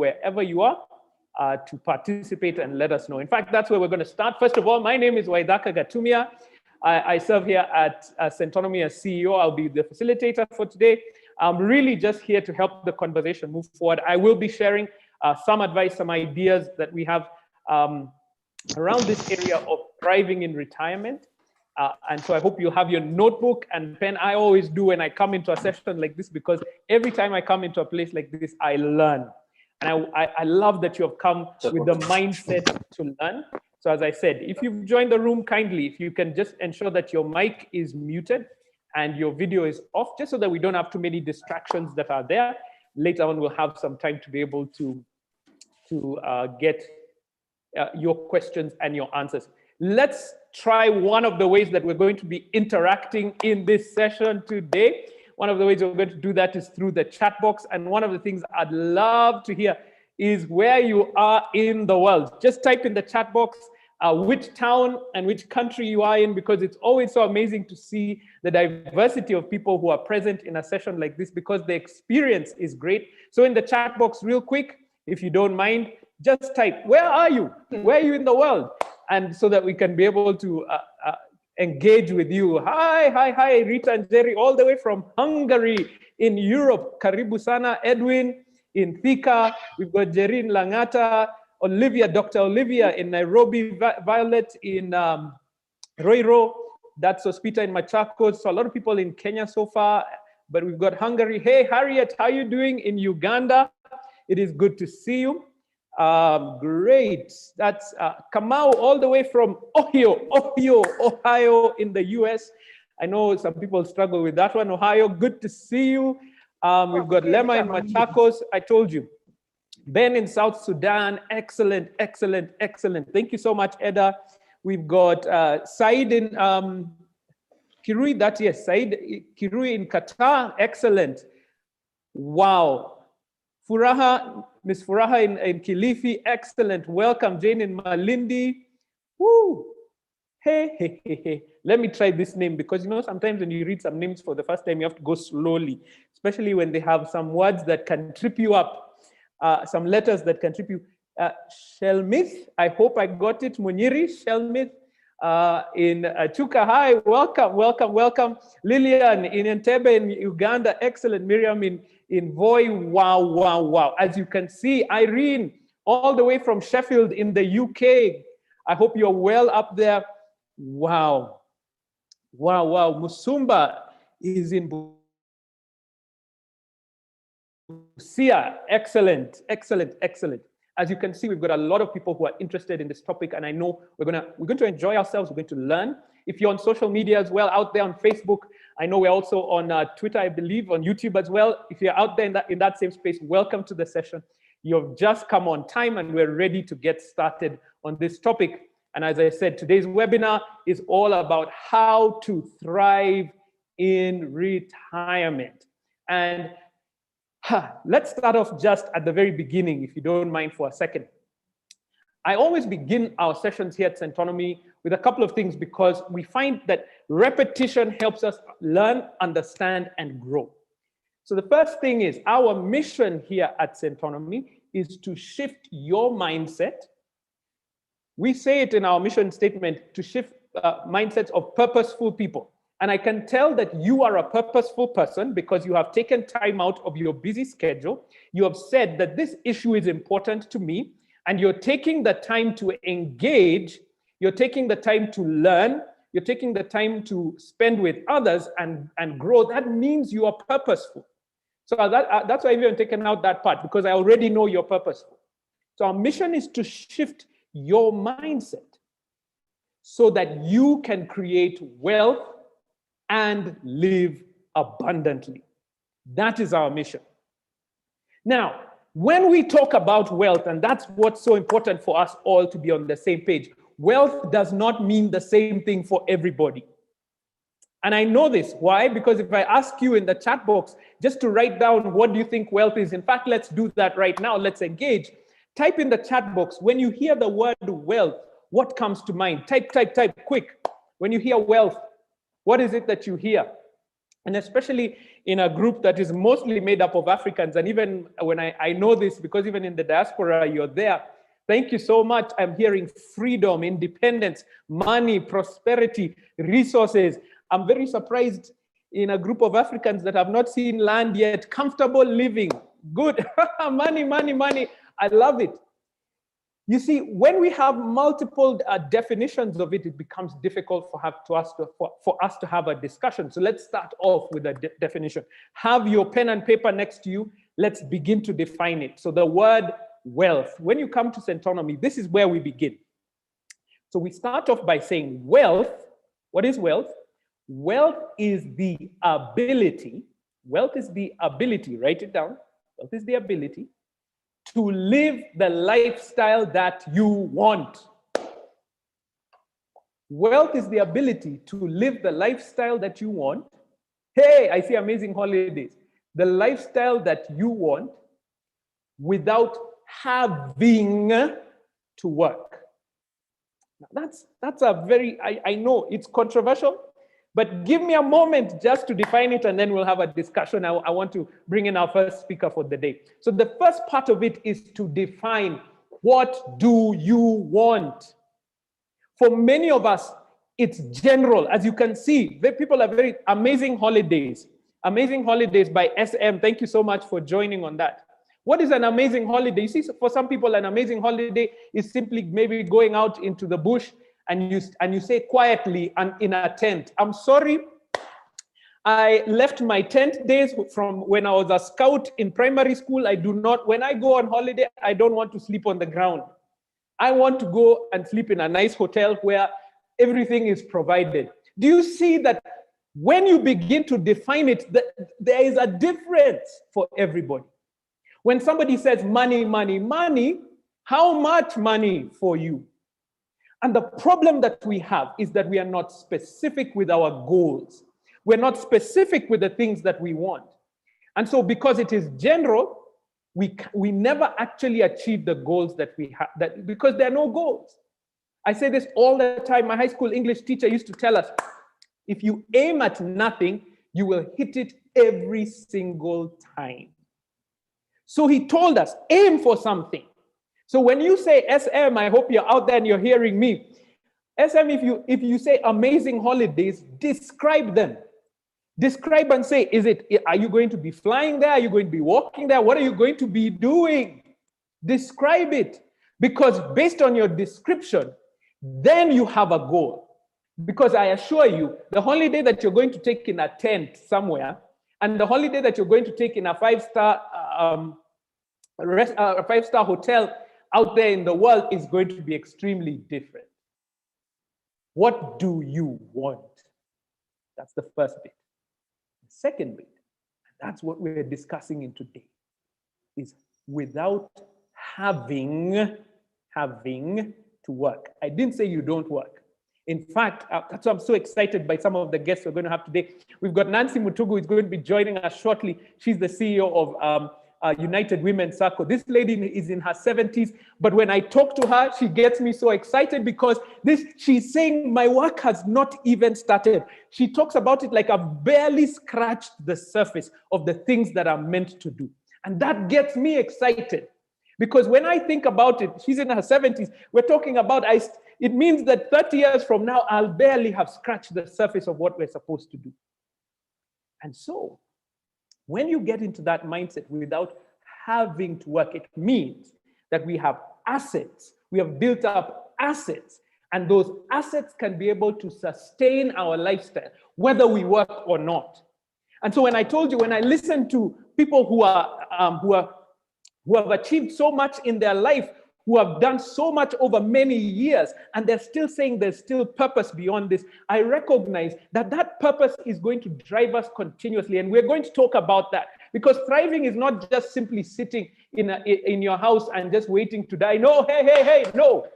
wherever you are to participate and let us know. In fact, that's where we're going to start. First of all, my name is Waithaka Gatumia. I serve here at Centonomy as CEO. I'll be the facilitator for today. I'm really just here to help the conversation move forward. I will be sharing some advice, some ideas that we have around this area of thriving in retirement. And so I hope you have your notebook and pen. I always do when I come into a session like this, because every time I come into a place like this, I learn. And I love that you have come with the mindset to learn. So as I said, if you've joined the room, kindly, if you can just ensure that your mic is muted and your video is off, just so that we don't have too many distractions that are there. Later on, we'll have some time to be able to get your questions and your answers. Let's try one of the ways that we're going to be interacting in this session today. One of the ways we're going to do that is through the chat box. And one of the things I'd love to hear is where you are in the world. Just type in the chat box which town and which country you are in, because it's always so amazing to see the diversity of people who are present in a session like this, because the experience is great. So in the chat box, real quick, if you don't mind, just type, where are you? Where are you in the world? And so that we can be able to engage with you. Hi, Rita and Jerry, all the way from Hungary in Europe. Karibu sana, Edwin in Thika. We've got Jerin Langata, Olivia, Dr. Olivia in Nairobi, Violet in Roiro. That's Hospita in Machakos. So a lot of people in Kenya so far, but we've got Hungary. Hey, Harriet, how are you doing in Uganda? It is good to see you. Great. That's Kamau all the way from Ohio in the US. I know some people struggle with that one. Ohio, good to see you. We've got Lema in Machakos. I told you. Ben in South Sudan. Excellent. Thank you so much, Eda. We've got Said in Kirui. That yes, Said Kirui in Qatar. Excellent. Wow. Furaha, Miss Furaha in Kilifi, excellent. Welcome, Jane in Malindi. Woo. Hey. Let me try this name, because you know sometimes when you read some names for the first time, you have to go slowly, especially when they have some words that can trip you up, some letters that can trip you. Shelmith, I hope I got it. Munyiri, Shelmith in Chuka. Hi, welcome. Lillian in Entebbe in Uganda, excellent. Miriam in Voi, wow. As you can see, Irene, all the way from Sheffield in the UK. I hope you're well up there. Wow. Musumba is in Busia. Excellent. As you can see, we've got a lot of people who are interested in this topic, and I know we're going to enjoy ourselves. We're going to learn. If you're on social media as well, out there on Facebook, I know we're also on Twitter, I believe, on YouTube as well. If you're out there in that same space, welcome to the session. You've just come on time, and we're ready to get started on this topic. And as I said, today's webinar is all about how to thrive in retirement. And let's start off just at the very beginning, if you don't mind for a second. I always begin our sessions here at Centonomy with a couple of things, because we find that repetition helps us learn, understand, and grow. So the first thing is, our mission here at Centonomy is to shift your mindset. We say it in our mission statement, to shift mindsets of purposeful people. And I can tell that you are a purposeful person, because you have taken time out of your busy schedule. You have said that this issue is important to me, and you're taking the time to engage, you're taking the time to learn, you're taking the time to spend with others and grow. That means you are purposeful. So that's why I've even taken out that part, because I already know you're purposeful. So our mission is to shift your mindset so that you can create wealth and live abundantly. That is our mission. Now, when we talk about wealth, and that's what's so important for us all to be on the same page, wealth does not mean the same thing for everybody. And I know this. Why? Because if I ask you in the chat box just to write down what do you think wealth is, in fact, let's do that right now. Let's engage. Type in the chat box. When you hear the word wealth, what comes to mind? Type, quick. When you hear wealth, what is it that you hear? And especially in a group that is mostly made up of Africans. And even when I know this, because even in the diaspora, you're there. Thank you so much. I'm hearing freedom, independence, money, prosperity, resources. I'm very surprised in a group of Africans that have not seen land yet. Comfortable living, good. Money, money, money. I love it. You see, when we have multiple definitions of it, it becomes difficult for us to have a discussion. So let's start off with a definition. Have your pen and paper next to you. Let's begin to define it. So the word wealth, when you come to Centonomy, this is where we begin. So we start off by saying wealth. What is wealth? Wealth is the ability. Wealth is the ability, write it down. Wealth is the ability to live the lifestyle that you want. Wealth is the ability to live the lifestyle that you want. Hey, I see amazing holidays. The lifestyle that you want without having to work. Now that's a very, I know it's controversial, but give me a moment just to define it and then we'll have a discussion. I want to bring in our first speaker for the day. So the first part of it is to define, what do you want? For many of us, it's general. As you can see, people are very amazing holidays. Amazing holidays by SM. Thank you so much for joining on that. What is an amazing holiday? You see, for some people, an amazing holiday is simply maybe going out into the bush and you say quietly and in a tent, I'm sorry, I left my tent days from when I was a scout in primary school. When I go on holiday, I don't want to sleep on the ground. I want to go and sleep in a nice hotel where everything is provided. Do you see that when you begin to define it, there is a difference for everybody? When somebody says money, money, money, how much money for you? And the problem that we have is that we are not specific with our goals. We're not specific with the things that we want. And so because it is general, we never actually achieve the goals that we have, because there are no goals. I say this all the time. My high school English teacher used to tell us, if you aim at nothing, you will hit it every single time. So he told us, aim for something. So when you say SM, I hope you're out there and you're hearing me. SM, if you say amazing holidays, describe them. Describe and say, are you going to be flying there? Are you going to be walking there? What are you going to be doing? Describe it. Because based on your description, then you have a goal. Because I assure you, the holiday that you're going to take in a tent somewhere, and the holiday that you're going to take in a five-star hotel out there in the world is going to be extremely different. What do you want? That's the first bit. The second bit, and that's what we're discussing in today, is without having to work. I didn't say you don't work. In fact, that's why I'm so excited by some of the guests we're going to have today. We've got Nancy Mutugu, who's going to be joining us shortly. She's the CEO of United Women Sacco. This lady is in her 70s, but when I talk to her, she gets me so excited because she's saying my work has not even started. She talks about it like I've barely scratched the surface of the things that I'm meant to do. And that gets me excited because when I think about it, she's in her 70s, we're talking about, it means that 30 years from now, I'll barely have scratched the surface of what we're supposed to do. And so, when you get into that mindset without having to work, it means that we have assets. We have built up assets, and those assets can be able to sustain our lifestyle, whether we work or not. And so when I told you, when I listen to people who have achieved so much in their life, who have done so much over many years, and they're still saying there's still purpose beyond this, I recognize that that purpose is going to drive us continuously. And we're going to talk about that because thriving is not just simply sitting in your house and just waiting to die. No, hey, no.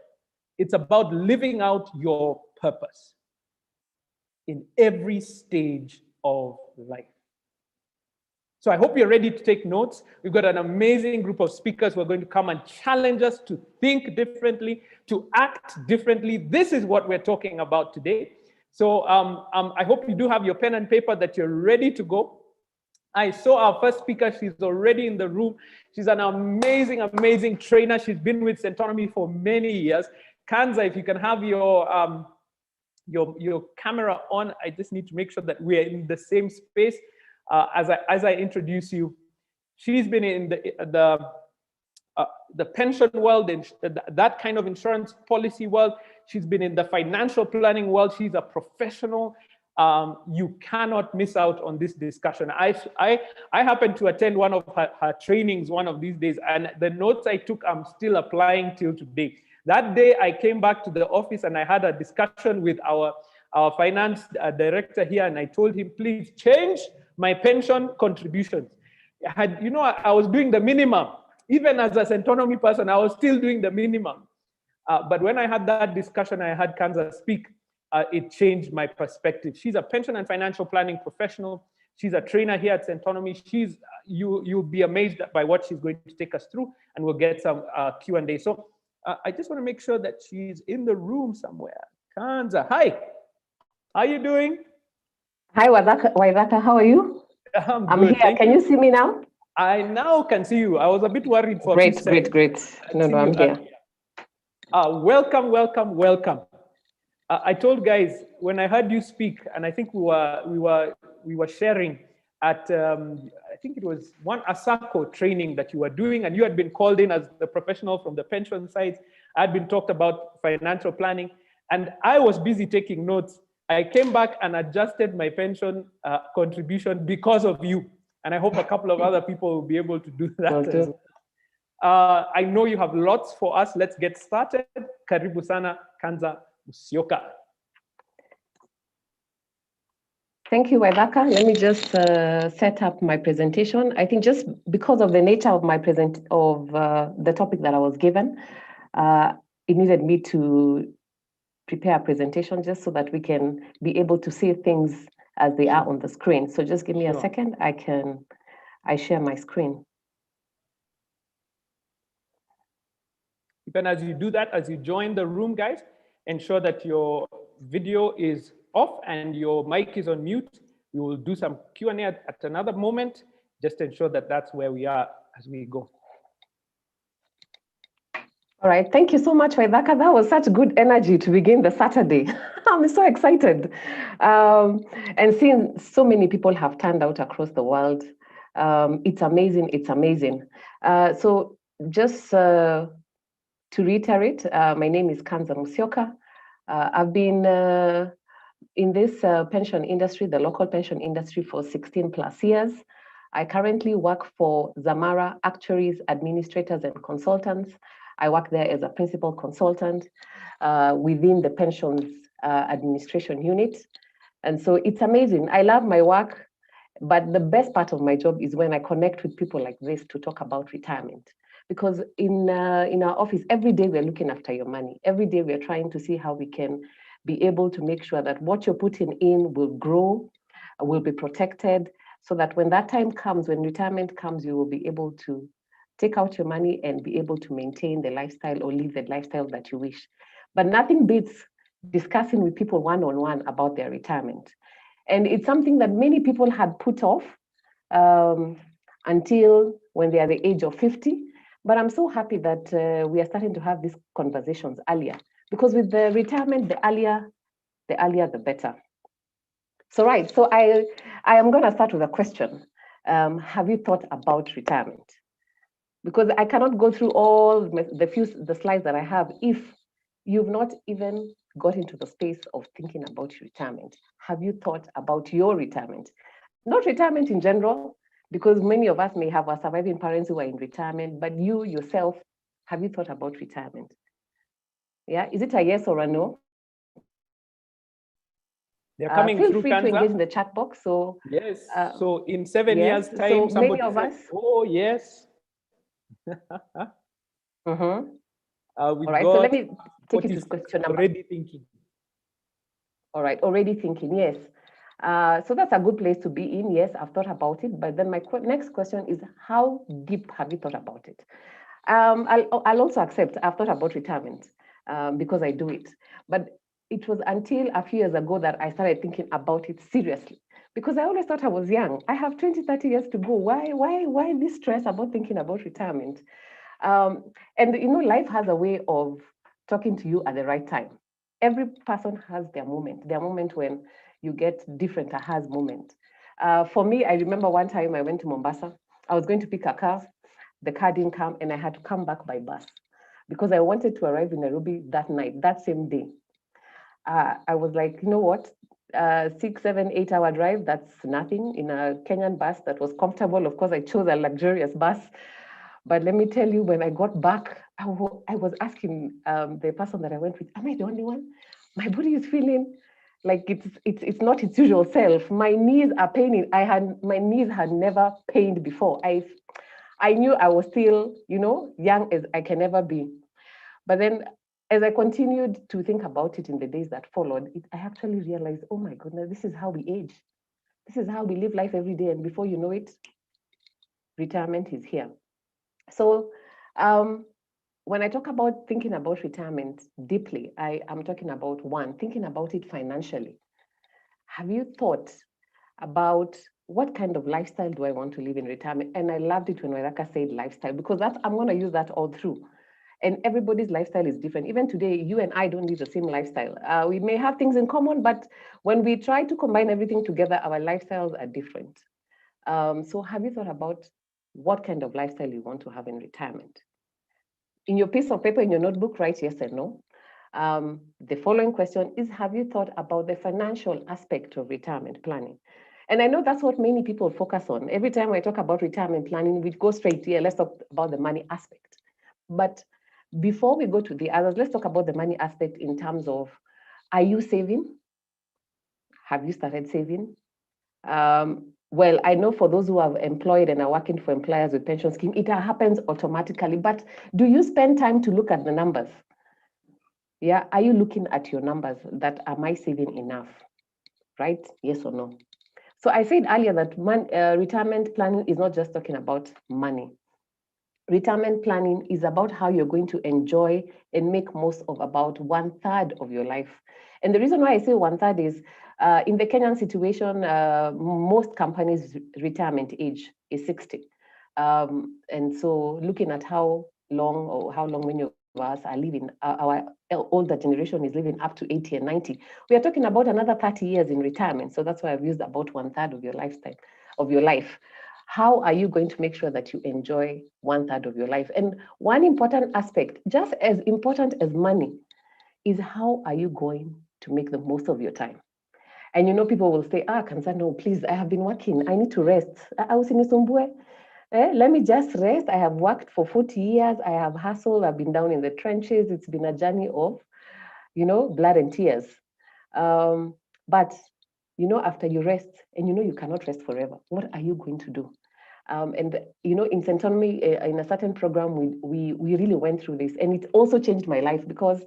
It's about living out your purpose in every stage of life. So I hope you're ready to take notes. We've got an amazing group of speakers who are going to come and challenge us to think differently, to act differently. This is what we're talking about today. So I hope you do have your pen and paper, that you're ready to go. I saw our first speaker. She's already in the room. She's an amazing, amazing trainer. She's been with Centonomy for many years. Kanza, if you can have your camera on, I just need to make sure that we're in the same space as I introduce you. She's been in the pension world, and that kind of insurance policy world. She's been in the financial planning world. She's a professional. You cannot miss out on this discussion. I happened to attend one of her trainings one of these days, and the notes I took, I'm still applying till today. That day I came back to the office and I had a discussion with our finance director here, and I told him, please change my pension contributions. I was doing the minimum. Even as a Centonomy person, I was still doing the minimum. But when I had that discussion, I had Kanza speak, it changed my perspective. She's a pension and financial planning professional. She's a trainer here at Centonomy. You'll be amazed by what she's going to take us through, and we'll get some Q&A. So I just want to make sure that she's in the room somewhere. Kanza, hi. How are you doing? Hi, Waithaka, how are you? I'm good. here. Can you see me now? I now can see you. I was a bit worried for great. No, I'm here. Welcome. I told guys when I heard you speak, and I think we were sharing at I think it was a Sacco training that you were doing, and you had been called in as the professional from the pension side. I had been talked about financial planning, and I was busy taking notes. I came back and adjusted my pension contribution because of you. And I hope a couple of other people will be able to do that as well. I know you have lots for us. Let's get started. Karibu sana, Kanza Musyoka. Thank you, Waithaka. Let me just set up my presentation. I think just because of the nature of my the topic that I was given, it needed me to prepare a presentation just so that we can be able to see things as they are on the screen. So just give me a second. I share my screen. Even as you do that, as you join the room, guys, ensure that your video is off and your mic is on mute. We will do some Q&A at another moment. Just ensure that that's where we are as we go. All right, thank you so much, Waithaka. That was such good energy to begin the Saturday. I'm so excited. And seeing so many people have turned out across the world, it's amazing, so just to reiterate, my name is Kanza Musyoka. I've been in this pension industry, the local pension industry, for 16 plus years. I currently work for Zamara Actuaries, Administrators and Consultants. I work there as a principal consultant within the pensions administration unit. And so it's amazing. I love my work, but the best part of my job is when I connect with people like this to talk about retirement. Because in our office, every day we're looking after your money. Every day we're trying to see how we can be able to make sure that what you're putting in will grow, will be protected, so that when that time comes, when retirement comes, you will be able to take out your money and be able to maintain the lifestyle or live the lifestyle that you wish. But nothing beats discussing with people one-on-one about their retirement. And it's something that many people had put off until when they are the age of 50. But I'm so happy that we are starting to have these conversations earlier, because with the retirement, the earlier, the better. So I am going to start with a question. Have you thought about retirement? Because I cannot go through all the slides that I have if you've not even got into the space of thinking about your retirement. Have you thought about your retirement? Not retirement in general, because many of us may have our surviving parents who are in retirement, but you yourself, have you thought about retirement? Yeah, is it a yes or a no? They're coming feel through, free Kanza. to engage in the chat box. So yes, so in 7 years' time, so somebody many of said, us. oh, yes. All right, so let me take you to question number. Already thinking. All right, already thinking, yes. So that's a good place to be in. Yes, I've thought about it. But then my next question is, how deep have you thought about it? I'll also accept I've thought about retirement because I do it. But it was until a few years ago that I started thinking about it seriously. Because I always thought I was young. I have 20, 30 years to go. Why this stress about thinking about retirement? And life has a way of talking to you at the right time. Every person has their moment when you get different ahas moment. For me, I remember one time I went to Mombasa. I was going to pick a car. The car didn't come and I had to come back by bus because I wanted to arrive in Nairobi that night, that same day. I was like, you know what? 6, 7, 8 hour drive, that's nothing in a Kenyan bus that was comfortable. Of course, I chose a luxurious bus. But let me tell you, when I got back, I was asking the person that I went with, am I the only one? My body is feeling like it's not its usual self. My knees are paining. My knees had never pained before. I knew I was still, young as I can ever be. But then as I continued to think about it in the days that followed, I actually realized, oh my goodness, this is how we age. This is how we live life every day. And before you know it, retirement is here. So when I talk about thinking about retirement deeply, I am talking about thinking about it financially. Have you thought about what kind of lifestyle do I want to live in retirement? And I loved it when Waithaka said lifestyle, because I'm going to use that all through. And everybody's lifestyle is different. Even today, you and I don't live the same lifestyle. We may have things in common, but when we try to combine everything together, our lifestyles are different. So have you thought about what kind of lifestyle you want to have in retirement? In your piece of paper, in your notebook, write yes and no. The following question is, have you thought about the financial aspect of retirement planning? And I know that's what many people focus on. Every time I talk about retirement planning, we go straight here, let's talk about the money aspect. But before we go to the others, let's talk about the money aspect in terms of, are you saving? Have you started saving? Well, I know for those who are employed and are working for employers with pension scheme, it happens automatically, but do you spend time to look at the numbers? Yeah, are you looking at your numbers that am I saving enough, right? Yes or no? So I said earlier that retirement planning is not just talking about money. Retirement planning is about how you're going to enjoy and make most of about 1/3 of your life. And the reason why I say 1/3 is in the Kenyan situation, most companies' retirement age is 60. And so looking at how long many of us are living, our older generation is living up to 80 and 90. We are talking about another 30 years in retirement. So that's why I've used about 1/3 of your lifetime, of your life. How are you going to make sure that you enjoy 1/3 of your life? And one important aspect, just as important as money, is how are you going to make the most of your time? And people will say, Kanza, no, please, I have been working. I need to rest. Let me just rest. I have worked for 40 years. I have hustled. I've been down in the trenches. It's been a journey of, blood and tears. But after you rest, and you cannot rest forever, what are you going to do? And in Centonomy, in a certain program, we really went through this, and it also changed my life because,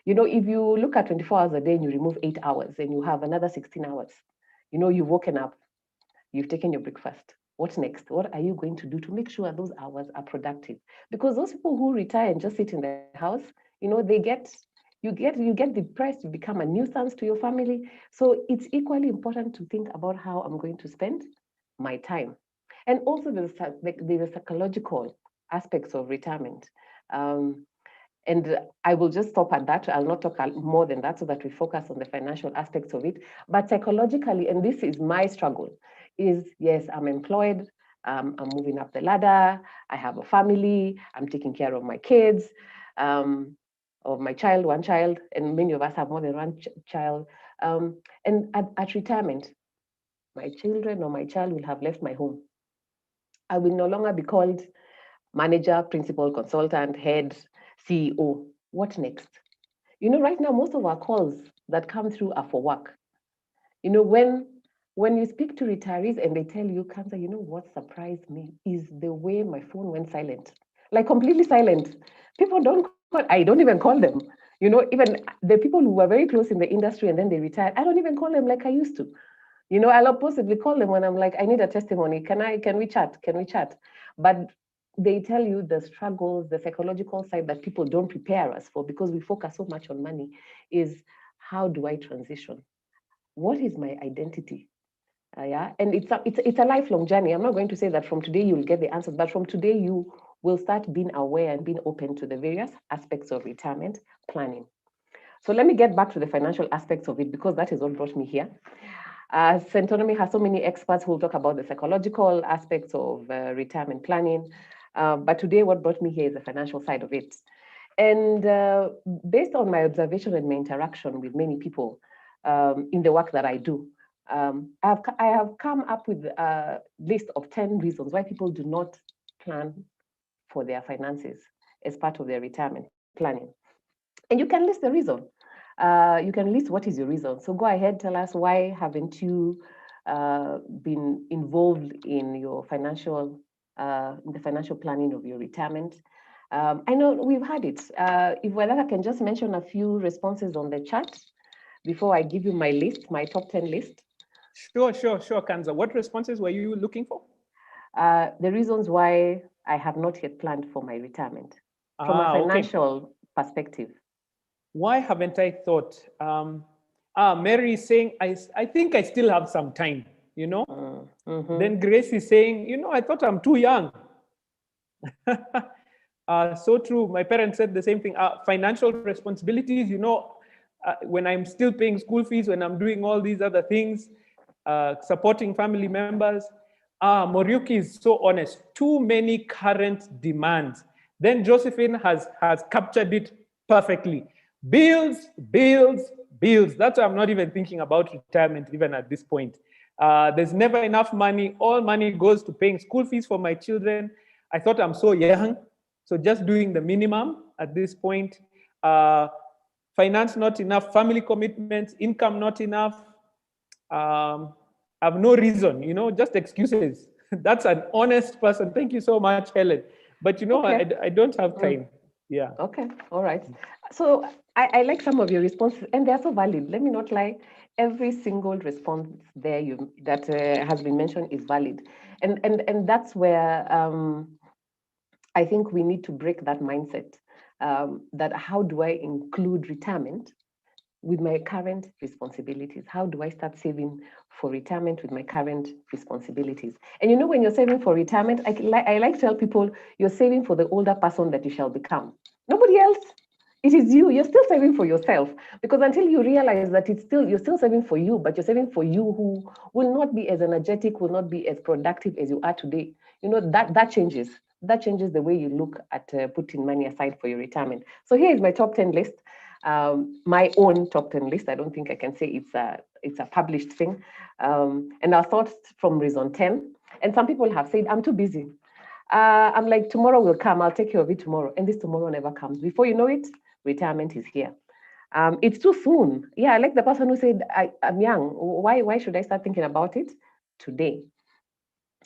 if you look at 24 hours a day and you remove 8 hours, and you have another 16 hours, you've woken up, you've taken your breakfast. What's next? What are you going to do to make sure those hours are productive? Because those people who retire and just sit in the house, you get depressed, you become a nuisance to your family. So it's equally important to think about how I'm going to spend my time. And also there's the psychological aspects of retirement. And I will just stop at that. I'll not talk more than that so that we focus on the financial aspects of it. But psychologically, and this is my struggle, is yes, I'm employed, I'm moving up the ladder, I have a family, I'm taking care of my kids, of my child, one child, and many of us have more than one child. And at retirement, my children or my child will have left my home. I will no longer be called manager, principal, consultant, head, CEO. What next? Right now, most of our calls that come through are for work. When you speak to retirees and they tell you, Kanza, what surprised me is the way my phone went silent, like completely silent. People don't call, I don't even call them. Even the people who were very close in the industry and then they retired, I don't even call them like I used to. I'll possibly call them when I'm like, I need a testimony. Can we chat? Can we chat? But they tell you the struggles, the psychological side that people don't prepare us for because we focus so much on money is how do I transition? What is my identity? Yeah, and it's a lifelong journey. I'm not going to say that from today you'll get the answers, but from today you will start being aware and being open to the various aspects of retirement planning. So let me get back to the financial aspects of it, because that is what brought me here. Centonomy has so many experts who will talk about the psychological aspects of retirement planning. But today, what brought me here is the financial side of it. And based on my observation and my interaction with many people in the work that I do, I have come up with a list of 10 reasons why people do not plan for their finances as part of their retirement planning. And you can list the reason. You can list what is your reason. So go ahead, tell us, why haven't you been involved in your financial, in the financial planning of your retirement? I know we've had it. If Waithaka can just mention a few responses on the chat before I give you my list, my top 10 list. Sure, Kanza. What responses were you looking for? The reasons why I have not yet planned for my retirement from a financial perspective. Why haven't I thought? Mary is saying, I think I still have some time, you know? Then Grace is saying, you know, I thought I'm too young. So true. My parents said the same thing. Financial responsibilities, you know, when I'm still paying school fees, when I'm doing all these other things, supporting family members. Moriuki is so honest. Too many current demands. Then Josephine has captured it perfectly. Bills. That's why I'm not even thinking about retirement even at this point. There's never enough money. All money goes to paying school fees for my children. I thought I'm so young, so just doing the minimum at this point. Finance not enough, family commitments, income not enough. I have no reason, you know, just excuses. That's an honest person. Thank you so much, Helen. But you know, okay. I don't have time. Yeah. Okay. All right. So I like some of your responses, and they are so valid. Let me not lie. Every single response there that has been mentioned is valid, and that's where I think we need to break that mindset. That how do I include retirement with my current responsibilities? How do I start saving for retirement with my current responsibilities? And you know, when you're saving for retirement, I like to tell people you're saving for the older person that you shall become. Nobody else. It is you. You're still saving for yourself, because until you realize that you're still saving for you, but you're saving for you who will not be as energetic, will not be as productive as you are today. You know, that changes. That changes the way you look at putting money aside for your retirement. So here is my top 10 list. My own top 10 list. I don't think I can say it's a published thing. And our thoughts from reason 10. And some people have said, I'm too busy. I'm like, tomorrow will come. I'll take care of it tomorrow. And this tomorrow never comes. Before you know it, retirement is here. It's too soon. Yeah, I like the person who said, I'm young. Why should I start thinking about it today?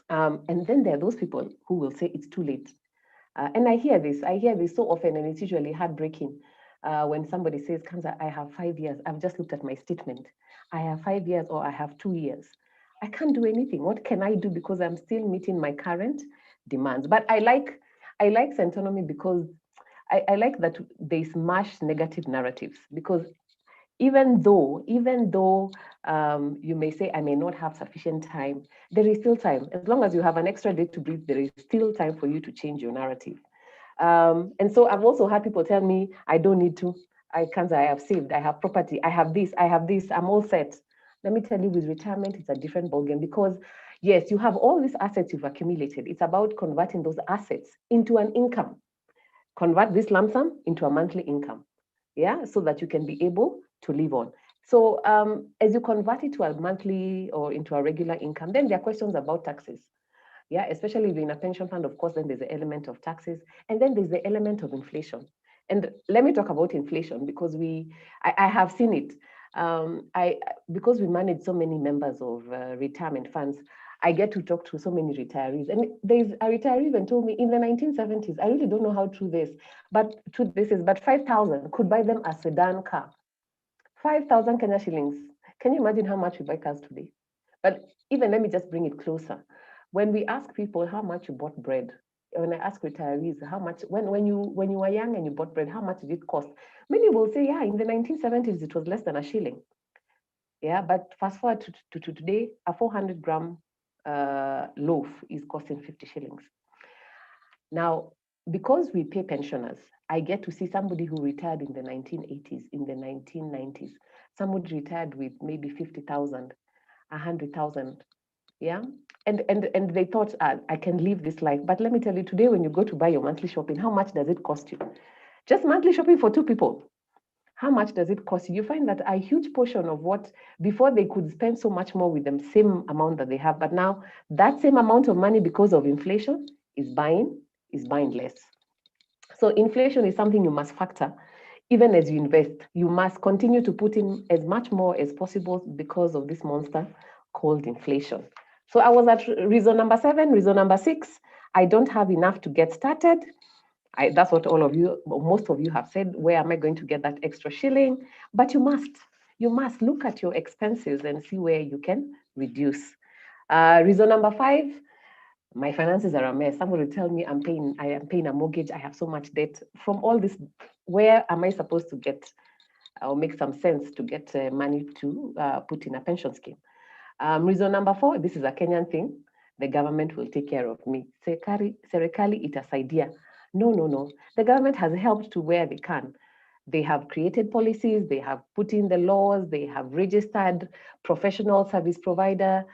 And then there are those people who will say it's too late. And I hear this so often, and it's usually heartbreaking. When somebody says, Kanza, I have 5 years. I've just looked at my statement. I have 5 years, or I have 2 years. I can't do anything. What can I do? Because I'm still meeting my current demands. But I like Centonomy because I like that they smash negative narratives, because even though you may say, I may not have sufficient time, there is still time. As long as you have an extra day to breathe, there is still time for you to change your narrative. And so I've also had people tell me, I don't need to. I have saved, I have property, I have this, I'm all set. Let me tell you, with retirement, it's a different ballgame, because yes, you have all these assets you've accumulated. It's about converting those assets into an income. Convert this lump sum into a monthly income, yeah, so that you can be able to live on. So as you convert it to a monthly or into a regular income, then there are questions about taxes. Yeah, especially if you're in a pension fund, of course, then there's the element of taxes, and then there's the element of inflation. And let me talk about inflation, because I have seen it. Because we manage so many members of retirement funds, I get to talk to so many retirees. And there's a retiree even told me in the 1970s, I really don't know how true this, but 5,000 could buy them a sedan car. 5,000 Kenya shillings. Can you imagine how much we buy cars today? But even let me just bring it closer. When we ask people how much you bought bread when I ask retirees how much, when you were young and you bought bread, how much did it cost? Many will say, yeah, in the 1970s, it was less than a shilling. Yeah, but fast forward to today, a 400-gram loaf is costing 50 shillings. Now, because we pay pensioners, I get to see somebody who retired in the 1980s, in the 1990s. Somebody retired with maybe 50,000, 100,000. Yeah. And they thought, I can live this life. But let me tell you, today, when you go to buy your monthly shopping, how much does it cost you? Just monthly shopping for two people. How much does it cost you? You find that a huge portion of what, before they could spend so much more with the same amount that they have, but now that same amount of money, because of inflation, is buying less. So inflation is something you must factor. Even as you invest, you must continue to put in as much more as possible because of this monster called inflation. So I was at reason number 7. Reason number 6, I don't have enough to get started. That's what all of you, most of you have said. Where am I going to get that extra shilling? But you must look at your expenses and see where you can reduce. Reason number 5, my finances are a mess. Somebody will tell me I am paying a mortgage. I have so much debt. From all this, where am I supposed to get or make some sense to get money to put in a pension scheme? Reason number 4, this is a Kenyan thing. The government will take care of me. Serikali itasaidia. No. The government has helped to where they can. They have created policies, they have put in the laws, they have registered professional service provider,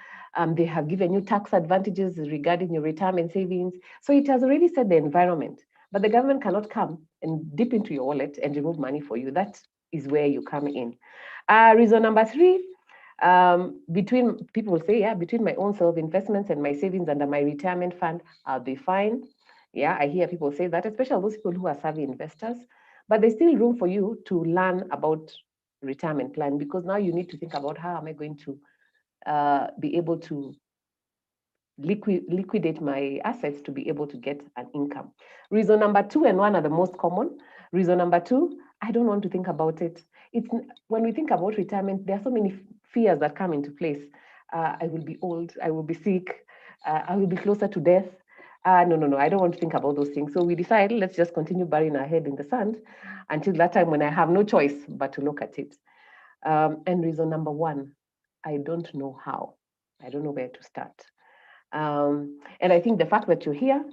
they have given you tax advantages regarding your retirement savings. So it has already set the environment, but the government cannot come and dip into your wallet and remove money for you. That is where you come in. Reason number 3, between people say, yeah, between my own self-investments and my savings under my retirement fund, I'll be fine. Yeah, I hear people say that, especially those people who are savvy investors. But there's still room for you to learn about retirement plan, because now you need to think about how am I going to be able to liquidate my assets to be able to get an income. Reason number 2 and 1 are the most common. Reason number 2, I don't want to think about it. It's when we think about retirement, there are so many fears that come into place. I will be old, I will be sick, I will be closer to death. No, I don't want to think about those things. So we decided, let's just continue burying our head in the sand until that time when I have no choice but to look at it. And reason number 1, I don't know how. I don't know where to start. And I think the fact that you're here,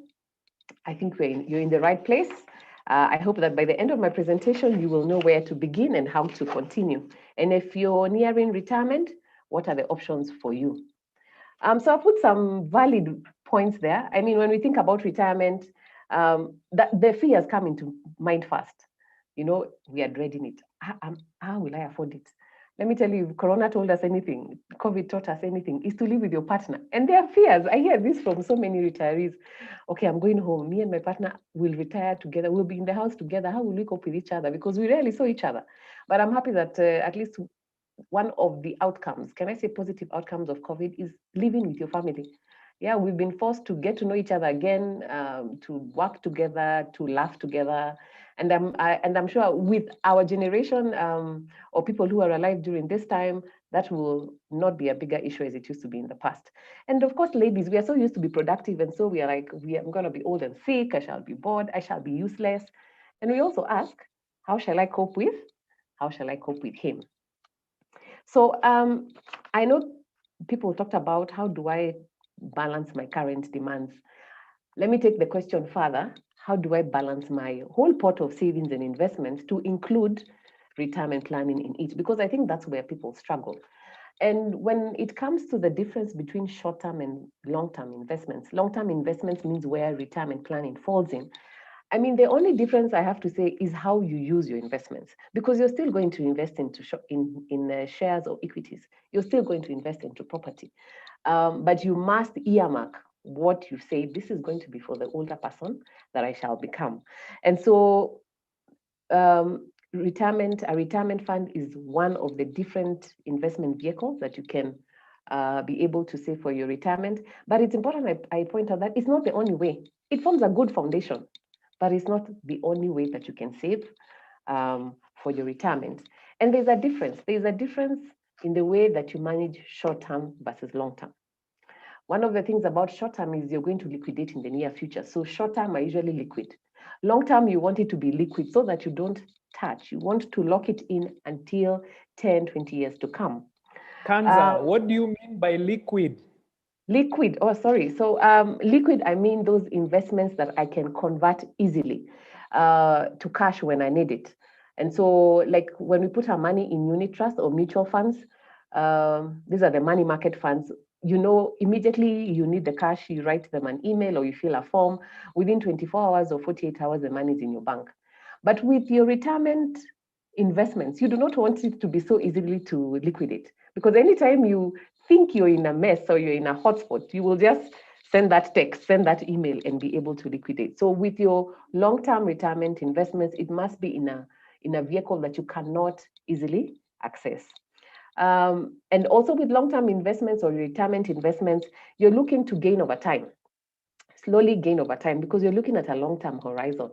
I think you're in the right place. I hope that by the end of my presentation, you will know where to begin and how to continue. And if you're nearing retirement, what are the options for you? So I'll put some valid points there. I mean, when we think about retirement, the fears come into mind first. You know, we are dreading it. How will I afford it? Let me tell you, if Corona told us anything, COVID taught us anything, is to live with your partner. And there are fears. I hear this from so many retirees. Okay, I'm going home. Me and my partner will retire together. We'll be in the house together. How will we cope with each other? Because we rarely saw each other. But I'm happy that at least one of the outcomes, can I say positive outcomes of COVID, is living with your family. Yeah, we've been forced to get to know each other again, to work together, to laugh together. And I'm sure with our generation or people who are alive during this time, that will not be a bigger issue as it used to be in the past. And of course, ladies, we are so used to be productive. And so we are like, I'm going to be old and sick. I shall be bored. I shall be useless. And we also ask, how shall I cope with? How shall I cope with him? So I know people talked about how do I balance my current demands. Let me take the question further. How do I balance my whole pot of savings and investments to include retirement planning in it? Because I think that's where people struggle. And when it comes to the difference between short-term and long-term investments means where retirement planning falls in. I mean, the only difference I have to say is how you use your investments, because you're still going to invest in shares or equities. You're still going to invest into property, but you must earmark what you say. This is going to be for the older person that I shall become, and so a retirement fund is one of the different investment vehicles that you can be able to save for your retirement. But it's important I point out that it's not the only way. It forms a good foundation, but it's not the only way that you can save for your retirement. And there's a difference. There's a difference in the way that you manage short-term versus long-term. One of the things about short term is you're going to liquidate in the near future. So short term are usually liquid. Long term, you want it to be liquid so that you don't touch. You want to lock it in until 10, 20 years to come. Kanza, what do you mean by liquid? Liquid, oh, sorry. So liquid, I mean those investments that I can convert easily to cash when I need it. And so like when we put our money in unit trust or mutual funds, these are the money market funds. You know, immediately you need the cash, you write them an email or you fill a form. Within 24 hours or 48 hours, the money is in your bank. But with your retirement investments, you do not want it to be so easily to liquidate, because anytime you think you're in a mess or you're in a hotspot, you will just send that text, send that email, and be able to liquidate. So with your long-term retirement investments, it must be in a vehicle that you cannot easily access. And also with long-term investments or retirement investments, you're looking to gain over time, slowly gain over time, because you're looking at a long-term horizon.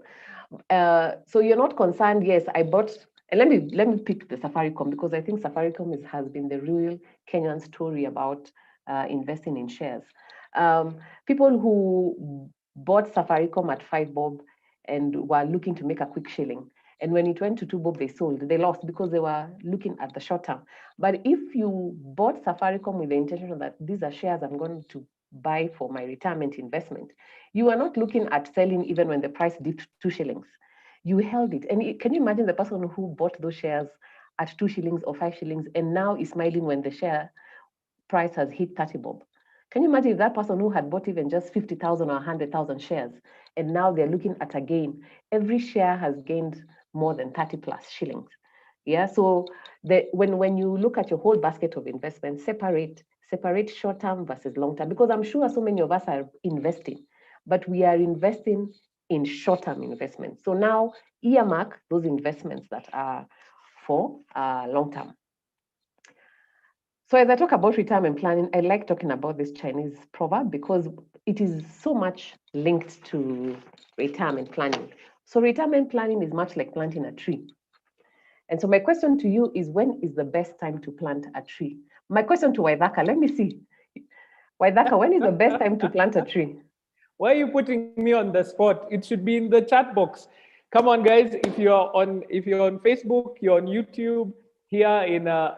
So you're not concerned, yes, I bought, and let me pick the Safaricom, because I think Safaricom has been the real Kenyan story about investing in shares. People who bought Safaricom at 5 bob and were looking to make a quick shilling. And when it went to 2 bob, they sold. They lost because they were looking at the short term. But if you bought Safaricom with the intention that these are shares I'm going to buy for my retirement investment, you are not looking at selling even when the price dipped 2 shillings. You held it. And can you imagine the person who bought those shares at 2 shillings or 5 shillings and now is smiling when the share price has hit 30 bob? Can you imagine if that person who had bought even just 50,000 or 100,000 shares and now they're looking at a gain? Every share has gained more than 30 plus shillings. Yeah, so when you look at your whole basket of investments, separate short term versus long term, because I'm sure so many of us are investing, but we are investing in short term investments. So now earmark those investments that are for long term. So as I talk about retirement planning, I like talking about this Chinese proverb because it is so much linked to retirement planning. So retirement planning is much like planting a tree. And so my question to you is, when is the best time to plant a tree? My question to Waithaka, let me see. Waithaka, when is the best time to plant a tree? Why are you putting me on the spot? It should be in the chat box. Come on, guys. If you're on Facebook, you're on YouTube, here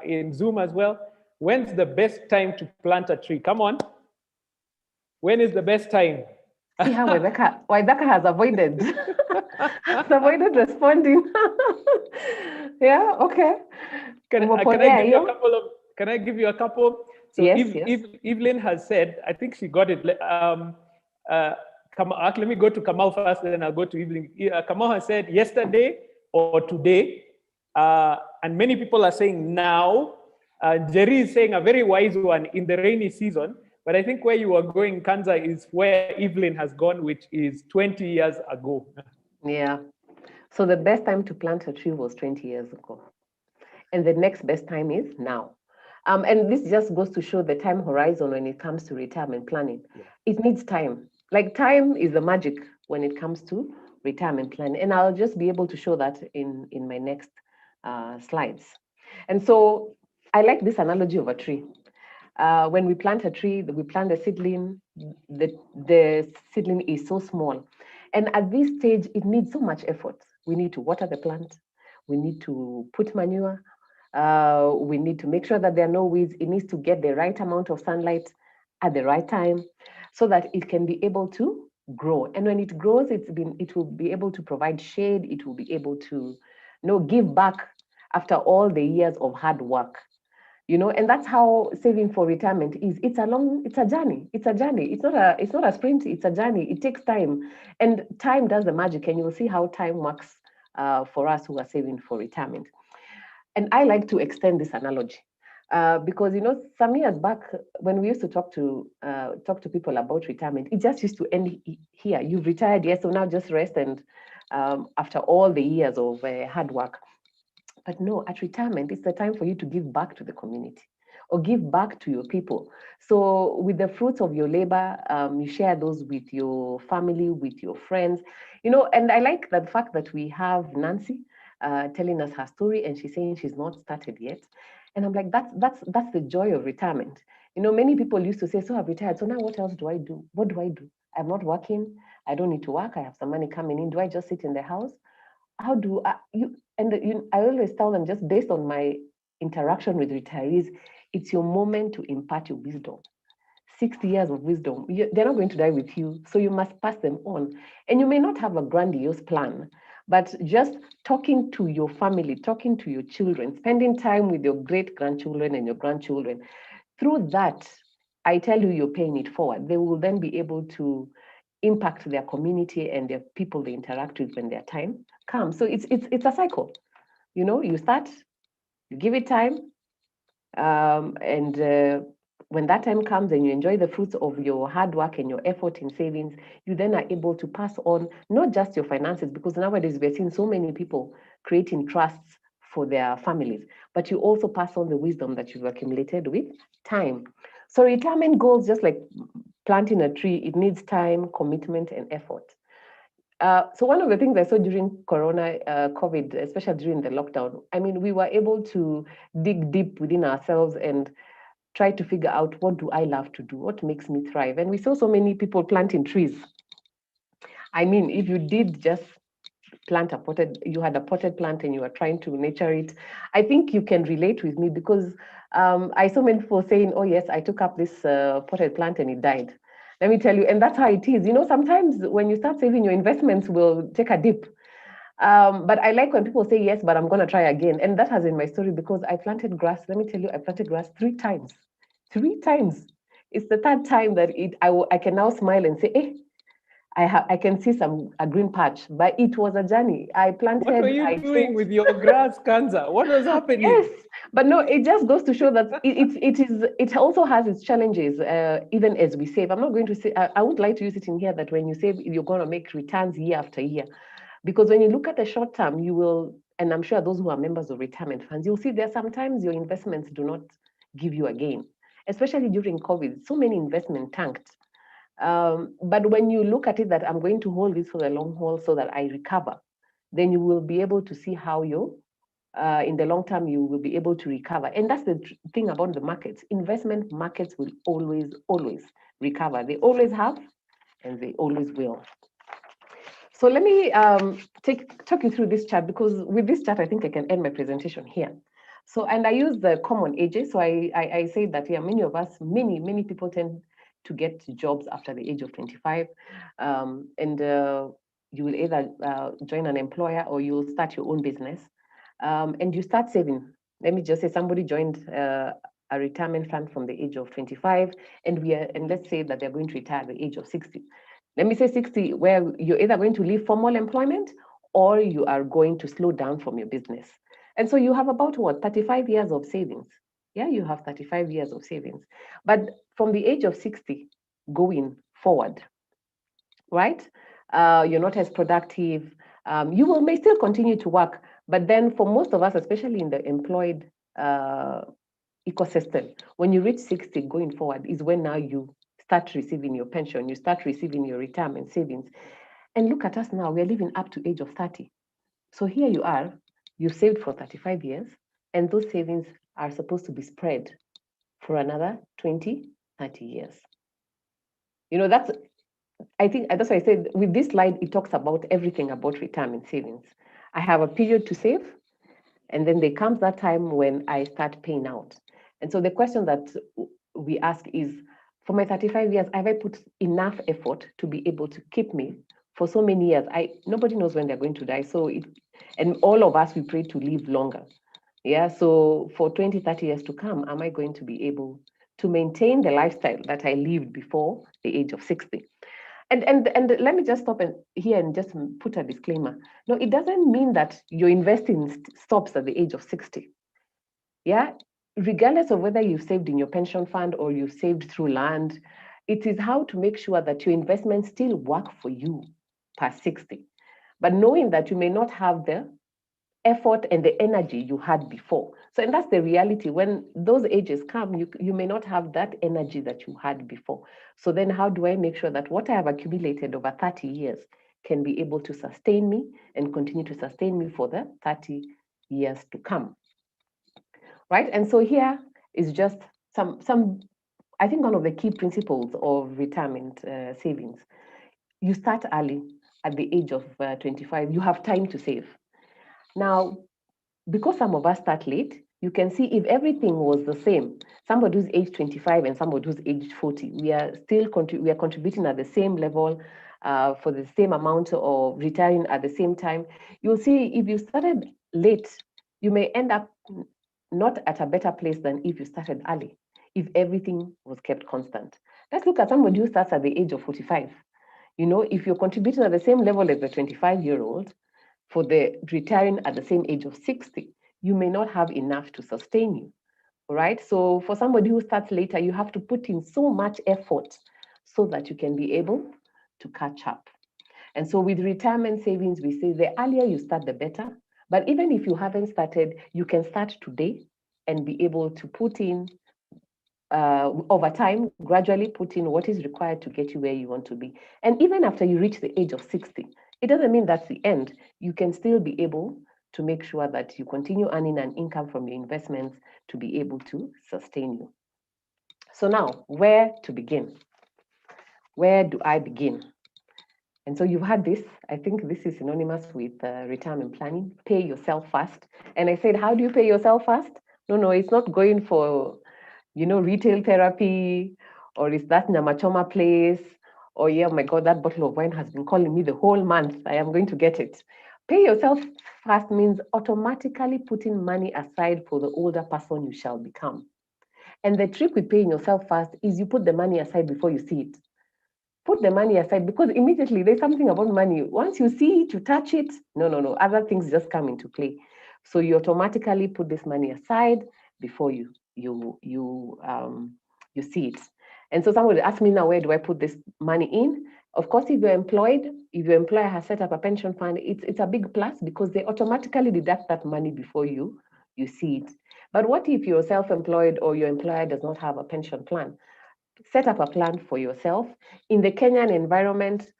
in Zoom as well. When's the best time to plant a tree? Come on. When is the best time? See how Waithaka has avoided avoided responding. Yeah, okay. Can I give you a couple? So yes, Evelyn has said, I think she got it. Let me go to Kamau first, then I'll go to Evelyn. Kamau has said yesterday or today, and many people are saying now. Jerry is saying a very wise one, in the rainy season. But I think where you are going, Kanza, is where Evelyn has gone, which is 20 years ago. Yeah. So the best time to plant a tree was 20 years ago. And the next best time is now. And this just goes to show the time horizon when it comes to retirement planning. Yeah. It needs time. Like, time is the magic when it comes to retirement planning. And I'll just be able to show that in my next slides. And so I like this analogy of a tree. When we plant a tree, we plant a seedling, the seedling is so small. And at this stage, it needs so much effort. We need to water the plant. We need to put manure. We need to make sure that there are no weeds. It needs to get the right amount of sunlight at the right time so that it can be able to grow. And when it grows, it will be able to provide shade. It will be able to, give back after all the years of hard work. And that's how saving for retirement is. It's a journey. It's not a sprint. It's a journey. It takes time, and time does the magic. And you'll see how time works for us who are saving for retirement. And I like to extend this analogy because some years back when we used to talk to people about retirement, it just used to end here. You've retired, yes, so now just rest and after all the years of hard work. But no, at retirement, it's the time for you to give back to the community or give back to your people. So with the fruits of your labor, you share those with your family, with your friends, and I like the fact that we have Nancy telling us her story, and she's saying she's not started yet. And I'm like, that's the joy of retirement. You know, many people used to say, so I've retired, so now what else do I do? What do I do? I'm not working. I don't need to work. I have some money coming in. Do I just sit in the house? How do I always tell them, just based on my interaction with retirees, it's your moment to impart your wisdom. 60 years of wisdom, they're not going to die with you, so you must pass them on. And you may not have a grandiose plan, but just talking to your family, talking to your children, spending time with your great grandchildren and your grandchildren, through that, I tell you, you're paying it forward. They will then be able to impact their community and their people they interact with when their time comes. So it's a cycle. You know, you start, you give it time, and when that time comes and you enjoy the fruits of your hard work and your effort in savings, you then are able to pass on not just your finances, because nowadays we're seeing so many people creating trusts for their families, but you also pass on the wisdom that you've accumulated with time. So retirement goals, just like planting a tree, it needs time, commitment, and effort. So one of the things I saw during COVID, especially during the lockdown, I mean, we were able to dig deep within ourselves and try to figure out, what do I love to do? What makes me thrive? And we saw so many people planting trees. I mean, if you did just you had a potted plant and you were trying to nurture it, I think you can relate with me, because I saw many people saying, oh yes, I took up this potted plant and it died. Let me tell you, and that's how it is. You know, sometimes when you start saving, your investments will take a dip. But I like when people say, yes, but I'm going to try again. And that has been my story, because I planted grass. Let me tell you, I planted grass 3 times. 3 times. It's the third time that I can now smile and say, hey, I can see a green patch, but it was a journey. I planted. What were you doing with your grass, Kanza? What was happening? Yes, but no, it just goes to show that it also has its challenges. Even as we save, I'm not going to say, I would like to use it in here that when you save, you're going to make returns year after year, because when you look at the short term, you will, and I'm sure those who are members of retirement funds, you'll see there sometimes your investments do not give you a gain, especially during COVID. So many investment tanked. But when you look at it that I'm going to hold this for the long haul so that I recover, then you will be able to see how in the long term, you will be able to recover. And that's the thing about the markets. Investment markets will always, always recover. They always have, and they always will. So let me talk you through this chart, because with this chart, I think I can end my presentation here. So, and I use the common ages. So I say that, yeah, many of us, many people tend to get jobs after the age of 25. And you will either join an employer or you will start your own business. And you start saving. Let me just say somebody joined a retirement fund from the age of 25, and let's say that they're going to retire at the age of 60. Let me say 60, where you're either going to leave formal employment or you are going to slow down from your business. And so you have about 35 years of savings. Yeah, you have 35 years of savings. But from the age of 60 going forward, right? You're not as productive. You may still continue to work, but then for most of us, especially in the employed ecosystem, when you reach 60 going forward is when now you start receiving your pension, you start receiving your retirement savings. And look at us now, we're living up to age of 30. So here you are, you've saved for 35 years, and those savings are supposed to be spread for another 20, 30 years. You know, I think that's why I said with this slide, it talks about everything about retirement savings. I have a period to save, and then there comes that time when I start paying out. And so the question that we ask is, for my 35 years, have I put enough effort to be able to keep me for so many years? Nobody knows when they're going to die. And all of us, we pray to live longer. Yeah, so for 20, 30 years to come, am I going to be able to maintain the lifestyle that I lived before the age of 60? And let me just stop here and just put a disclaimer. No, it doesn't mean that your investing stops at the age of 60. Yeah, regardless of whether you've saved in your pension fund or you've saved through land, it is how to make sure that your investments still work for you past 60. But knowing that you may not have the effort and the energy you had before. So, and that's the reality. When those ages come, you may not have that energy that you had before. So then how do I make sure that what I have accumulated over 30 years can be able to sustain me and continue to sustain me for the 30 years to come? Right? And so here is just some I think one of the key principles of retirement savings, you start early at the age of 25, you have time to save. Now, because some of us start late, you can see if everything was the same, somebody who's age 25 and somebody who's age 40, we are still contributing at the same level for the same amount of retiring at the same time. You'll see if you started late, you may end up not at a better place than if you started early, if everything was kept constant. Let's look at somebody who starts at the age of 45. You know, if you're contributing at the same level as the 25-year-old, for the retiring at the same age of 60, you may not have enough to sustain you, right? So for somebody who starts later, you have to put in so much effort so that you can be able to catch up. And so with retirement savings, we say the earlier you start, the better. But even if you haven't started, you can start today and be able to put in over time, gradually put in what is required to get you where you want to be. And even after you reach the age of 60, it doesn't mean that's the end. You can still be able to make sure that you continue earning an income from your investments to be able to sustain you. So now, where to begin? Where do I begin? And so you've had this. I think this is synonymous with retirement planning. Pay yourself first. And I said, how do you pay yourself first? No, it's not going for retail therapy, or is that Nyamachoma place, or yeah, oh my God, that bottle of wine has been calling me the whole month. I am going to get it. Pay yourself first means automatically putting money aside for the older person you shall become. And the trick with paying yourself first is you put the money aside before you see it. Put the money aside, because immediately there's something about money. Once you see it, you touch it, no, other things just come into play. So you automatically put this money aside before you see it. And so somebody asked me now, where do I put this money in? Of course, if you're employed, if your employer has set up a pension fund, it's a big plus because they automatically deduct that money before you see it. But what if you're self-employed or your employer does not have a pension plan? Set up a plan for yourself. In the Kenyan environment,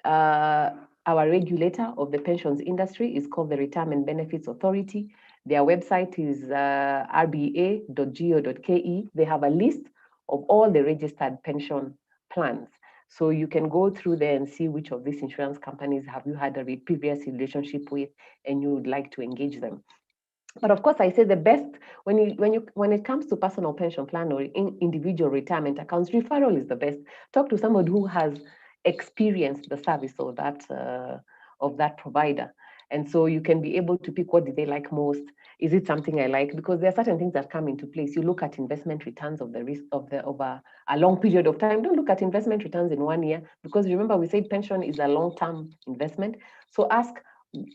our regulator of the pensions industry is called the Retirement Benefits Authority. Their website is rba.go.ke. They have a list of all the registered pension plans. So you can go through there and see which of these insurance companies have you had a previous relationship with and you would like to engage them. But of course, I say the best when it comes to personal pension plan or individual retirement accounts, referral is the best. Talk to somebody who has experienced the service of that provider, and so you can be able to pick what do they like most. Is it something I like? Because there are certain things that come into place. You look at investment returns of the risk over a long period of time. Don't look at investment returns in 1 year, because remember we said pension is a long-term investment. So ask,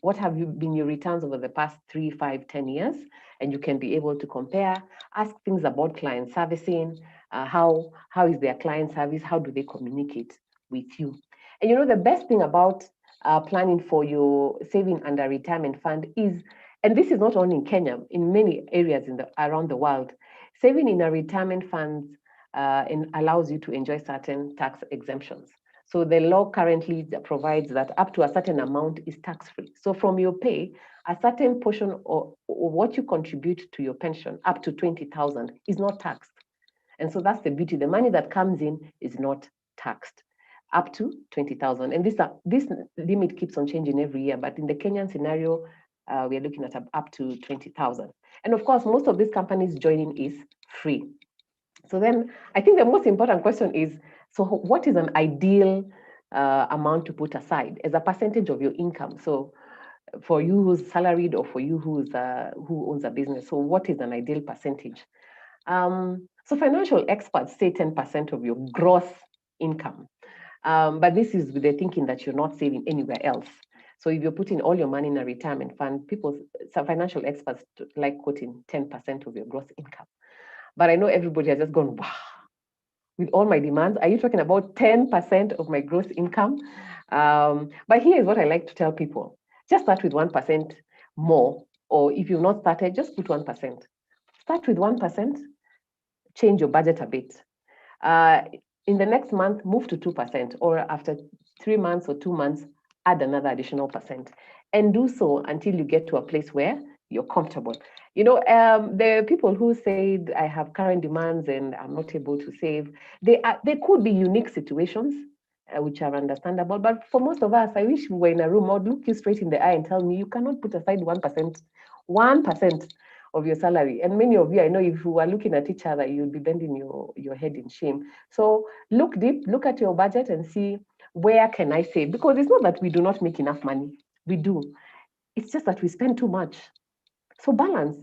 what have been your returns over the past 3, 5, 10 years? And you can be able to compare. Ask things about client servicing. How is their client service? How do they communicate with you? And the best thing about planning for your saving under retirement fund is, and this is not only in Kenya, in many areas around the world, saving in a retirement fund allows you to enjoy certain tax exemptions. So the law currently provides that up to a certain amount is tax-free. So from your pay, a certain portion of what you contribute to your pension, up to 20,000, is not taxed. And so that's the beauty. The money that comes in is not taxed, up to 20,000. And this limit keeps on changing every year. But in the Kenyan scenario, we are looking at up to 20,000. And of course, most of these companies joining is free. So then I think the most important question is, so what is an ideal amount to put aside as a percentage of your income? So for you who's salaried or for you who owns a business, so what is an ideal percentage? So financial experts say 10% of your gross income. But this is with the thinking that you're not saving anywhere else. So if you're putting all your money in a retirement fund, some financial experts like quoting 10% of your gross income. But I know everybody has just gone, wow, with all my demands, are you talking about 10% of my gross income? But here is what I like to tell people. Just start with 1% more, or if you've not started, just put 1%. Start with 1%, change your budget a bit. In the next month, move to 2%, or after 3 months or 2 months, add another additional percent. And do so until you get to a place where you're comfortable. The people who said I have current demands and I'm not able to save, they could be unique situations, which are understandable. But for most of us, I wish we were in a room. I would look you straight in the eye and tell me you cannot put aside 1% of your salary. And many of you, I know, if you are looking at each other, you'll be bending your head in shame. So look deep, look at your budget and see, where can I save? Because it's not that we do not make enough money. We do. It's just that we spend too much. So balance,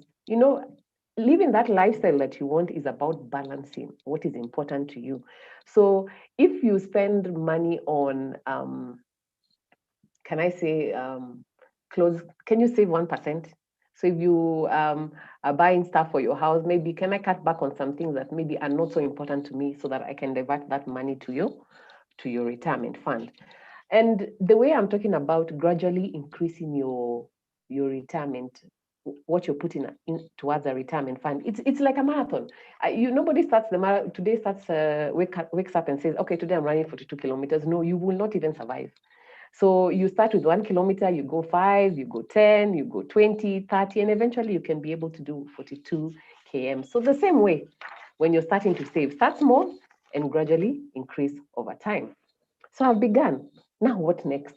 living that lifestyle that you want is about balancing what is important to you. So if you spend money on, can I say, clothes, can you save 1%? So if you are buying stuff for your house, maybe can I cut back on some things that maybe are not so important to me so that I can divert that money to your retirement fund? And the way I'm talking about gradually increasing your retirement, what you're putting in towards a retirement fund, it's like a marathon. Nobody starts the marathon today, wakes up and says, okay, today I'm running 42 kilometers. No, you will not even survive. So you start with 1 kilometer, you go 5, you go 10, you go 20, 30, and eventually you can be able to do 42 km. So the same way, when you're starting to save, start small and gradually increase over time. So I've begun. Now what next?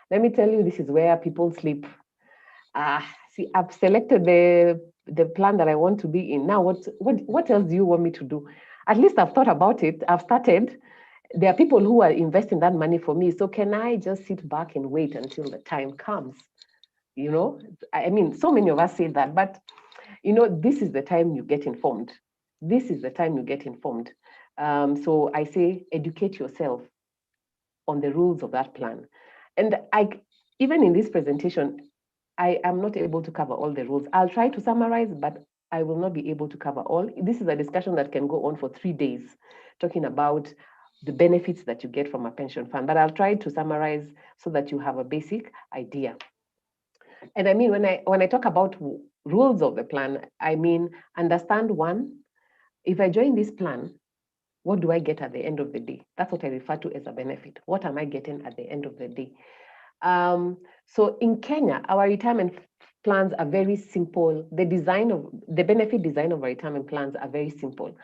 Let me tell you, this is where people sleep. See, I've selected the plan that I want to be in. Now, what else do you want me to do? At least I've thought about it. I've started. There are people who are investing that money for me. So can I just sit back and wait until the time comes? I mean, so many of us say that, but this is the time you get informed. This is the time you get informed. So I say, educate yourself on the rules of that plan. And even in this presentation, I am not able to cover all the rules. I'll try to summarize, but I will not be able to cover all. This is a discussion that can go on for 3 days, talking about the benefits that you get from a pension fund. But I'll try to summarize so that you have a basic idea. And I mean, when I talk about rules of the plan, I mean, understand one, if I join this plan, what do I get at the end of the day? That's what I refer to as a benefit. What am I getting at the end of the day? So in Kenya, our retirement plans are very simple. The benefit design of our retirement plans are very simple.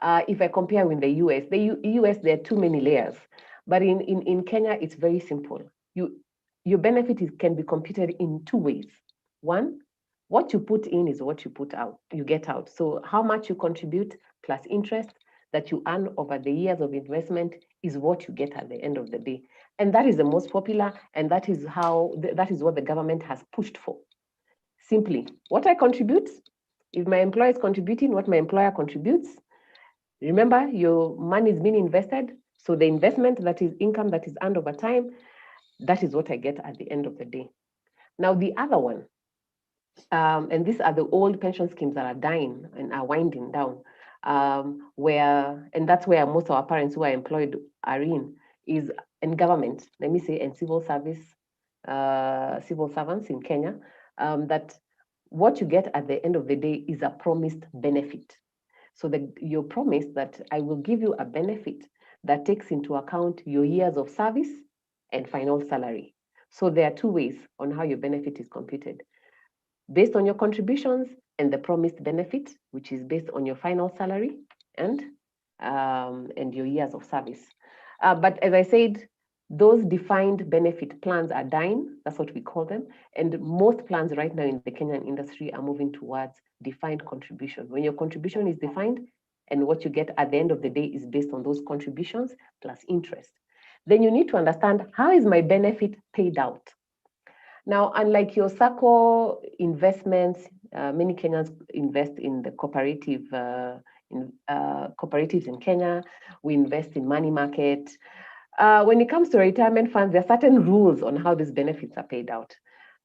If I compare with the US, there are too many layers. But in Kenya, it's very simple. Your benefit can be computed in 2 ways. One, what you put in is what you get out. So how much you contribute plus interest that you earn over the years of investment is what you get at the end of the day. And that is the most popular, and that is what the government has pushed for. Simply, what I contribute, if my employer is contributing, what my employer contributes. Remember, your money is being invested, so the investment, that is income that is earned over time, that is what I get at the end of the day. Now, the other one, and these are the old pension schemes that are dying and are winding down, and that's where most of our parents who are employed are is in government, let me say, and civil servants in Kenya, that what you get at the end of the day is a promised benefit. So you're promised that I will give you a benefit that takes into account your years of service and final salary. So there are 2 ways on how your benefit is computed, based on your contributions and the promised benefit, which is based on your final salary and your years of service. But as I said, those defined benefit plans are dying. That's what we call them. And most plans right now in the Kenyan industry are moving towards defined contribution. When your contribution is defined and what you get at the end of the day is based on those contributions plus interest, then you need to understand, how is my benefit paid out? Now, unlike your Sacco investments, many Kenyans invest in the cooperatives in Kenya. We invest in money market. When it comes to retirement funds, there are certain rules on how these benefits are paid out.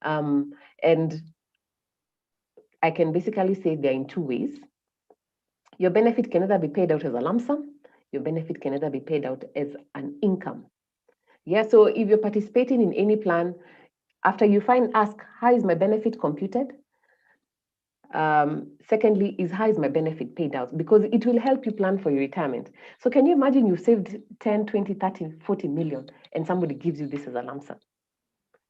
And I can basically say they're in 2 ways. Your benefit can either be paid out as a lump sum. Your benefit can either be paid out as an income. Yeah, so if you're participating in any plan, after you ask, how is my benefit computed? Secondly, is how is my benefit paid out? Because it will help you plan for your retirement. So can you imagine you've saved 10, 20, 30, 40 million and somebody gives you this as a lump sum?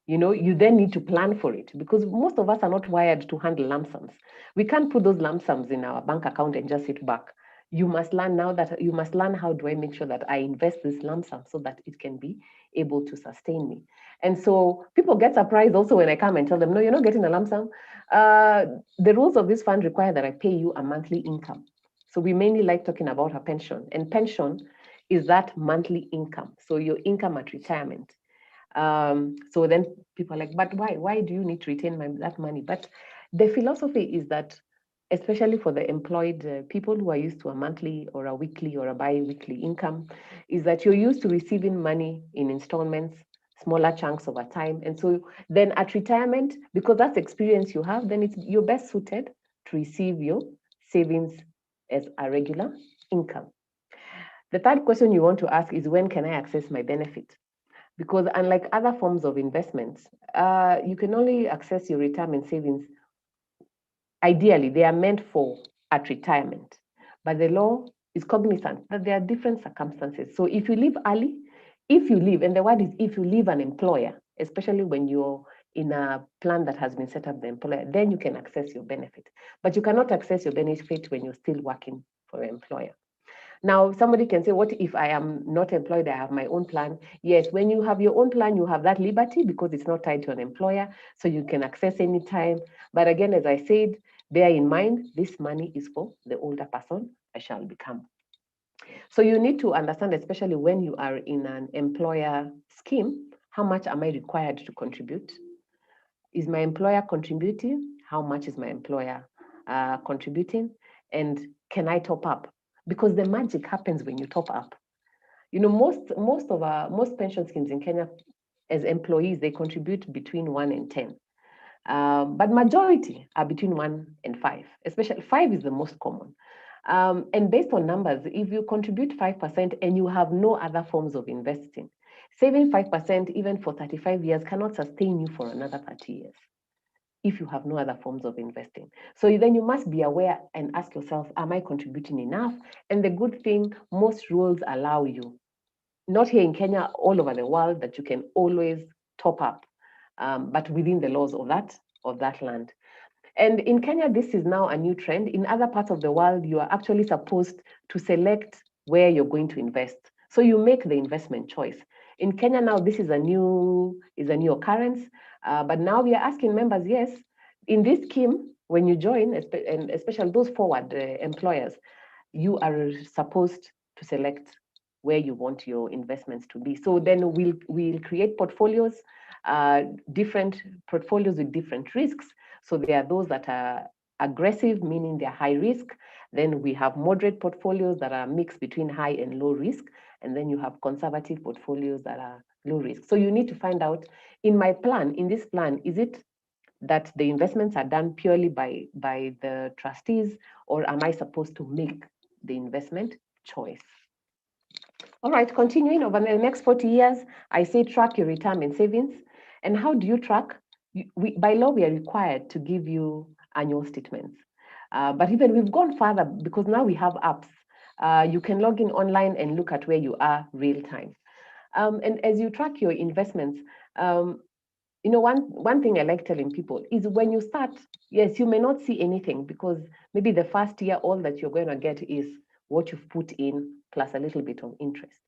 you then need to plan for it, because most of us are not wired to handle lump sums. We can't put those lump sums in our bank account and just sit back. You must learn how do I make sure that I invest this lump sum so that it can be able to sustain me. And so people get surprised also when I come and tell them, no, you're not getting a lump sum. The rules of this fund require that I pay you a monthly income. So we mainly like talking about a pension, and pension is that monthly income. So your income at retirement. So then people are like, but why? Why do you need to retain that money? But the philosophy is that, especially for the employed people who are used to a monthly or a weekly or a bi-weekly income, is that you're used to receiving money in installments, smaller chunks over time. And so then at retirement, because that's the experience you have, then you're best suited to receive your savings as a regular income. The third question you want to ask is, when can I access my benefit? Because unlike other forms of investments, you can only access your retirement savings. Ideally, they are meant for at retirement, but the law is cognizant that there are different circumstances. So if you leave early, and the word is if you leave an employer, especially when you're in a plan that has been set up the employer, then you can access your benefit. But you cannot access your benefit when you're still working for your employer. Now, somebody can say, what if I am not employed? I have my own plan. Yes, when you have your own plan, you have that liberty because it's not tied to an employer, so you can access anytime. But again, as I said, bear in mind, this money is for the older person I shall become. So you need to understand, especially when you are in an employer scheme, how much am I required to contribute? Is my employer contributing? How much is my employer contributing? And can I top up? Because the magic happens when you top up. Most pension schemes in Kenya, as employees, they contribute between 1 and 10. But majority are between 1 and 5, especially 5 is the most common. And based on numbers, if you contribute 5% and you have no other forms of investing, saving 5% even for 35 years cannot sustain you for another 30 years if you have no other forms of investing. So then you must be aware and ask yourself, am I contributing enough? And the good thing, most rules allow you, not here in Kenya, all over the world, that you can always top up, but within the laws of that land. And in Kenya, this is now a new trend. In other parts of the world, you are actually supposed to select where you're going to invest. So you make the investment choice. In Kenya now, this is a new occurrence. But now we are asking members, yes, in this scheme, when you join, and especially those forward employers, you are supposed to select where you want your investments to be. So then we'll create portfolios, different portfolios with different risks. So there are those that are aggressive, meaning they're high risk. Then we have moderate portfolios that are mixed between high and low risk. And then you have conservative portfolios that are low risk. So you need to find out, in this plan, is it that the investments are done purely by the trustees, or am I supposed to make the investment choice? All right, continuing over the next 40 years, I say track your retirement savings. And how do you track? By law, we are required to give you annual statements. But even we've gone further, because now we have apps. You can log in online and look at where you are real time. And as you track your investments, one thing I like telling people is, when you start, yes, you may not see anything, because maybe the first year, all that you're going to get is what you've put in plus a little bit of interest.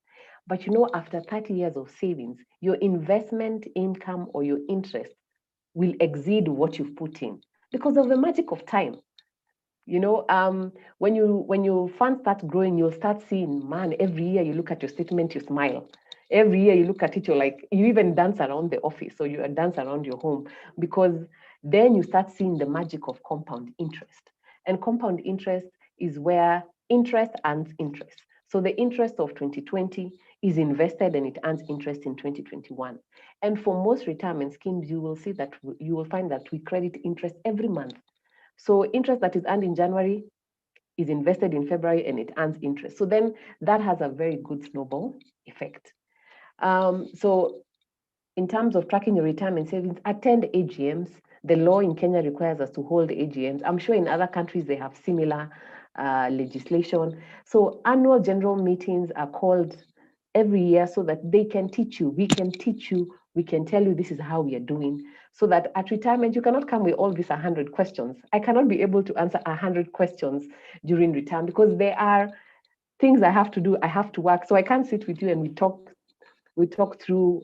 But after 30 years of savings, your investment income or your interest will exceed what you've put in, because of the magic of time. When your funds start growing, you'll start seeing, man, every year you look at your statement, you smile. Every year you look at it, you're like, you even dance around the office, or you dance around your home, because then you start seeing the magic of compound interest. And compound interest is where interest earns interest. So the interest of 2020 is invested and it earns interest in 2021. And for most retirement schemes, you will find that we credit interest every month. So interest that is earned in January is invested in February and it earns interest. So then that has a very good snowball effect. So in terms of tracking your retirement savings, attend AGMs. The law in Kenya requires us to hold AGMs. I'm sure in other countries they have similar legislation. So annual general meetings are called every year so that we can teach you We can tell you this is how we are doing, so that at retirement, you cannot come with all these 100 questions. I cannot be able to answer 100 questions during retirement because there are things I have to do. I have to work. So I can't sit with you and we talk through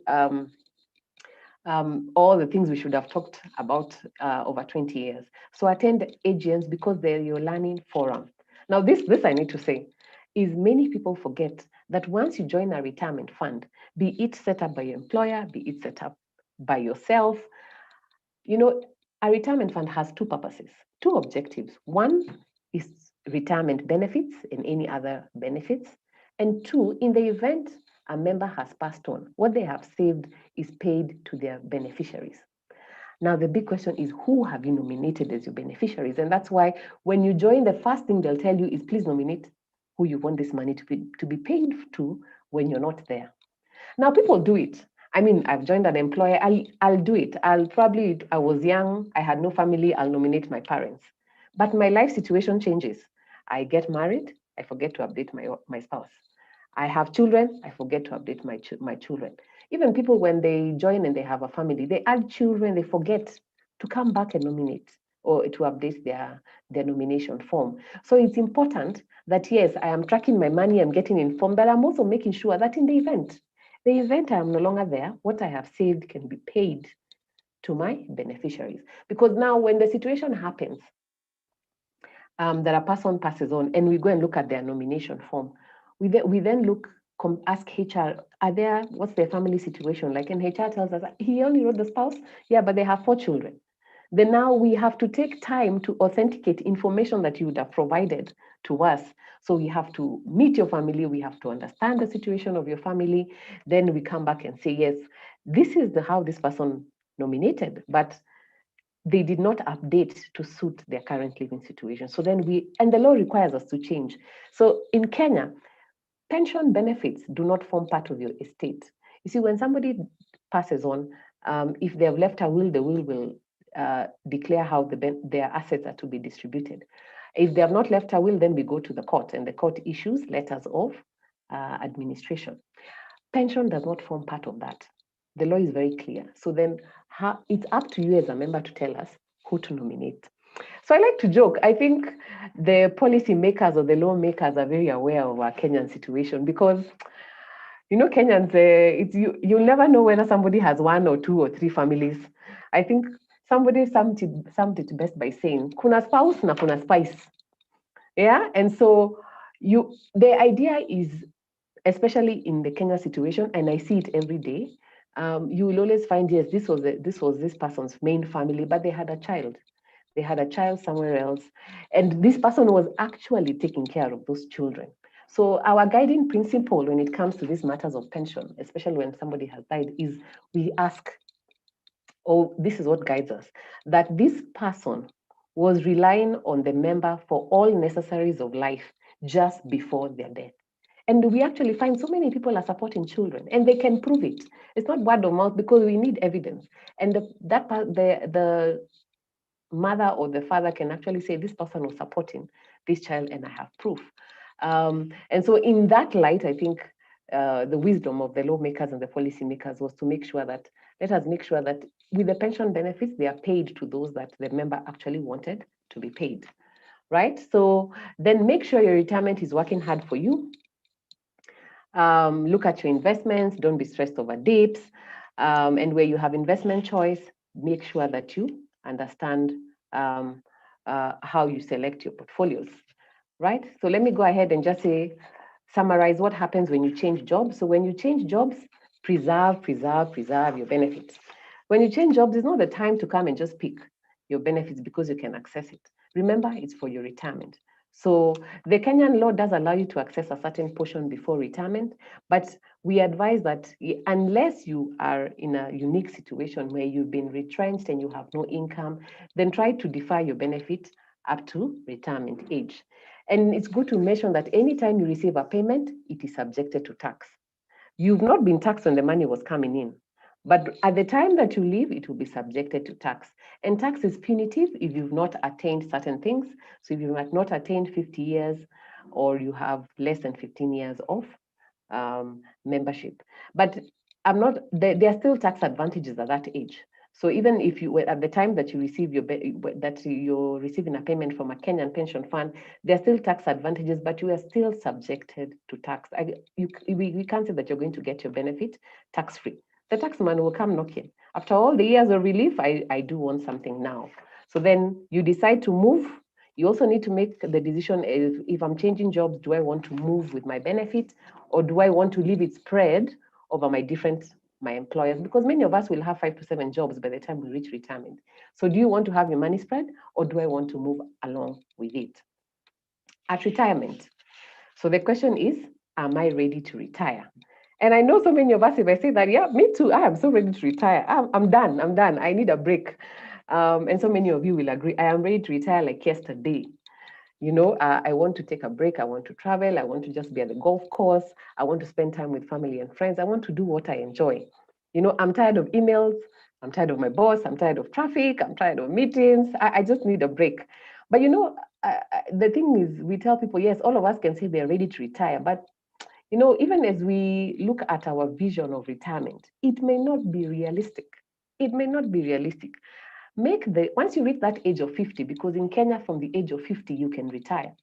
all the things we should have talked about over 20 years. So attend AGMs because they're your learning forum. Now, this I need to say is many people forget that once you join a retirement fund, be it set up by your employer, be it set up by yourself, a retirement fund has two purposes, two objectives. One is retirement benefits and any other benefits. And two, in the event a member has passed on, what they have saved is paid to their beneficiaries. Now, the big question is, who have you nominated as your beneficiaries? And that's why when you join, the first thing they'll tell you is, please nominate who you want this money to be paid to when you're not there. Now, people do it. I mean, I've joined an employer, I'll do it. I was young, I had no family, I'll nominate my parents. But my life situation changes. I get married, I forget to update my spouse. I have children, I forget to update my children. Even people, when they join and they have a family, they add children, they forget to come back and nominate or to update their nomination form. So it's important that, yes, I am tracking my money, I'm getting informed, but I'm also making sure that in the event I am no longer there, what I have saved can be paid to my beneficiaries. Because now when the situation happens, that a person passes on and we go and look at their nomination form, we then ask HR, what's their family situation like? And HR tells us, he only wrote the spouse, yeah, but they have 4 children. Then now we have to take time to authenticate information that you would have provided to us. So we have to meet your family, we have to understand the situation of your family. Then we come back and say, yes, this is how this person nominated, but they did not update to suit their current living situation. So then and the law requires us to change. So in Kenya, pension benefits do not form part of your estate. You see, when somebody passes on, if they have left a will, the will will declare how their assets are to be distributed. If they have not left a will, then we go to the court, and the court issues letters of administration. Pension does not form part of that. The law is very clear. So then it's up to you as a member to tell us who to nominate. So I like to joke. I think the policy makers or the lawmakers are very aware of our Kenyan situation because, Kenyans, you'll never know whether somebody has 1 or 2 or 3 families. I think somebody summed it best by saying, kuna spouse na kuna spice. Yeah, and so the idea is, especially in the Kenya situation, and I see it every day, you will always find, yes, this was this person's main family, but they had a child. They had a child somewhere else, and this person was actually taking care of those children. So our guiding principle when it comes to these matters of pension, especially when somebody has died, is we ask, this is what guides us, that this person was relying on the member for all necessaries of life just before their death. And we actually find so many people are supporting children, and they can prove it. It's not word of mouth because we need evidence. And the mother or the father can actually say, this person was supporting this child and I have proof. And so in that light, I think the wisdom of the lawmakers and the policymakers was to let us make sure that with the pension benefits, they are paid to those that the member actually wanted to be paid, right? So then make sure your retirement is working hard for you. Look at your investments, don't be stressed over dips. And where you have investment choice, make sure that you understand how you select your portfolios, right? So let me go ahead and just summarize what happens when you change jobs. So when you change jobs, preserve your benefits. When you change jobs, it's not the time to come and just pick your benefits because you can access it. Remember, it's for your retirement. So the Kenyan law does allow you to access a certain portion before retirement, but we advise that unless you are in a unique situation where you've been retrenched and you have no income, then try to defer your benefit up to retirement age. And it's good to mention that anytime you receive a payment, it is subjected to tax. You've not been taxed when the money was coming in, but at the time that you leave, it will be subjected to tax. And tax is punitive if you've not attained certain things. So if you have not attained 50 years or you have less than 15 years of membership. But there are still tax advantages at that age. So even if you were at the time that you receive that you're receiving a payment from a Kenyan pension fund, there are still tax advantages, but you are still subjected to tax. We can't say that you're going to get your benefit tax-free. The taxman will come knocking. After all the years of relief, I do want something now. So then you decide to move. You also need to make the decision if I'm changing jobs, do I want to move with my benefit, or do I want to leave it spread over my employers? Because many of us will have 5 to 7 jobs by the time we reach retirement. So do you want to have your money spread, or do I want to move along with it? At retirement, so the question is, am I ready to retire? And I know so many of us, if I say that, yeah, me too, I am so ready to retire. I'm done, I need a break. And so many of you will agree, I am ready to retire like yesterday. I want to take a break. I want to travel. I want to just be at the golf course. I want to spend time with family and friends. I want to do what I enjoy. I'm tired of emails. I'm tired of my boss. I'm tired of traffic. I'm tired of meetings. I just need a break. But the thing is, we tell people, yes, all of us can say they're ready to retire. But, even as we look at our vision of retirement, it may not be realistic. It may not be realistic. Once you reach that age of 50, because in Kenya, from the age of 50, you can retire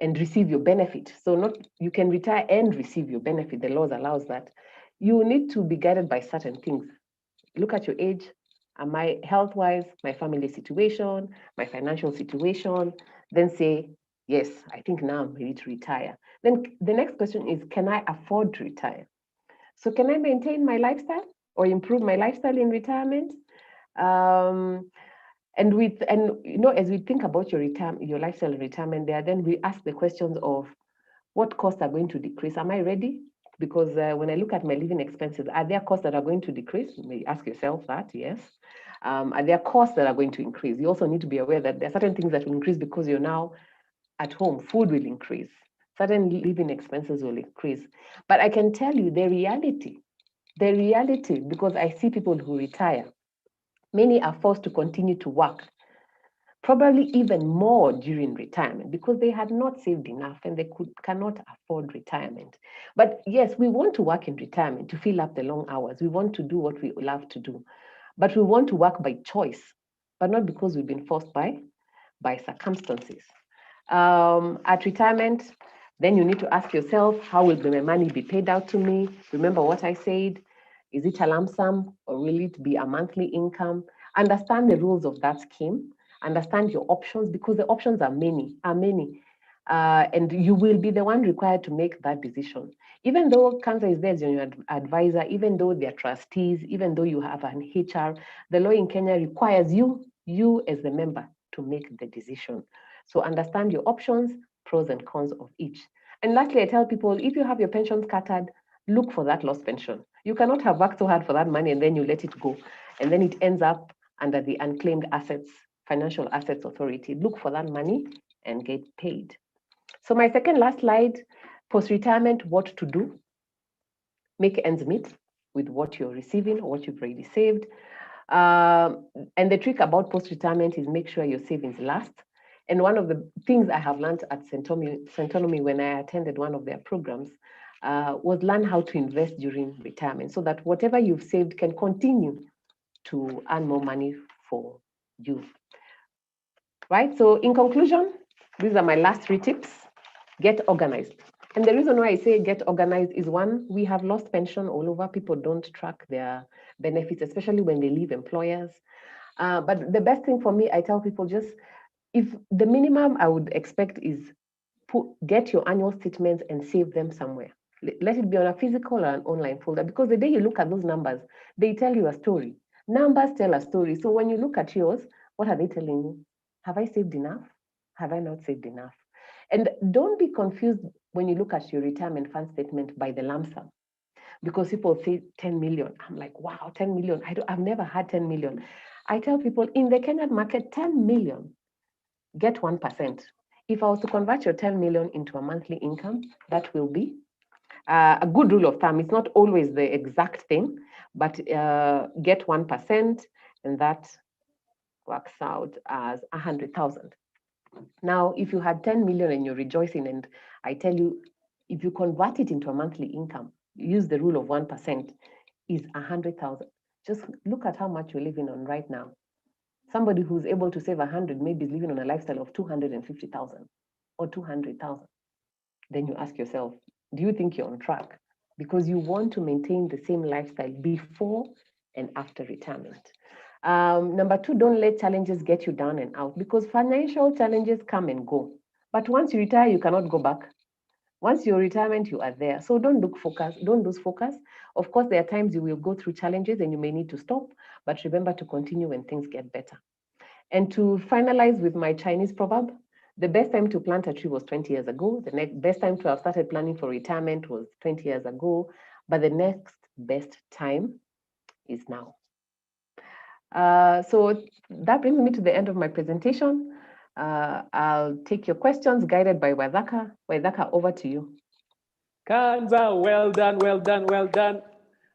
and receive your benefit. So you can retire and receive your benefit. The laws allows that. You need to be guided by certain things. Look at your age. Am I health-wise, my family situation, my financial situation? Then say, yes, I think now I'm ready to retire. Then the next question is, can I afford to retire? So can I maintain my lifestyle or improve my lifestyle in retirement? And as we think about your lifestyle in retirement, then we ask the questions of what costs are going to decrease. Am I ready? Because when I look at my living expenses, are there costs that are going to decrease? You may ask yourself that, yes. Are there costs that are going to increase? You also need to be aware that there are certain things that will increase because you're now at home. Food will increase. Certain living expenses will increase. But I can tell you the reality, because I see people who retire, many are forced to continue to work, probably even more during retirement, because they had not saved enough and they cannot afford retirement. But yes, we want to work in retirement to fill up the long hours. We want to do what we love to do, but we want to work by choice, but not because we've been forced by circumstances. At retirement, then you need to ask yourself, how will my money be paid out to me? Remember what I said. Is it a lump sum or will it be a monthly income? Understand the rules of that scheme. Understand your options, because the options are many. And you will be the one required to make that decision. Even though Kanza is there as your advisor, even though they're trustees, even though you have an HR, the law in Kenya requires you as the member to make the decision. So understand your options, pros and cons of each. And lastly, I tell people, if you have your pension scattered, look for that lost pension. You cannot have worked so hard for that money and then you let it go. And then it ends up under the Unclaimed Assets, Financial Assets Authority. Look for that money and get paid. So my second last slide, post-retirement, what to do. Make ends meet with what you're receiving or what you've already saved. And the trick about post-retirement is make sure your savings last. And one of the things I have learned at Centonomy when I attended one of their programs was learn how to invest during retirement so that whatever you've saved can continue to earn more money for you. Right? So in conclusion, these are my last 3 tips. Get organized. And the reason why I say get organized is, one, we have lost pension all over. People don't track their benefits, especially when they leave employers. But the best thing for me, I tell people, just if the minimum I would expect is get your annual statements and save them somewhere. Let it be on a physical or an online folder, because the day you look at those numbers, they tell you a story. Numbers tell a story. So when you look at yours, what are they telling you? Have I saved enough? Have I not saved enough? And don't be confused when you look at your retirement fund statement by the lump sum, because people say 10 million. I'm like, wow, 10 million. I've never had 10 million. I tell people in the Kenyan market, 10 million, get 1%. If I was to convert your 10 million into a monthly income, that will be a good rule of thumb. It's not always the exact thing, but get 1%, and that works out as 100,000. Now, if you had 10 million and you're rejoicing, and I tell you, if you convert it into a monthly income, use the rule of 1%, is 100,000. Just look at how much you're living on right now. Somebody who's able to save 100 maybe is living on a lifestyle of 250,000 or 200,000. Then you ask yourself, do you think you're on track? Because you want to maintain the same lifestyle before and after retirement. Number two, don't let challenges get you down and out, because financial challenges come and go. But once you retire, you cannot go back. Once your retirement, you are there. So don't lose focus. Of course, there are times you will go through challenges and you may need to stop, but remember to continue when things get better. And to finalize with my Chinese proverb, the best time to plant a tree was 20 years ago. The next best time to have started planning for retirement was 20 years ago. But the next best time is now. So that brings me to the end of my presentation. I'll take your questions guided by Waithaka. Waithaka, over to you. Kanza, well done, well done, well done.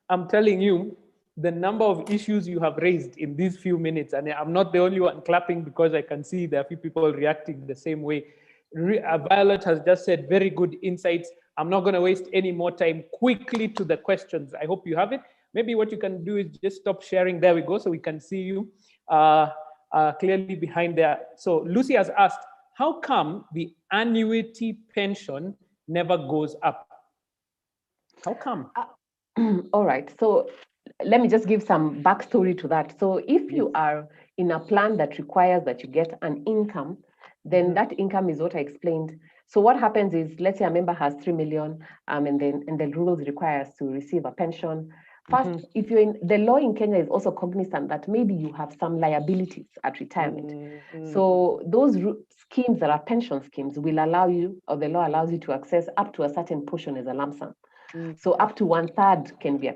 I'm telling you, the number of issues you have raised in these few minutes, and I'm not the only one clapping because I can see there are a few people reacting the same way. Violet has just said very good insights. I'm not going to waste any more time. Quickly to the questions. I hope you have it. Maybe what you can do is just stop sharing. There we go, so we can see you clearly behind there. So Lucy has asked, how come the annuity pension never goes up? How come? All right. So let me just give some backstory to that. So if you are in a plan that requires that you get an income, then that income is what I explained. So what happens is, let's say a member has 3 million, and the rules require us to receive a pension. First, if you're in the law in Kenya is also cognizant that maybe you have some liabilities at retirement. So those schemes that are pension schemes will allow you, or the law allows you to access up to a certain portion as a lump sum. So up to 1/3 can be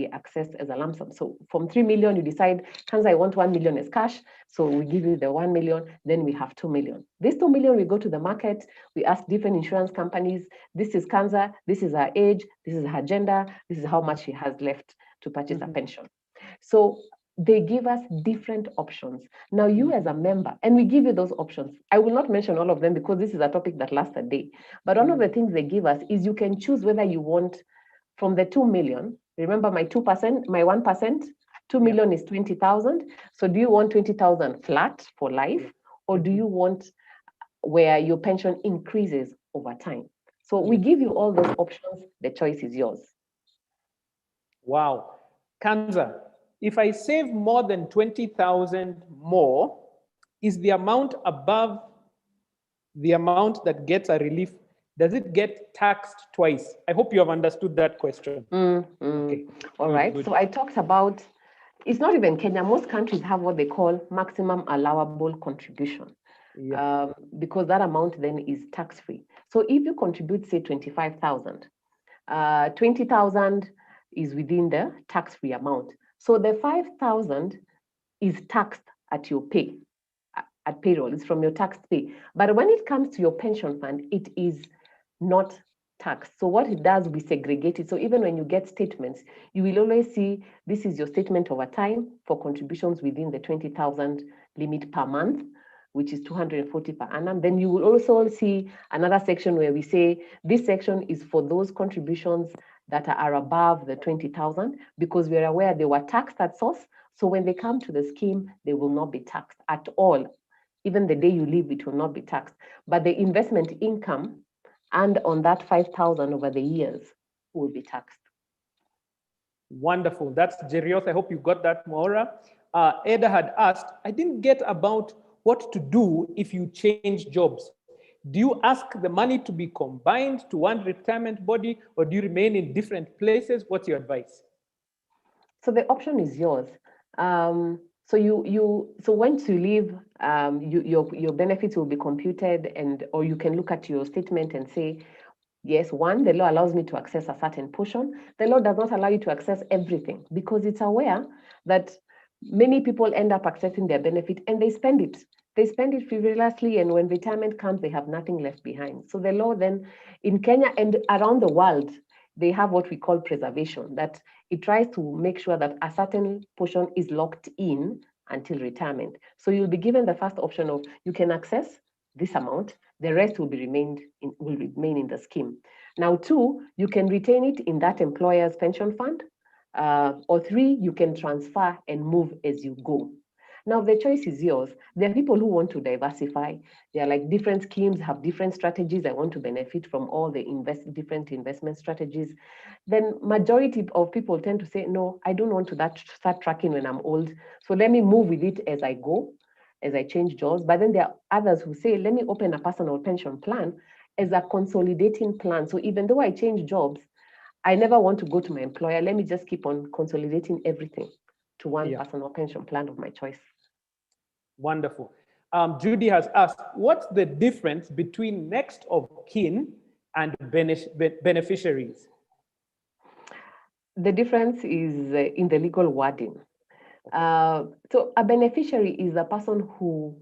accessed as a lump sum. So from 3 million, you decide, Kanza, I want 1 million as cash. So we give you the 1 million, then we have 2 million. This 2 million, we go to the market, we ask different insurance companies, this is Kanza, this is her age, this is her gender, this is how much she has left to purchase a pension. So they give us different options. Now you as a member, and we give you those options. I will not mention all of them because this is a topic that lasts a day. But one of the things they give us is you can choose whether you want from the 2 million. Remember my 2%, my 1%, 2 million is 20,000. So do you want 20,000 flat for life, or do you want where your pension increases over time? So we give you all those options. The choice is yours. Wow. Kanza, if I save more than 20,000 more, is the amount above the amount that gets a relief, does it get taxed twice? I hope you have understood that question. Okay. All right. Good. So I talked about, it's not even Kenya. Most countries have what they call maximum allowable contribution. Because that amount then is tax-free. So if you contribute, say, 25,000, 20,000 is within the tax-free amount. So the 5,000 is taxed at your pay, at payroll. It's from your tax pay. But when it comes to your pension fund, it is not taxed. So what it does, we segregate it. So even when you get statements, you will always see this is your statement over time for contributions within the 20,000 limit per month, which is 240 per annum. Then you will also see another section where we say this section is for those contributions that are above the 20,000, because we are aware they were taxed at source. So when they come to the scheme, they will not be taxed at all. Even the day you leave, it will not be taxed. But the investment income and on that 5,000 over the years will be taxed. Wonderful. That's Jerioth. I hope you got that, Maura. Eda had asked, I didn't get about what to do if you change jobs. Do you ask the money to be combined to one retirement body, or do you remain in different places? What's your advice? So the option is yours. So once you leave, your benefits will be computed, or you can look at your statement and say, yes, one, the law allows me to access a certain portion. The law does not allow you to access everything, because it's aware that many people end up accessing their benefit and they spend it. They spend it frivolously, and when retirement comes, they have nothing left behind. So the law then in Kenya and around the world, they have what we call preservation, that it tries to make sure that a certain portion is locked in until retirement. So you'll be given the first option of you can access this amount, the rest will remain in the scheme. Now, 2, you can retain it in that employer's pension fund, or 3, you can transfer and move as you go. Now, the choice is yours. There are people who want to diversify. They are like different schemes, have different strategies. I want to benefit from all the different investment strategies. Then majority of people tend to say, no, I don't want to start tracking when I'm old. So let me move with it as I go, as I change jobs. But then there are others who say, let me open a personal pension plan as a consolidating plan. So even though I change jobs, I never want to go to my employer. Let me just keep on consolidating everything to one personal pension plan of my choice. Wonderful. Judy has asked, what's the difference between next of kin and beneficiaries? The difference is in the legal wording. So a beneficiary is a person who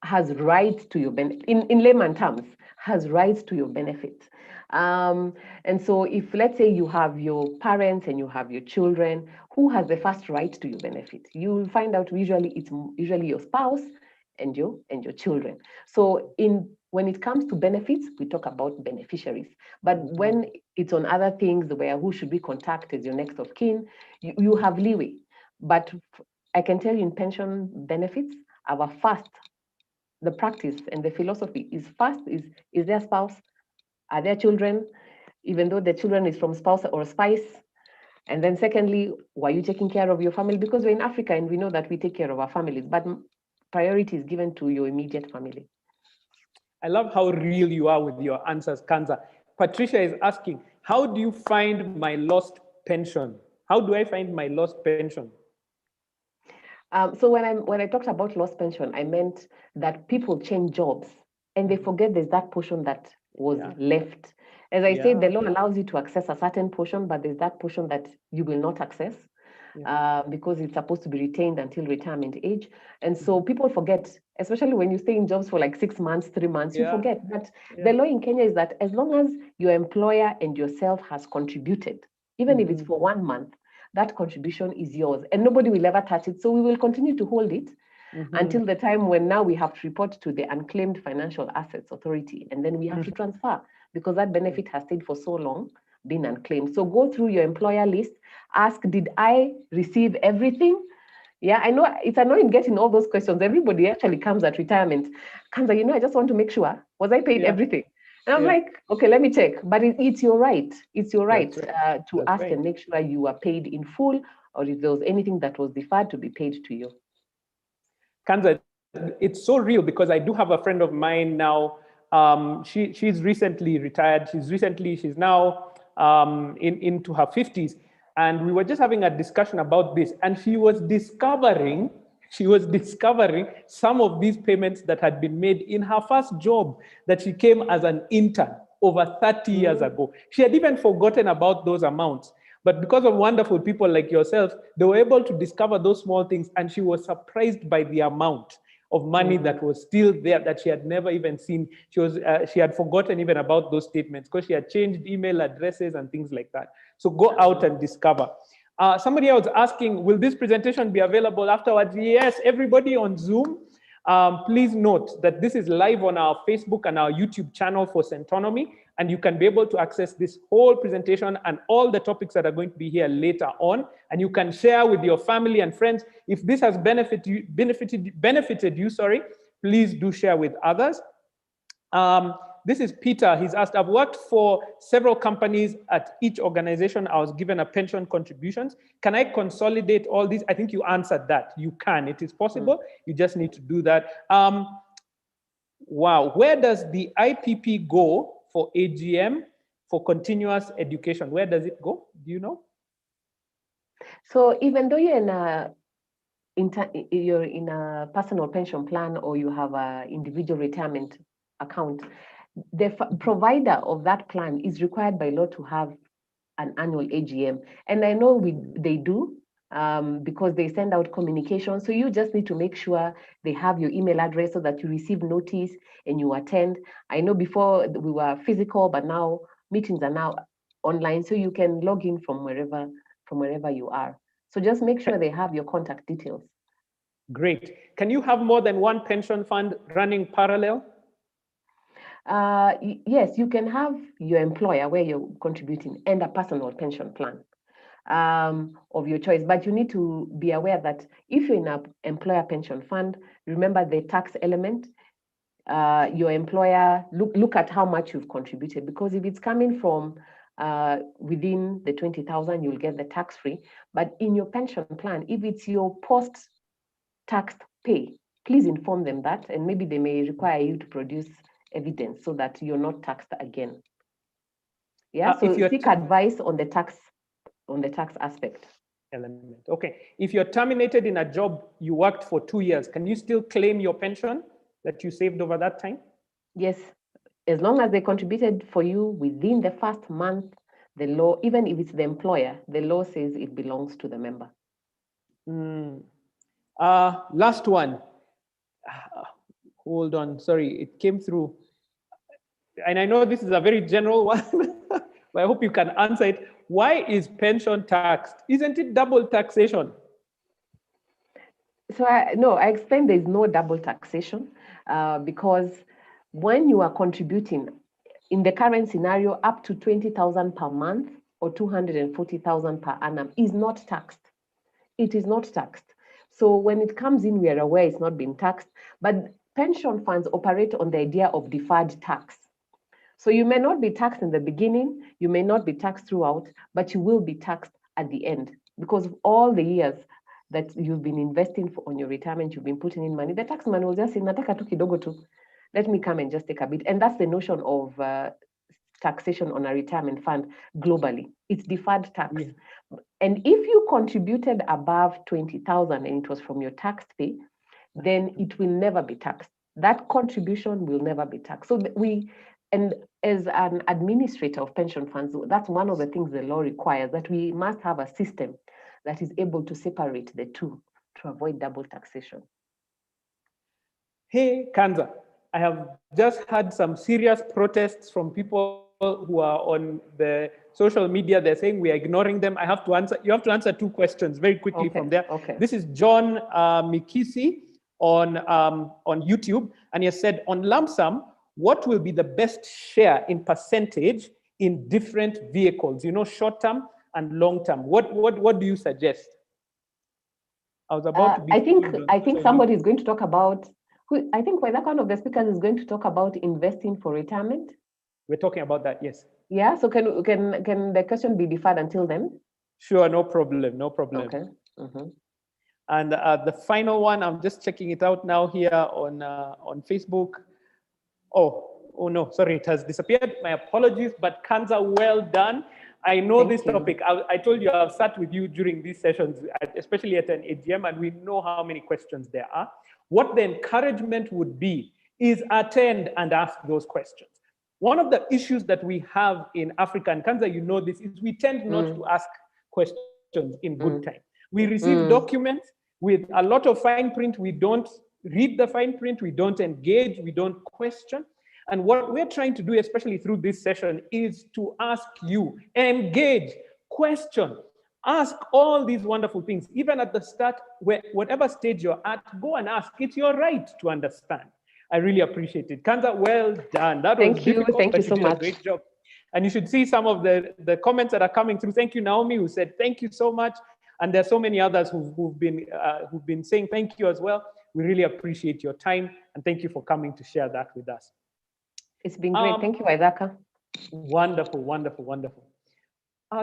has rights to your benefit, in layman terms, has rights to your benefit. And so if, let's say, you have your parents and you have your children, who has the first right to your benefit? You'll find out it's usually your spouse and your children. So when it comes to benefits, we talk about beneficiaries. But when it's on other things where who should we contact as your next of kin, you have leeway. But I can tell you in pension benefits, the practice and the philosophy is first is their spouse, are their children, even though the children is from spouse or spice. And then secondly, were you taking care of your family? Because we're in Africa and we know that we take care of our families, but priority is given to your immediate family. I love how real you are with your answers, Kanza. Patricia is asking, how do you find my lost pension? How do I find my lost pension? So when I talked about lost pension, I meant that people change jobs and they forget there's that portion that was left. As I said, the law allows you to access a certain portion, but there's that portion that you will not access because it's supposed to be retained until retirement age. And so people forget, especially when you stay in jobs for like 6 months, 3 months, you forget. But the law in Kenya is that as long as your employer and yourself has contributed, even if it's for 1 month, that contribution is yours and nobody will ever touch it. So we will continue to hold it until the time when now we have to report to the Unclaimed Financial Assets Authority, and then we have to transfer because that benefit has stayed for so long, been unclaimed. So go through your employer list, ask, did I receive everything? Yeah, I know it's annoying getting all those questions. Everybody actually comes at retirement. Kanza, I just want to make sure, was I paid everything? And I'm like, okay, let me check. But it's your right. It's your right to ask and make sure you are paid in full, or if there was anything that was deferred to be paid to you. Kanza, it's so real because I do have a friend of mine now. She's recently retired. She's now into her 50s. And we were just having a discussion about this. And she was discovering some of these payments that had been made in her first job that she came as an intern over 30 years ago. She had even forgotten about those amounts. But because of wonderful people like yourself, they were able to discover those small things, and she was surprised by the amount of money that was still there that she had never even seen. She had forgotten even about those statements because she had changed email addresses and things like that. So go out and discover. Somebody else asking, will this presentation be available afterwards? Yes, everybody on Zoom. Please note that this is live on our Facebook and our YouTube channel for Centonomy, and you can be able to access this whole presentation and all the topics that are going to be here later on, and you can share with your family and friends. If this has benefited you, please do share with others. This is Peter. He's asked, I've worked for several companies. At each organization, I was given a pension contributions. Can I consolidate all these? I think you answered that. You can. It is possible. You just need to do that. Wow. Where does the IPP go for AGM for continuous education? Where does it go? Do you know? So even though you're in a personal pension plan or you have an individual retirement account, the provider of that plan is required by law to have an annual AGM. And I know they do because they send out communication. So you just need to make sure they have your email address so that you receive notice and you attend. I know before we were physical, but now meetings are now online. So you can log in from wherever you are. So just make sure they have your contact details. Great. Can you have more than one pension fund running parallel? Yes, you can have your employer where you're contributing and a personal pension plan of your choice. But you need to be aware that if you're in an employer pension fund, remember the tax element. Your employer, look at how much you've contributed, because if it's coming from within the 20,000, you'll get the tax free. But in your pension plan, if it's your post-tax pay, please inform them that, and maybe they may require you to produce evidence so that you're not taxed again. Yeah, so seek advice on the tax aspect. Element. Okay. If you're terminated in a job you worked for 2 years, can you still claim your pension that you saved over that time? Yes, as long as they contributed for you within the first month, the law, even if it's the employer, the law says it belongs to the member. Last one. Hold on, sorry, it came through. And I know this is a very general one, but I hope you can answer it. Why is pension taxed? Isn't it double taxation? So I explained there's no double taxation because when you are contributing in the current scenario, up to 20,000 per month or 240,000 per annum is not taxed. It is not taxed. So when it comes in, we are aware it's not being taxed, but pension funds operate on the idea of deferred tax. So you may not be taxed in the beginning, you may not be taxed throughout, but you will be taxed at the end because of all the years that you've been investing on your retirement, you've been putting in money. The tax man will just say, nataka tu kidogo tu, let me come and just take a bit. And that's the notion of taxation on a retirement fund globally. It's deferred tax. Yeah. And if you contributed above 20,000 and it was from your tax pay, then it will never be taxed. That contribution will never be taxed. So and as an administrator of pension funds, that's one of the things the law requires, that we must have a system that is able to separate the two to avoid double taxation. Hey, Kanza, I have just had some serious protests from people who are on the social media. They're saying we are ignoring them. I have to answer. You have to answer 2 questions very quickly from there. Okay. This is John Mikisi on YouTube, and he has said, on lump sum, what will be the best share in percentage in different vehicles? You know, short term and long term. What do you suggest? I was about to be. I think somebody is going to talk about. I think one of the speakers is going to talk about investing for retirement. We're talking about that, yes. Yeah. So can the question be deferred until then? Sure, no problem. Okay. Mm-hmm. And the final one, I'm just checking it out now here on Facebook. Oh no, sorry, it has disappeared. My apologies, but Kanza, well done. I know Thank this you. Topic. I told you I've sat with you during these sessions, especially at an AGM, and we know how many questions there are. What the encouragement would be is attend and ask those questions. One of the issues that we have in Africa, and Kanza, you know this, is we tend not to ask questions in good time. We receive documents with a lot of fine print. We don't read the fine print. We don't engage. We don't question. And what we're trying to do, especially through this session, is to ask you, engage, question, ask all these wonderful things. Even at the start, whatever stage you're at, go and ask. It's your right to understand. I really appreciate it. Kanza, well done. That was difficult, Thank you but so did much. A great job. And you should see some of the comments that are coming through. Thank you, Naomi, who said thank you so much. And there's so many others who've been saying thank you as well. We really appreciate your time, and thank you for coming to share that with us. It's been great. Thank you, Waithaka. Wonderful, wonderful, wonderful.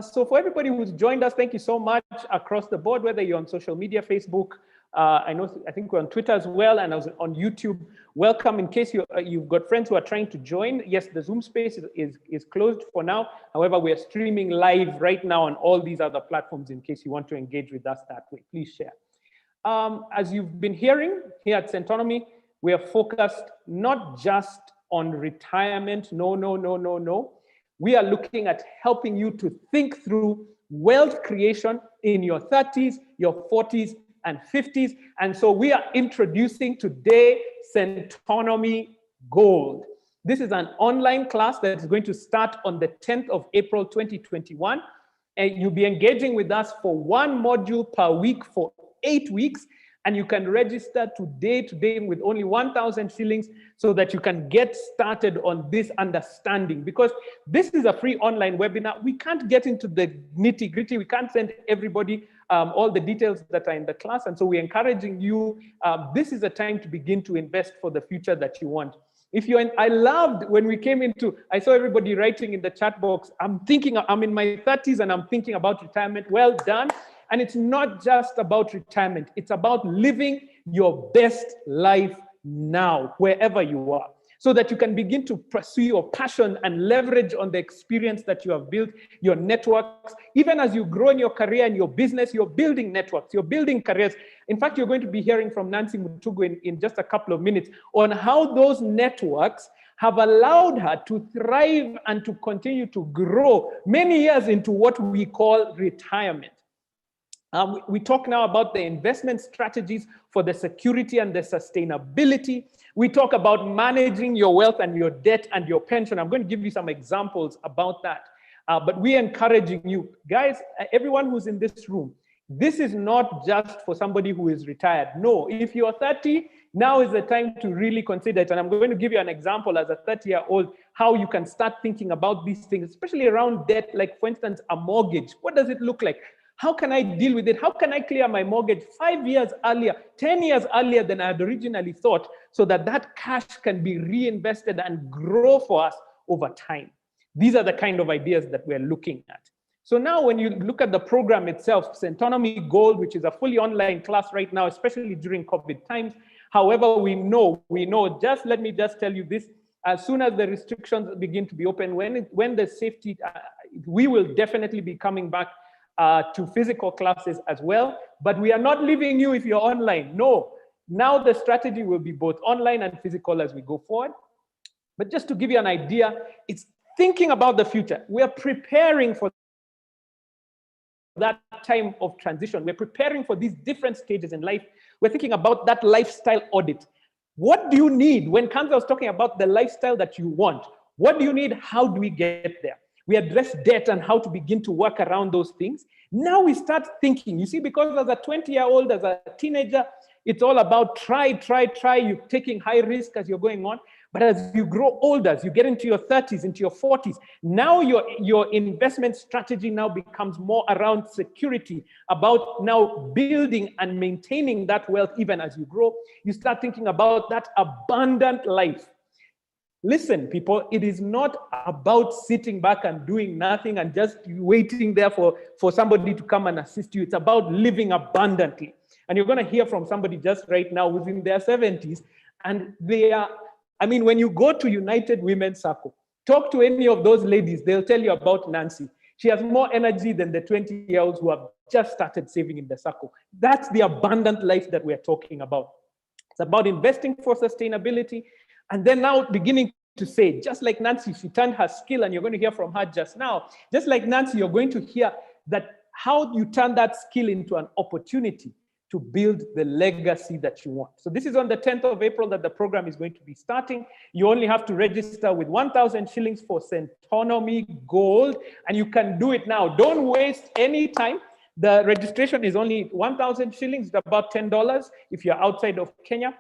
So for everybody who's joined us, thank you so much across the board, whether you're on social media, Facebook, I think we're on Twitter as well, and I was on YouTube. Welcome. In case you've got friends who are trying to join, yes, the Zoom space is closed for now. However, we are streaming live right now on all these other platforms in case you want to engage with us that way. Please share. As you've been hearing here at Centonomy, we are focused not just on retirement. No. We are looking at helping you to think through wealth creation in your 30s, your 40s, and 50s. And so we are introducing today Centonomy Gold. This is an online class that is going to start on the 10th of April, 2021. And you'll be engaging with us for 1 module per week for 8 weeks. And you can register today with only 1,000 shillings so that you can get started on this understanding. Because this is a free online webinar. We can't get into the nitty-gritty. We can't send everybody all the details that are in the class. And so we're encouraging you, this is a time to begin to invest for the future that you want. If you're in, I loved when we came into, I saw everybody writing in the chat box, I'm in my 30s and I'm thinking about retirement. Well done. And it's not just about retirement. It's about living your best life now, wherever you are, so that you can begin to pursue your passion and leverage on the experience that you have built, your networks. Even as you grow in your career and your business, you're building networks, you're building careers. In fact, you're going to be hearing from Nancy Mutugu in just a couple of minutes on how those networks have allowed her to thrive and to continue to grow many years into what we call retirement. We talk now about the investment strategies for the security and the sustainability. We talk about managing your wealth and your debt and your pension. I'm going to give you some examples about that. But we're encouraging you, guys, everyone who's in this room, this is not just for somebody who is retired. No, if you're 30, now is the time to really consider it. And I'm going to give you an example as a 30-year-old, how you can start thinking about these things, especially around debt, like, for instance, a mortgage. What does it look like? How can I deal with it? How can I clear my mortgage 5 years earlier, 10 years earlier than I had originally thought, so that that cash can be reinvested and grow for us over time? These are the kind of ideas that we're looking at. So now when you look at the program itself, Centonomy Gold, which is a fully online class right now, especially during COVID times. However, we know, just let me just tell you this, as soon as the restrictions begin to be open, when the safety, we will definitely be coming back to physical classes as well, but we are not leaving you if you're online. No, now the strategy will be both online and physical as we go forward. But just to give you an idea, it's thinking about the future. We are preparing for that time of transition. We're preparing for these different stages in life. We're thinking about that lifestyle audit. What do you need? When Kanza was talking about the lifestyle that you want, what do you need? How do we get there? We address debt and how to begin to work around those things. Now we start thinking, you see, because as a 20-year-old, as a teenager, it's all about try. You're taking high risk as you're going on. But as you grow older, as you get into your 30s, into your 40s, now your investment strategy now becomes more around security, about now building and maintaining that wealth even as you grow. You start thinking about that abundant life. Listen, people, it is not about sitting back and doing nothing and just waiting there for somebody to come and assist you. It's about living abundantly. And you're going to hear from somebody just right now who's in their 70s. And they are, I mean, when you go to United Women's Sacco, talk to any of those ladies, they'll tell you about Nancy. She has more energy than the 20-year-olds who have just started saving in the Sacco. That's the abundant life that we're talking about. It's about investing for sustainability. And then now beginning to say, just like Nancy, she turned her skill, and you're going to hear from her just now. Just like Nancy, you're going to hear that how you turn that skill into an opportunity to build the legacy that you want. So this is on the 10th of April that the program is going to be starting. You only have to register with 1,000 shillings for Centonomy Gold, and you can do it now. Don't waste any time. The registration is only 1,000 shillings, about $10 if you're outside of Kenya.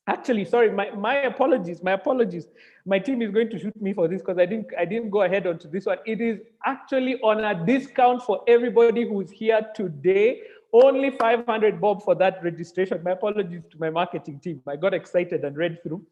Actually, sorry, my apologies. My team is going to shoot me for this because I didn't go ahead onto this one. It is actually on a discount for everybody who's here today. Only 500 bob for that registration. My apologies to my marketing team. I got excited and read through.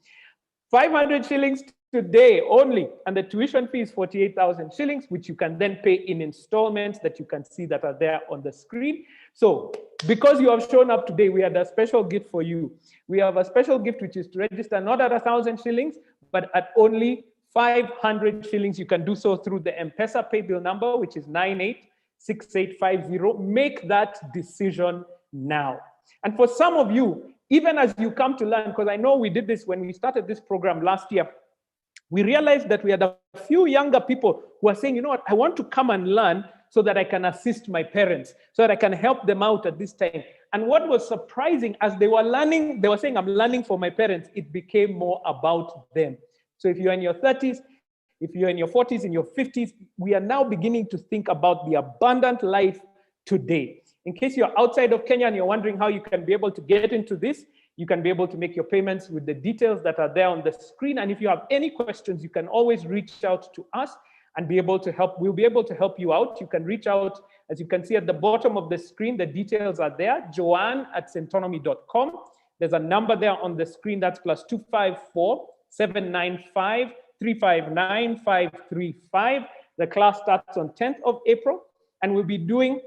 500 shillings today only, and the tuition fee is 48,000 shillings, which you can then pay in installments that you can see that are there on the screen. So because you have shown up today, we had a special gift for you. We have a special gift, which is to register not at 1,000 shillings, but at only 500 shillings. You can do so through the M-Pesa paybill number, which is 986850. Make that decision now. And for some of you, even as you come to learn, because I know we did this when we started this program last year, we realized that we had a few younger people who are saying, you know what, I want to come and learn so that I can assist my parents, so that I can help them out at this time. And what was surprising, as they were learning, they were saying, I'm learning for my parents, it became more about them. So if you're in your 30s, if you're in your 40s, in your 50s, we are now beginning to think about the abundant life today. In case you're outside of Kenya and you're wondering how you can be able to get into this, you can be able to make your payments with the details that are there on the screen. And if you have any questions, you can always reach out to us and be able to help. We'll be able to help you out. You can reach out, as you can see at the bottom of the screen, the details are there, joanne@centonomy.com. There's a number there on the screen that's +254 795 359 535. The class starts on 10th of April, and we'll be doing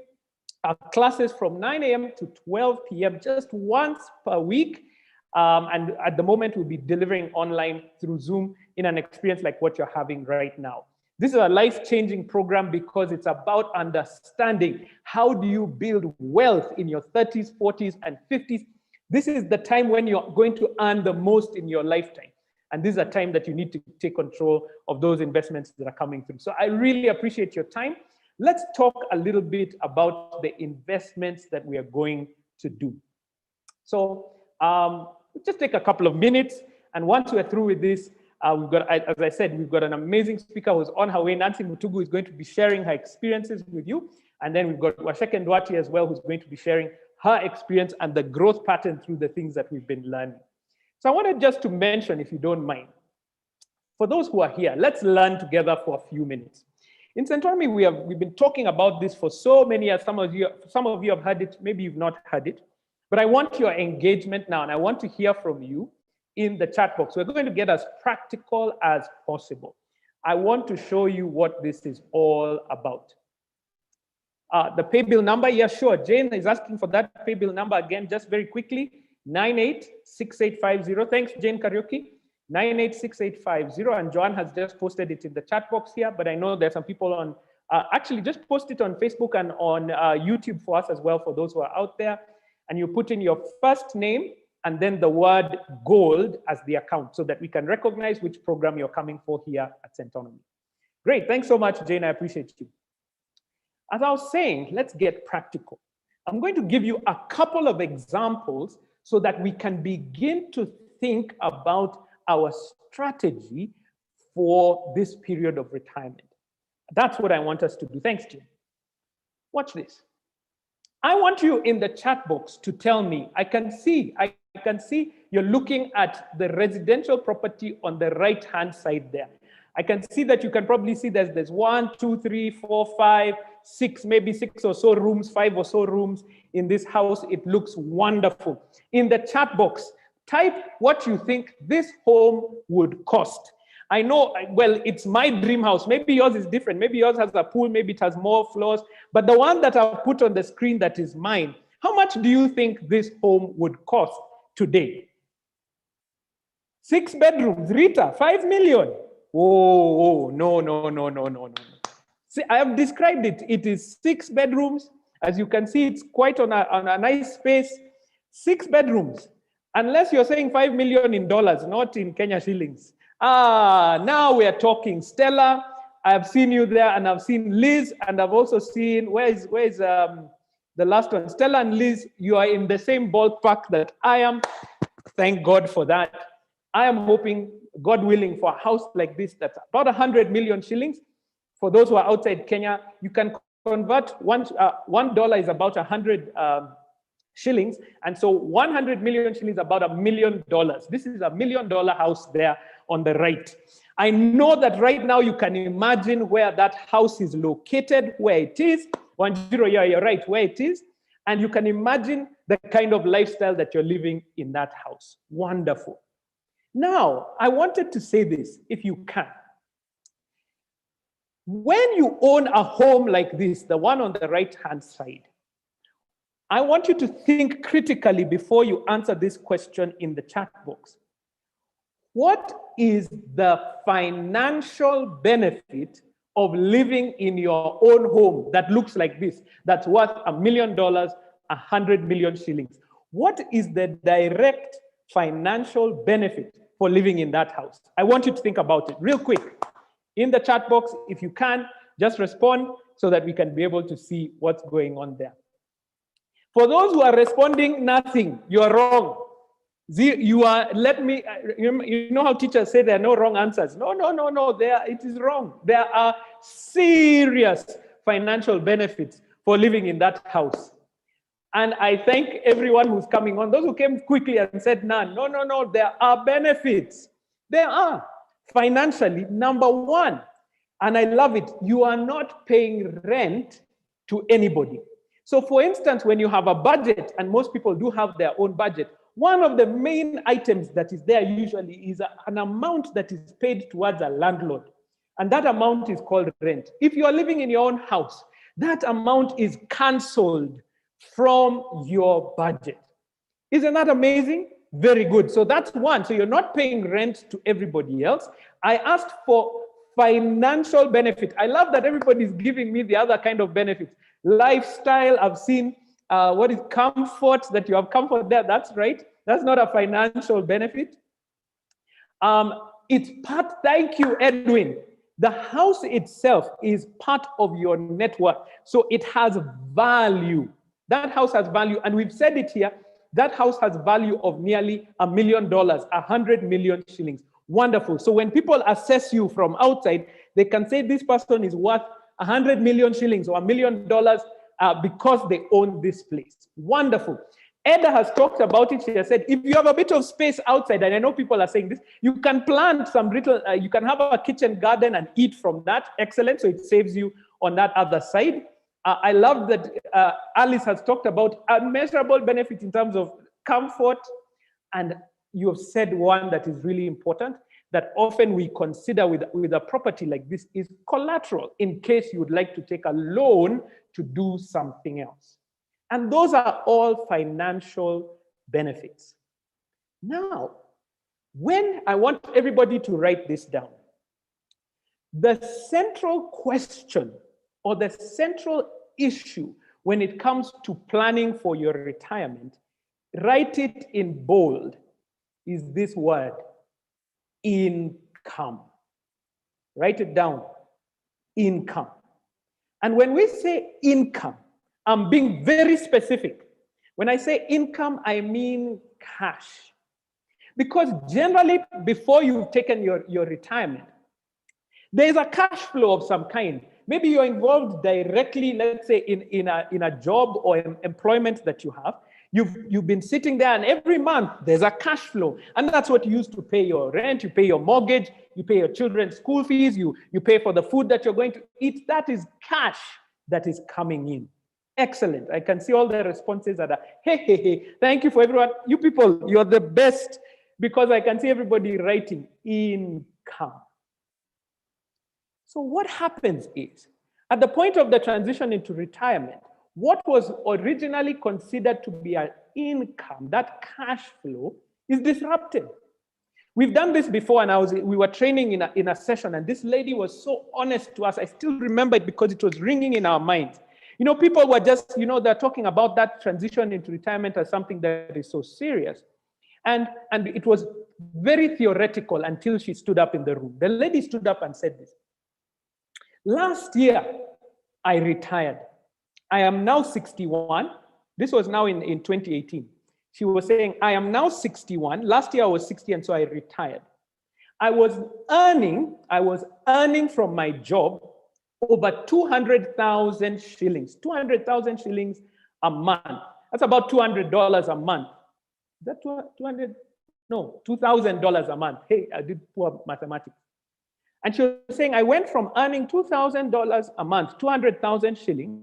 our classes from 9 a.m. to 12 p.m. just once per week. And at the moment, we'll be delivering online through Zoom in an experience like what you're having right now. This is a life-changing program because it's about understanding how do you build wealth in your 30s, 40s, and 50s. This is the time when you're going to earn the most in your lifetime. And this is a time that you need to take control of those investments that are coming through. So I really appreciate your time. Let's talk a little bit about the investments that we are going to do. So just take a couple of minutes. And once we're through with this, we've got, as I said, we've got an amazing speaker who's on her way. Nancy Mutugu is going to be sharing her experiences with you. And then we've got Waceke and Nduati as well, who's going to be sharing her experience and the growth pattern through the things that we've been learning. So I wanted just to mention, if you don't mind, for those who are here, let's learn together for a few minutes. In Centonomy, we've been talking about this for so many years. Some of you have heard it, maybe you've not heard it, but I want your engagement now, and I want to hear from you in the chat box. We're going to get as practical as possible. I want to show you what this is all about. The pay bill number, yeah, sure. Jane is asking for that pay bill number again, just very quickly, 986850. Thanks, Jane Karaoke. 986850, and Joanne has just posted it in the chat box here, but I know there's some people on, actually just post it on Facebook and on YouTube for us as well, for those who are out there. And you put in your first name and then the word gold as the account so that we can recognize which program you're coming for here at Centonomy. Great, thanks so much, Jane, I appreciate you. As I was saying, let's get practical. I'm going to give you a couple of examples so that we can begin to think about our strategy for this period of retirement. That's what I want us to do. Thanks, Jim. Watch this. I want you in the chat box to tell me, I can see you're looking at the residential property on the right-hand side there. I can see that you can probably see there's 1, 2, 3, 4, 5, 6, maybe 6 or so rooms, 5 or so rooms in this house. It looks wonderful. In the chat box, type what you think this home would cost. I know, well, it's my dream house. Maybe yours is different. Maybe yours has a pool. Maybe it has more floors. But the one that I've put on the screen that is mine, how much do you think this home would cost today? 6 bedrooms, Rita, 5 million. Oh, no. See, I have described it. It is 6 bedrooms. As you can see, it's quite on a nice space. 6 bedrooms. Unless you're saying $5 million in dollars, not in Kenya shillings. Now we are talking. Stella, I've seen you there, and I've seen Liz, and I've also seen, where's the last one? Stella and Liz, you are in the same ballpark that I am. Thank God for that. I am hoping, God willing, for a house like this that's about 100 million shillings. For those who are outside Kenya, you can convert $1 is about 100 shillings. And so 100 million shillings, about $1 million. This is $1 million house there on the right. I know that right now you can imagine where that house is located, where it is. Wanjiro, yeah, you're right, where it is. And you can imagine the kind of lifestyle that you're living in that house. Wonderful. Now, I wanted to say this, if you can. When you own a home like this, the one on the right-hand side, I want you to think critically before you answer this question in the chat box. What is the financial benefit of living in your own home that looks like this, that's worth $1 million, 100 million shillings? What is the direct financial benefit for living in that house? I want you to think about it real quick. In the chat box, if you can, just respond so that we can be able to see what's going on there. For those who are responding, nothing, you are wrong. You are, you know how teachers say there are no wrong answers. No, it is wrong. There are serious financial benefits for living in that house. And I thank everyone who's coming on. Those who came quickly and said none. No, no, no, there are benefits. There are. Financially, number one. And I love it. You are not paying rent to anybody. So for instance, when you have a budget, and most people do have their own budget, one of the main items that is there usually is an amount that is paid towards a landlord. And that amount is called rent. If you are living in your own house, that amount is canceled from your budget. Isn't that amazing? Very good. So that's one. So you're not paying rent to everybody else. I asked for financial benefit. I love that everybody's giving me the other kind of benefits. Lifestyle, I've seen what is comfort, that you have comfort there. That's right. That's not a financial benefit. It's part, thank you, Edwin. The house itself is part of your net worth. So it has value. That house has value. And we've said it here. That house has value of nearly $1 million, 100 million shillings. Wonderful. So when people assess you from outside, they can say this person is worth 100 million shillings or $1 million because they own this place. Wonderful. Eda has talked about it. She has said, if you have a bit of space outside, and I know people are saying this, you can plant some little, you can have a kitchen garden and eat from that. Excellent. So it saves you on that other side. I love that Alice has talked about unmeasurable benefit in terms of comfort. And you have said one that is really important, that often we consider with a property like this is collateral in case you would like to take a loan to do something else. And those are all financial benefits. Now, when I want everybody to write this down, the central question or the central issue when it comes to planning for your retirement, write it in bold, is this word, income. Write it down, income. And when we say income, I'm being very specific. When I say income, I mean cash. Because generally, before you've taken your retirement, there's a cash flow of some kind. Maybe you're involved directly, let's say, in a job or employment that you have. You've been sitting there, and every month there's a cash flow. And that's what you use to pay your rent, you pay your mortgage, you pay your children's school fees, you pay for the food that you're going to eat. That is cash that is coming in. Excellent. I can see all the responses are, hey. Thank you for everyone. You people, you're the best, because I can see everybody writing income. So what happens is, at the point of the transition into retirement, what was originally considered to be an income, that cash flow, is disrupted. We've done this before, and we were training in a session, and this lady was so honest to us. I still remember it because it was ringing in our minds. You know, people were just, they're talking about that transition into retirement as something that is so serious. And it was very theoretical until she stood up in the room. The lady stood up and said this. Last year, I retired. I am now 61. This was now in 2018. She was saying, I am now 61. Last year I was 60, and so I retired. I was earning from my job over 200,000 shillings. 200,000 shillings a month. That's about $200 a month. Is that 200? No, $2,000 a month. Hey, I did poor mathematics. And she was saying, I went from earning $2,000 a month, 200,000 shillings,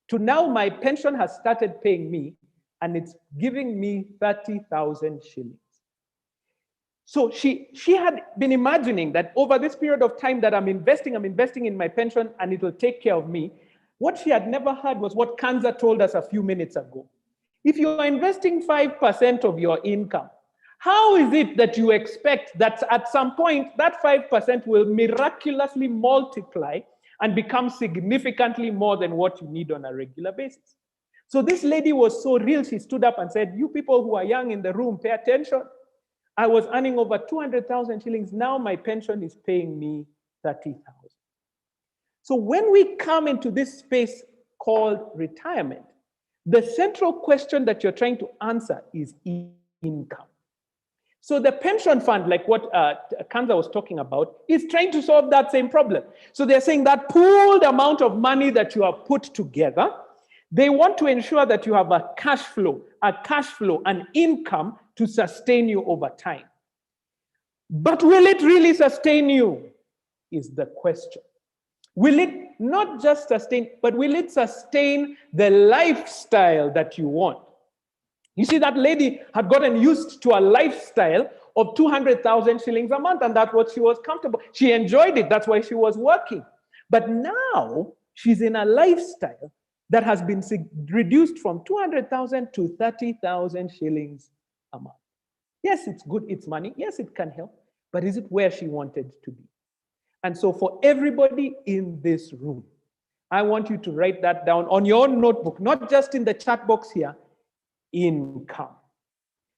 to now my pension has started paying me, and it's giving me 30,000 shillings. So she had been imagining that over this period of time that I'm investing in my pension, and it will take care of me. What she had never heard was what Kanza told us a few minutes ago. If you are investing 5% of your income, how is it that you expect that at some point that 5% will miraculously multiply and become significantly more than what you need on a regular basis? So this lady was so real, she stood up and said, you people who are young in the room, pay attention. I was earning over 200,000 shillings. Now my pension is paying me 30,000. So when we come into this space called retirement, the central question that you're trying to answer is income. So the pension fund, like what Kanza was talking about, is trying to solve that same problem. So they're saying that pooled amount of money that you have put together, They want to ensure that you have a cash flow, an income to sustain you over time. But will it really sustain you is the question. Will it not just sustain, but will it sustain the lifestyle that you want? You see, that lady had gotten used to a lifestyle of 200,000 shillings a month, and that's what she was comfortable. She enjoyed it. That's why she was working. But now she's in a lifestyle that has been reduced from 200,000 to 30,000 shillings a month. Yes, it's good, it's money. Yes, it can help. But is it where she wanted to be? And so for everybody in this room, I want you to write that down on your own notebook, not just in the chat box here, income.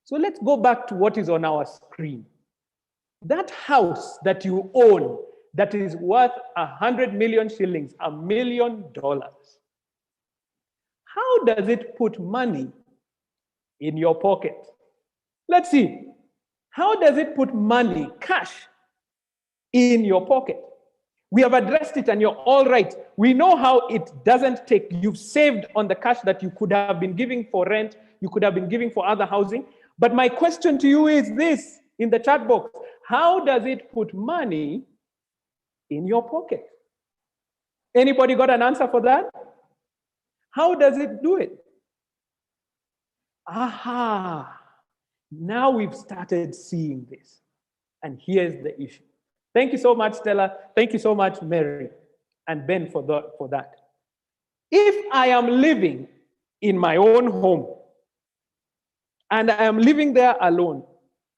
So let's go back to what is on our screen. That house that you own that is worth 100 million shillings, $1 million. How does it put money in your pocket? Let's see. How does it put money, cash, in your pocket? We have addressed it and you're all right. We know how it doesn't take. You've saved on the cash that you could have been giving for rent, you could have been giving for other housing. But my question to you is this in the chat box. How does it put money in your pocket? Anybody got an answer for that? How does it do it? Aha. Now we've started seeing this. And here's the issue. Thank you so much, Stella. Thank you so much, Mary and Ben, for that. If I am living in my own home and I am living there alone,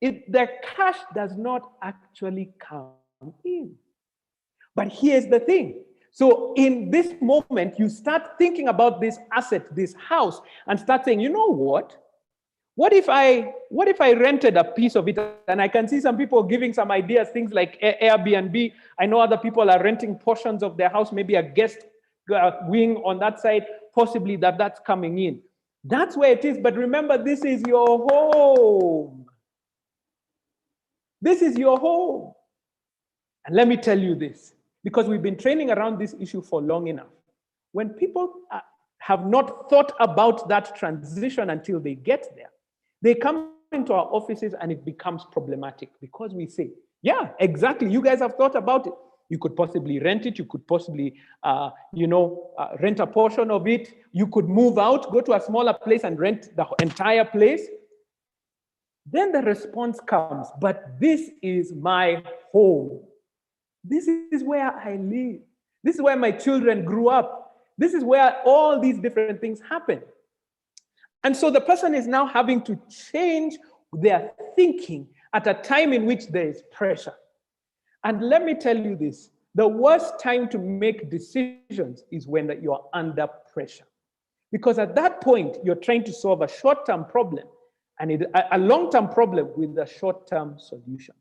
the cash does not actually come in. But here's the thing. So in this moment, you start thinking about this asset, this house, and start saying, you know what? What if I rented a piece of it? And I can see some people giving some ideas, things like Airbnb. I know other people are renting portions of their house, maybe a guest wing on that side, possibly that's coming in. That's where it is. But remember, this is your home. This is your home. And let me tell you this, because we've been training around this issue for long enough. When people have not thought about that transition until they get there, they come into our offices and it becomes problematic because we say, yeah, exactly. You guys have thought about it. You could possibly rent it. You could possibly, rent a portion of it. You could move out, go to a smaller place and rent the entire place. Then the response comes, but this is my home. This is where I live. This is where my children grew up. This is where all these different things happen. And so the person is now having to change their thinking at a time in which there is pressure. And let me tell you this, the worst time to make decisions is when you're under pressure. Because at that point, you're trying to solve a short-term problem and a long-term problem with a short-term solution.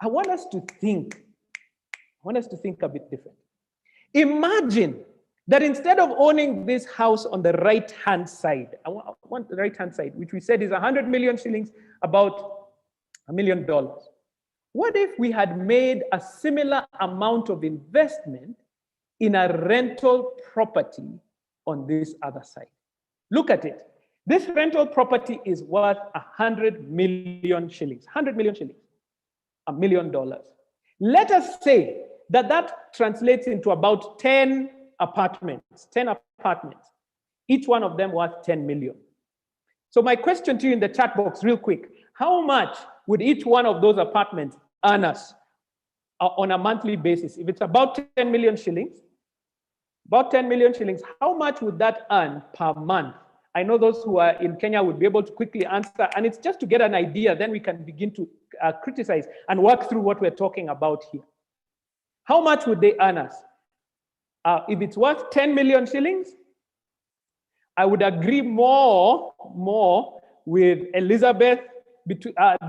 I want us to think a bit different. Imagine that instead of owning this house on the right-hand side, I want the right-hand side, which we said is 100 million shillings, about $1 million. What if we had made a similar amount of investment in a rental property on this other side? Look at it. This rental property is worth 100 million shillings, 100 million shillings, $1 million. Let us say that translates into about 10 apartments, each one of them worth 10 million. So my question to you in the chat box real quick, how much would each one of those apartments earn us on a monthly basis? If it's about 10 million shillings, how much would that earn per month? I know those who are in Kenya would be able to quickly answer, and it's just to get an idea, then we can begin to criticize and work through what we're talking about here. How much would they earn us? If it's worth 10 million shillings, I would agree more with Elizabeth.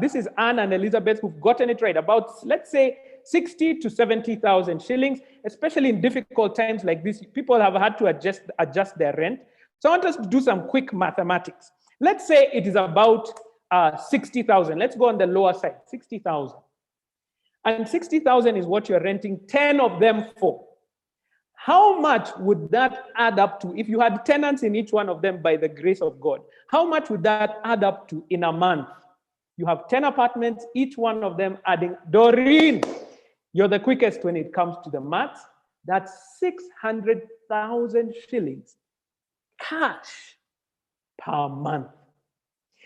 This is Anne and Elizabeth who've gotten it right. About, let's say, 60 to 70,000 shillings, especially in difficult times like this. People have had to adjust their rent. So I want us to do some quick mathematics. Let's say it is about 60,000. Let's go on the lower side, 60,000. And 60,000 is what you're renting 10 of them for. How much would that add up to if you had tenants in each one of them by the grace of God? How much would that add up to in a month? You have 10 apartments, each one of them adding, Doreen, you're the quickest when it comes to the maths. That's 600,000 shillings cash per month.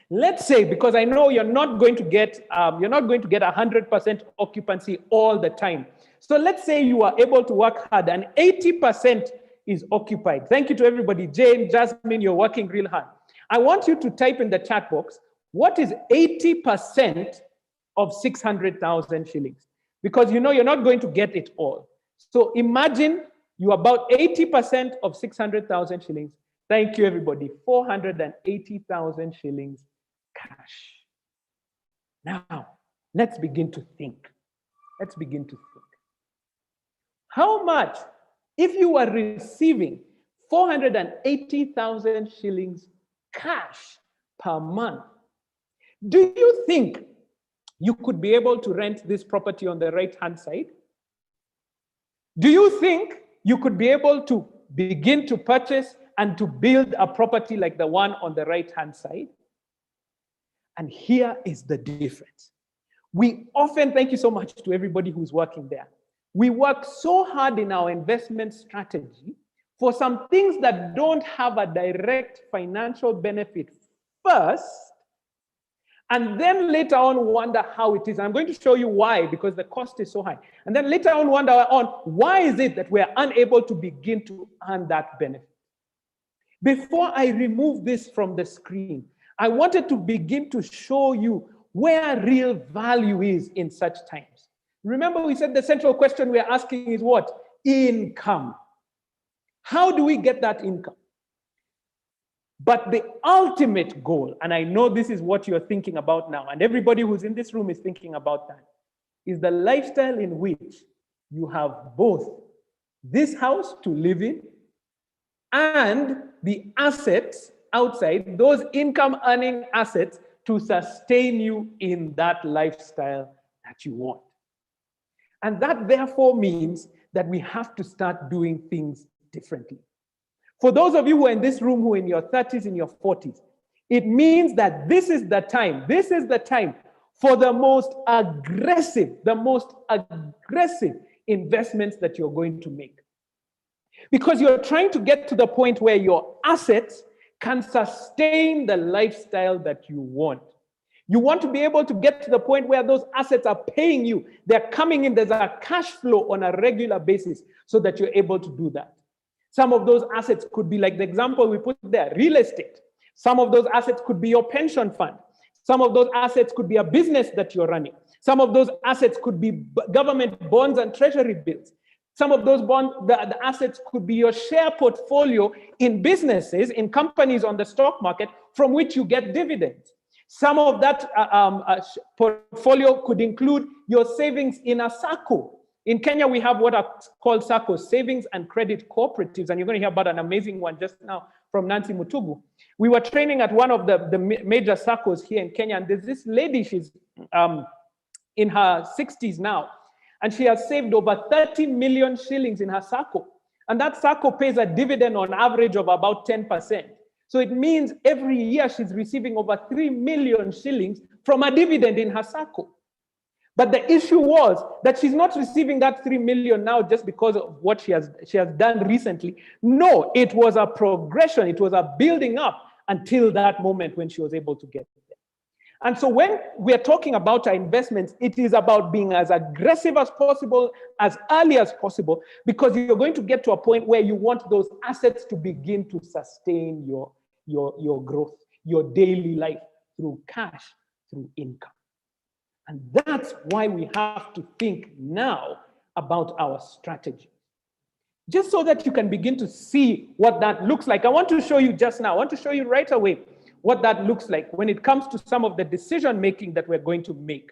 Let's say, because I know you're not going to get 100% occupancy all the time. So let's say you are able to work hard and 80% is occupied. Thank you to everybody. Jane, Jasmine, you're working real hard. I want you to type in the chat box, what is 80% of 600,000 shillings? Because you know you're not going to get it all. So imagine you're about 80% of 600,000 shillings. Thank you, everybody. 480,000 shillings cash. Now, let's begin to think. Let's begin to think. How much, if you are receiving 480,000 shillings cash per month, do you think you could be able to rent this property on the right-hand side? Do you think you could be able to begin to purchase and to build a property like the one on the right-hand side? And here is the difference. We often, thank you so much to everybody who's working there. We work so hard in our investment strategy for some things that don't have a direct financial benefit first, and then later on wonder how it is. I'm going to show you why, because the cost is so high. And then later on wonder on why is it that we're unable to begin to earn that benefit. Before I remove this from the screen, I wanted to begin to show you where real value is in such times. Remember, we said the central question we're asking is what? Income. How do we get that income? But the ultimate goal, and I know this is what you're thinking about now, and everybody who's in this room is thinking about that, is the lifestyle in which you have both this house to live in and the assets outside, those income earning assets to sustain you in that lifestyle that you want. And that therefore means that we have to start doing things differently. For those of you who are in this room who are in your 30s, in your 40s, it means that this is the time for the most aggressive investments that you're going to make. Because you're trying to get to the point where your assets can sustain the lifestyle that you want. You want to be able to get to the point where those assets are paying you. They're coming in, there's a cash flow on a regular basis so that you're able to do that. Some of those assets could be like the example we put there, real estate. Some of those assets could be your pension fund. Some of those assets could be a business that you're running. Some of those assets could be government bonds and treasury bills. Some of those the assets could be your share portfolio in businesses, in companies on the stock market from which you get dividends. Some of that portfolio could include your savings in a Sacco. In Kenya, we have what are called Sacco, savings and credit cooperatives, and you're going to hear about an amazing one just now from Nancy Mutugu. We were training at one of the major Saccos here in Kenya, and there's this lady, she's in her 60s now, and she has saved over 30 million shillings in her Sacco. And that Sacco pays a dividend on average of about 10%. So it means every year she's receiving over 3 million shillings from a dividend in her Sacco. But the issue was that she's not receiving that 3 million now just because of what she has done recently. No, it was a progression. It was a building up until that moment when she was able to get there. And so when we're talking about our investments, it is about being as aggressive as possible, as early as possible, because you're going to get to a point where you want those assets to begin to sustain your growth, your daily life through cash, through income. And that's why we have to think now about our strategy. Just so that you can begin to see what that looks like. I want to show you just now, I want to show you right away what that looks like when it comes to some of the decision making that we're going to make.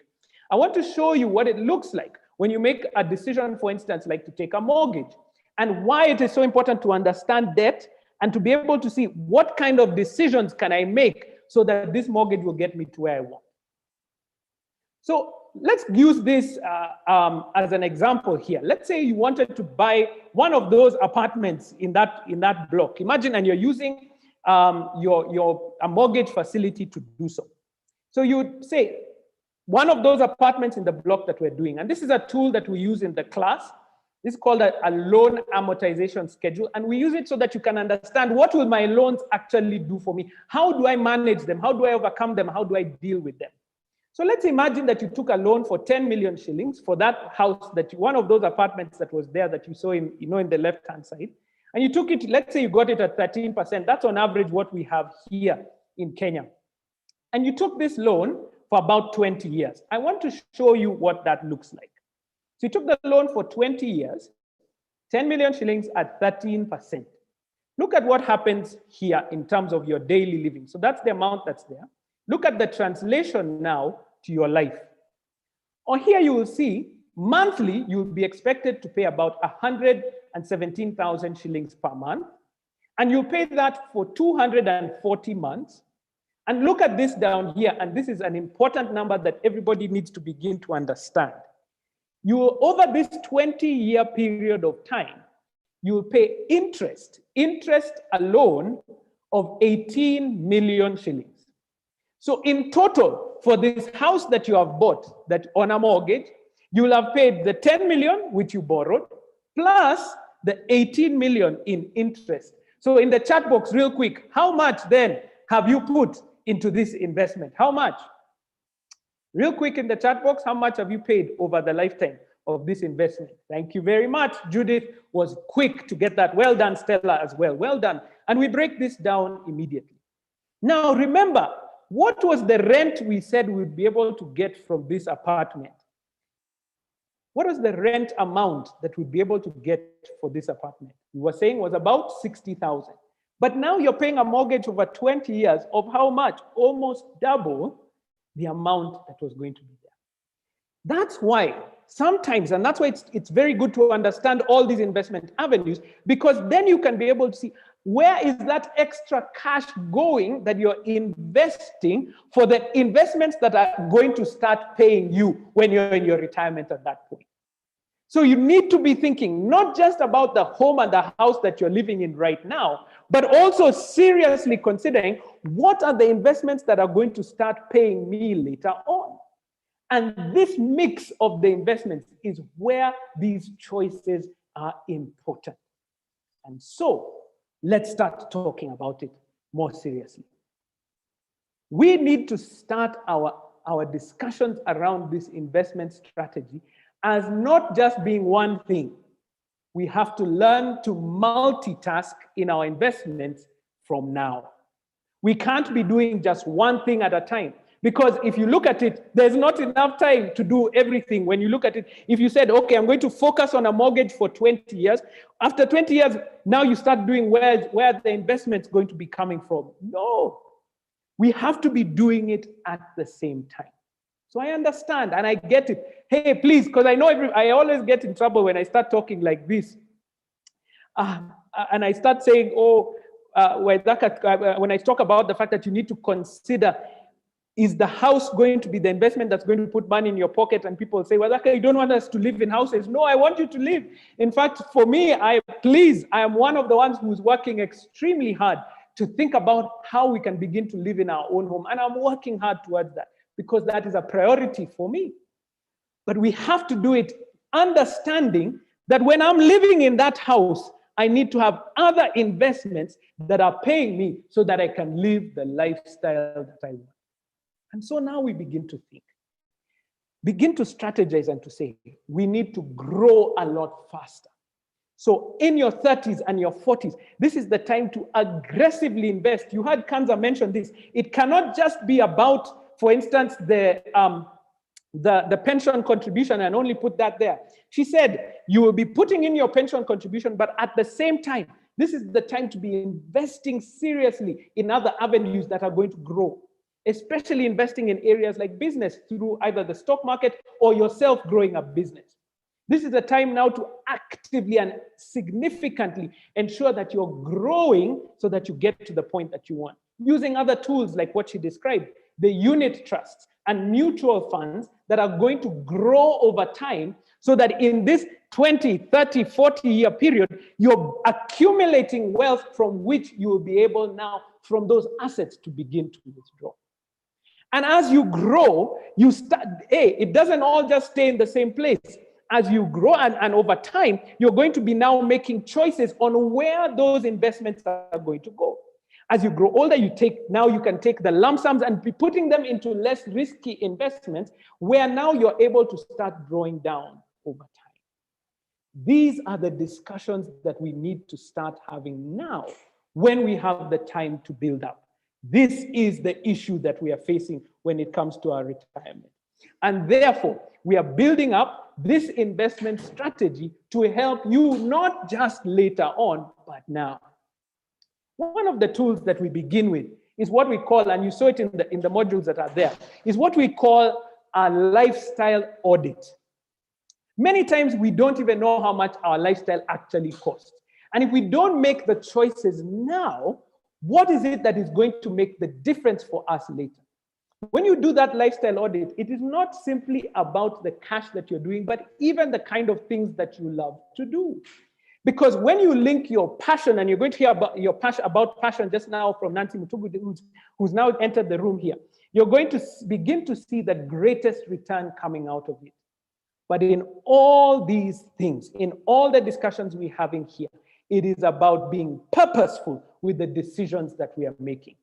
I want to show you what it looks like when you make a decision, for instance, like to take a mortgage, and why it is so important to understand debt and to be able to see what kind of decisions can I make so that this mortgage will get me to where I want. So let's use this as an example here. Let's say you wanted to buy one of those apartments in that block. Imagine, and you're using a mortgage facility to do so. So you'd say one of those apartments in the block that we're doing, and this is a tool that we use in the class. This is called a loan amortization schedule, and we use it so that you can understand what will my loans actually do for me? How do I manage them? How do I overcome them? How do I deal with them? So let's imagine that you took a loan for 10 million shillings for that house, one of those apartments that was there that you saw in the left-hand side. And you took it, let's say you got it at 13%. That's on average what we have here in Kenya. And you took this loan for about 20 years. I want to show you what that looks like. So you took the loan for 20 years, 10 million shillings at 13%. Look at what happens here in terms of your daily living. So that's the amount that's there. Look at the translation now to your life. Or here you will see monthly, you'll be expected to pay about 117,000 shillings per month. And you'll pay that for 240 months. And look at this down here. And this is an important number that everybody needs to begin to understand. Over this 20-year period of time, you will pay interest alone of 18 million shillings. So in total, for this house that you have bought that on a mortgage, you will have paid the 10 million which you borrowed, plus the 18 million in interest. So in the chat box, real quick, how much then have you put into this investment? How much? Real quick in the chat box, how much have you paid over the lifetime of this investment? Thank you very much. Judith was quick to get that. Well done, Stella, as well. Well done. And we break this down immediately. Now, remember, what was the rent we said we'd be able to get from this apartment? What was the rent amount that we'd be able to get for this apartment? We were saying was about 60,000. But now you're paying a mortgage over 20 years of how much? Almost double the amount that was going to be there. That's why sometimes, and that's why it's very good to understand all these investment avenues, because then you can be able to see where is that extra cash going that you're investing for the investments that are going to start paying you when you're in your retirement at that point. So you need to be thinking not just about the home and the house that you're living in right now, but also seriously considering what are the investments that are going to start paying me later on. And this mix of the investments is where these choices are important. And so let's start talking about it more seriously. We need to start our discussions around this investment strategy as not just being one thing. We have to learn to multitask in our investments from now. We can't be doing just one thing at a time, because if you look at it, there's not enough time to do everything. When you look at it, if you said, okay, I'm going to focus on a mortgage for 20 years, after 20 years, now you start doing where the investment's going to be coming from. No, we have to be doing it at the same time. So I understand and I get it. Hey, please, because I know I always get in trouble when I start talking like this. And I start saying, when I talk about the fact that you need to consider, is the house going to be the investment that's going to put money in your pocket? And people say, Waithaka, you don't want us to live in houses. No, I want you to live. In fact, for me, I am one of the ones who's working extremely hard to think about how we can begin to live in our own home. And I'm working hard towards that because that is a priority for me. But we have to do it understanding that when I'm living in that house, I need to have other investments that are paying me so that I can live the lifestyle that I want. And so now we begin to think, begin to strategize and to say, we need to grow a lot faster. So in your 30s and your 40s, this is the time to aggressively invest. You heard Kanza mention this. It cannot just be about, for instance, the pension contribution and only put that there. She said, you will be putting in your pension contribution, but at the same time, this is the time to be investing seriously in other avenues that are going to grow, especially investing in areas like business through either the stock market or yourself growing a business. This is the time now to actively and significantly ensure that you're growing so that you get to the point that you want. Using other tools like what she described, the unit trusts and mutual funds that are going to grow over time, so that in this 20, 30, 40-year period, you're accumulating wealth from which you will be able now, from those assets, to begin to withdraw. And as you grow, you start, it doesn't all just stay in the same place. As you grow and over time, you're going to be now making choices on where those investments are going to go. As you grow older, you can take the lump sums and be putting them into less risky investments, where now you're able to start drawing down over time. These are the discussions that we need to start having now, when we have the time to build up. This is the issue that we are facing when it comes to our retirement. And therefore, we are building up this investment strategy to help you not just later on, but now. One of the tools that we begin with is what we call, and you saw it in the modules that are there, is what we call a lifestyle audit. Many times we don't even know how much our lifestyle actually costs. And if we don't make the choices now, what is it that is going to make the difference for us later? When you do that lifestyle audit, it is not simply about the cash that you're doing, but even the kind of things that you love to do. Because when you link your passion, and you're going to hear about passion just now from Nancy Mutugu, who's now entered the room here, you're going to begin to see the greatest return coming out of it. But in all these things, in all the discussions we're having here, it is about being purposeful with the decisions that we are making.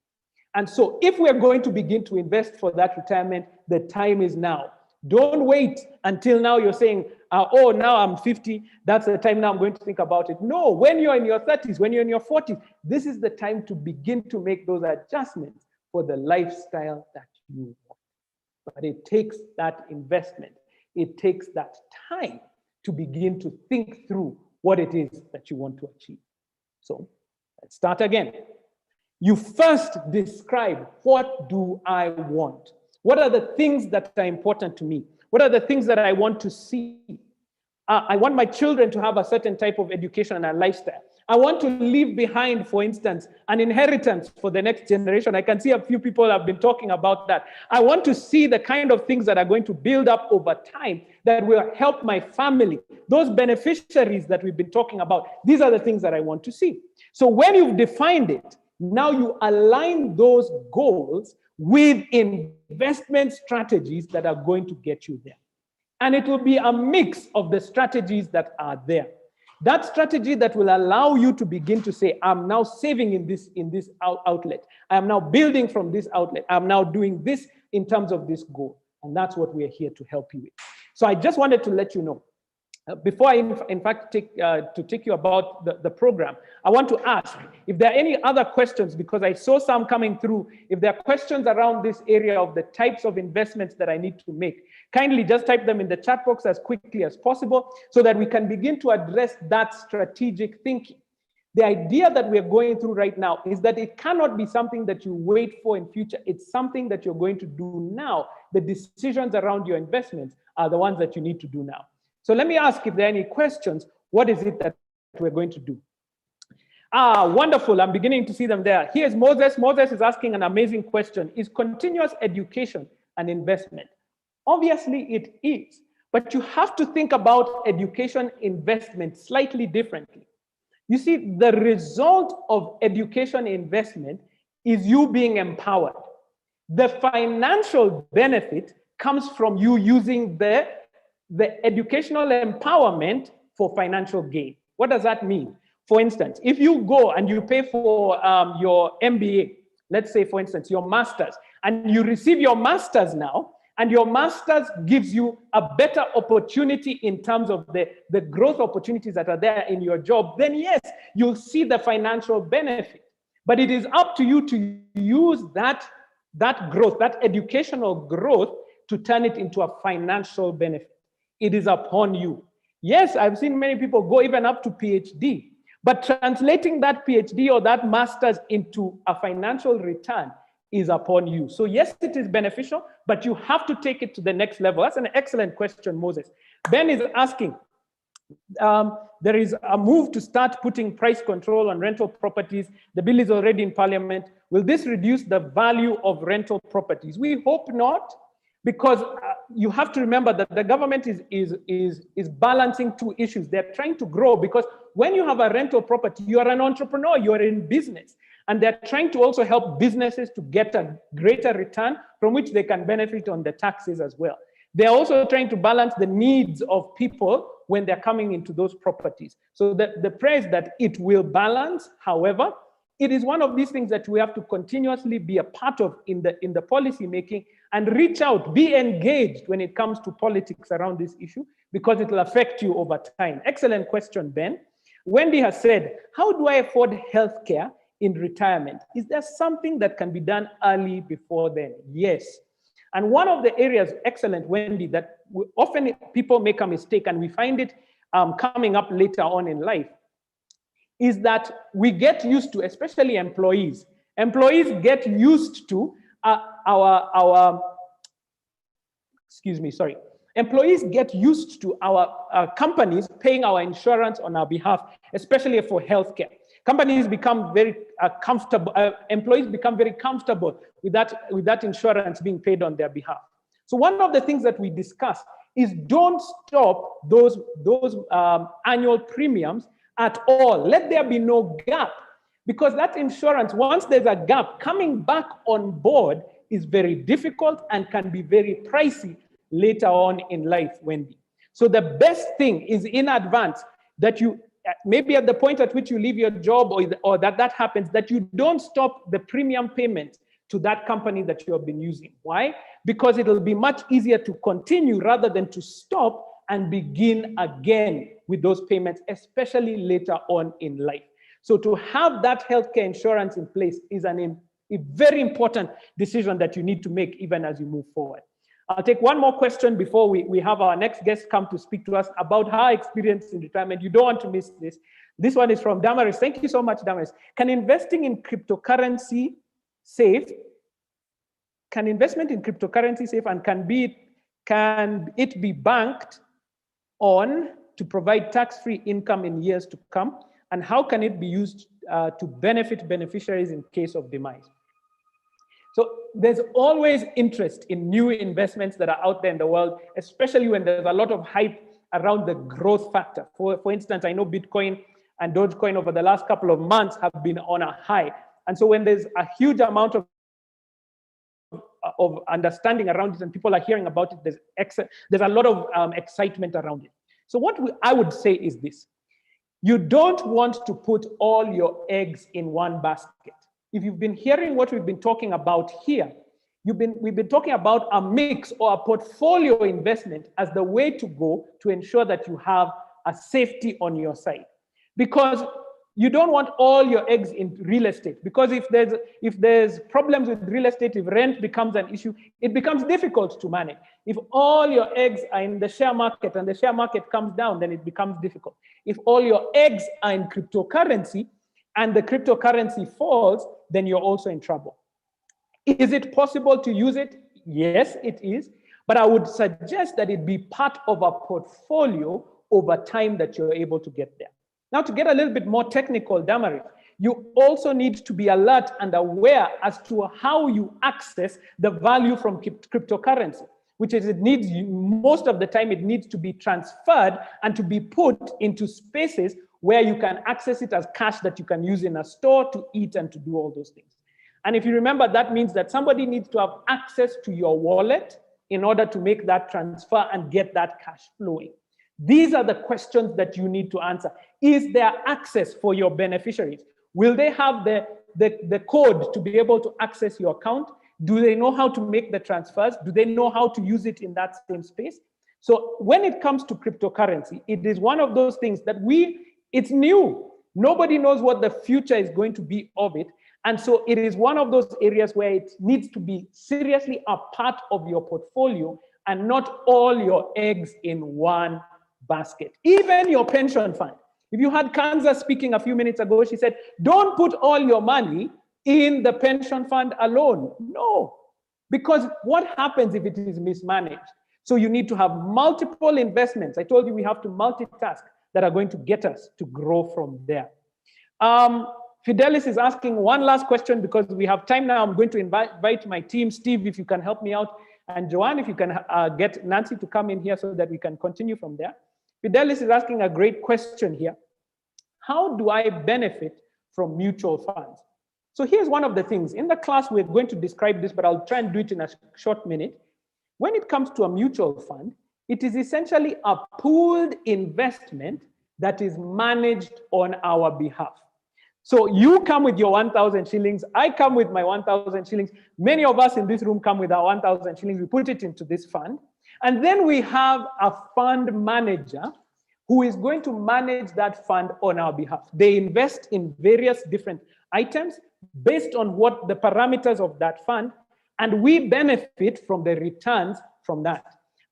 And so if we're going to begin to invest for that retirement, the time is now. Don't wait until now you're saying, oh, now I'm 50, that's the time now I'm going to think about it. No, when you're in your 30s, when you're in your 40s, this is the time to begin to make those adjustments for the lifestyle that you want. But it takes that investment. It takes that time to begin to think through what it is that you want to achieve. So let's start again. You first describe, what do I want? What are the things that are important to me? What are the things that I want to see? I want my children to have a certain type of education and lifestyle. I want to leave behind, for instance, an inheritance for the next generation. I can see a few people have been talking about that. I want to see the kind of things that are going to build up over time that will help my family. Those beneficiaries that we've been talking about, these are the things that I want to see. So when you've defined it, now you align those goals with investment strategies that are going to get you there. And it will be a mix of the strategies that are there. That strategy that will allow you to begin to say, I'm now saving in this outlet. I am now building from this outlet. I'm now doing this in terms of this goal. And that's what we're here to help you with. So I just wanted to let you know, before I, in fact, take you about the program, I want to ask if there are any other questions, because I saw some coming through. If there are questions around this area of the types of investments that I need to make, kindly just type them in the chat box as quickly as possible so that we can begin to address that strategic thinking. The idea that we're going through right now is that it cannot be something that you wait for in future. It's something that you're going to do now. The decisions around your investments are the ones that you need to do now. So let me ask if there are any questions. What is it that we're going to do? Wonderful. I'm beginning to see them there. Here's Moses. Moses is asking an amazing question. Is continuous education an investment? Obviously it is, but you have to think about education investment slightly differently. You see, the result of education investment is you being empowered. The financial benefit comes from you using the educational empowerment for financial gain. What does that mean? For instance, if you go and you pay for your MBA, let's say, for instance, your master's, and you receive your master's now, and your master's gives you a better opportunity in terms of the growth opportunities that are there in your job, then yes, you'll see the financial benefit. But it is up to you to use that growth, that educational growth, to turn it into a financial benefit. It is upon you. Yes, I've seen many people go even up to PhD, but translating that PhD or that master's into a financial return is upon you. So yes, it is beneficial, but you have to take it to the next level. That's an excellent question, Moses. Ben is asking, there is a move to start putting price control on rental properties. The bill is already in Parliament. Will this reduce the value of rental properties? We hope not, Because you have to remember that the government is balancing two issues. They're trying to grow, because when you have a rental property, you are an entrepreneur, you are in business. And they're trying to also help businesses to get a greater return from which they can benefit on the taxes as well. They're also trying to balance the needs of people when they're coming into those properties. So the prayer is that it will balance. However, it is one of these things that we have to continuously be a part of in the policy making, and reach out, be engaged when it comes to politics around this issue, because it will affect you over time. Excellent question, Ben. Wendy has said, how do I afford healthcare in retirement? Is there something that can be done early before then? Yes. And one of the areas, excellent, Wendy, that often people make a mistake, and we find it coming up later on in life, is that we get used to, especially employees get used to employees get used to our companies paying our insurance on our behalf, especially for healthcare. Companies become very comfortable, employees become very comfortable with that insurance being paid on their behalf. So one of the things that we discuss is don't stop those annual premiums at all. Let there be no gap, because that insurance, once there's a gap, coming back on board is very difficult and can be very pricey later on in life, Wendy. So the best thing is in advance that you, maybe at the point at which you leave your job or that happens, that you don't stop the premium payment to that company that you have been using. Why? Because it'll be much easier to continue rather than to stop and begin again with those payments, especially later on in life. So to have that healthcare insurance in place is a very important decision that you need to make even as you move forward. I'll take one more question before we have our next guest come to speak to us about her experience in retirement. You don't want to miss this. This one is from Damaris. Thank you so much, Damaris. Can investing in cryptocurrency safe? Can investment in cryptocurrency safe, and can it be banked on to provide tax-free income in years to come? And how can it be used to benefit beneficiaries in case of demise? So there's always interest in new investments that are out there in the world, especially when there's a lot of hype around the growth factor. For instance, I know Bitcoin and Dogecoin over the last couple of months have been on a high. And so when there's a huge amount of understanding around it and people are hearing about it, there's a lot of excitement around it. So what I would say is this: you don't want to put all your eggs in one basket. If you've been hearing what we've been talking about here, we've been talking about a mix or a portfolio investment as the way to go to ensure that you have a safety on your side. Because you don't want all your eggs in real estate, because if there's problems with real estate, if rent becomes an issue, it becomes difficult to manage. If all your eggs are in the share market and the share market comes down, then it becomes difficult. If all your eggs are in cryptocurrency and the cryptocurrency falls, then you're also in trouble. Is it possible to use it? Yes, it is. But I would suggest that it be part of a portfolio over time that you're able to get there. Now, to get a little bit more technical, Damaris, you also need to be alert and aware as to how you access the value from cryptocurrency, which is most of the time it needs to be transferred and to be put into spaces where you can access it as cash that you can use in a store to eat and to do all those things. And if you remember, that means that somebody needs to have access to your wallet in order to make that transfer and get that cash flowing. These are the questions that you need to answer. Is there access for your beneficiaries? Will they have the code to be able to access your account? Do they know how to make the transfers? Do they know how to use it in that same space? So when it comes to cryptocurrency, it is one of those things that it's new. Nobody knows what the future is going to be of it. And so it is one of those areas where it needs to be seriously a part of your portfolio and not all your eggs in one basket. Even your pension fund. If you had Kanza speaking a few minutes ago, she said, don't put all your money in the pension fund alone. No, because what happens if it is mismanaged? So you need to have multiple investments. I told you we have to multitask that are going to get us to grow from there. Fidelis is asking one last question because we have time now. I'm going to invite my team. Steve, if you can help me out. And Joanne, if you can get Nancy to come in here so that we can continue from there. Fidelis is asking a great question here. How do I benefit from mutual funds? So here's one of the things. In the class, we're going to describe this, but I'll try and do it in a short minute. When it comes to a mutual fund, it is essentially a pooled investment that is managed on our behalf. So you come with your 1,000 shillings, I come with my 1,000 shillings. Many of us in this room come with our 1,000 shillings, we put it into this fund. And then we have a fund manager who is going to manage that fund on our behalf. They invest in various different items based on what the parameters of that fund, and we benefit from the returns from that.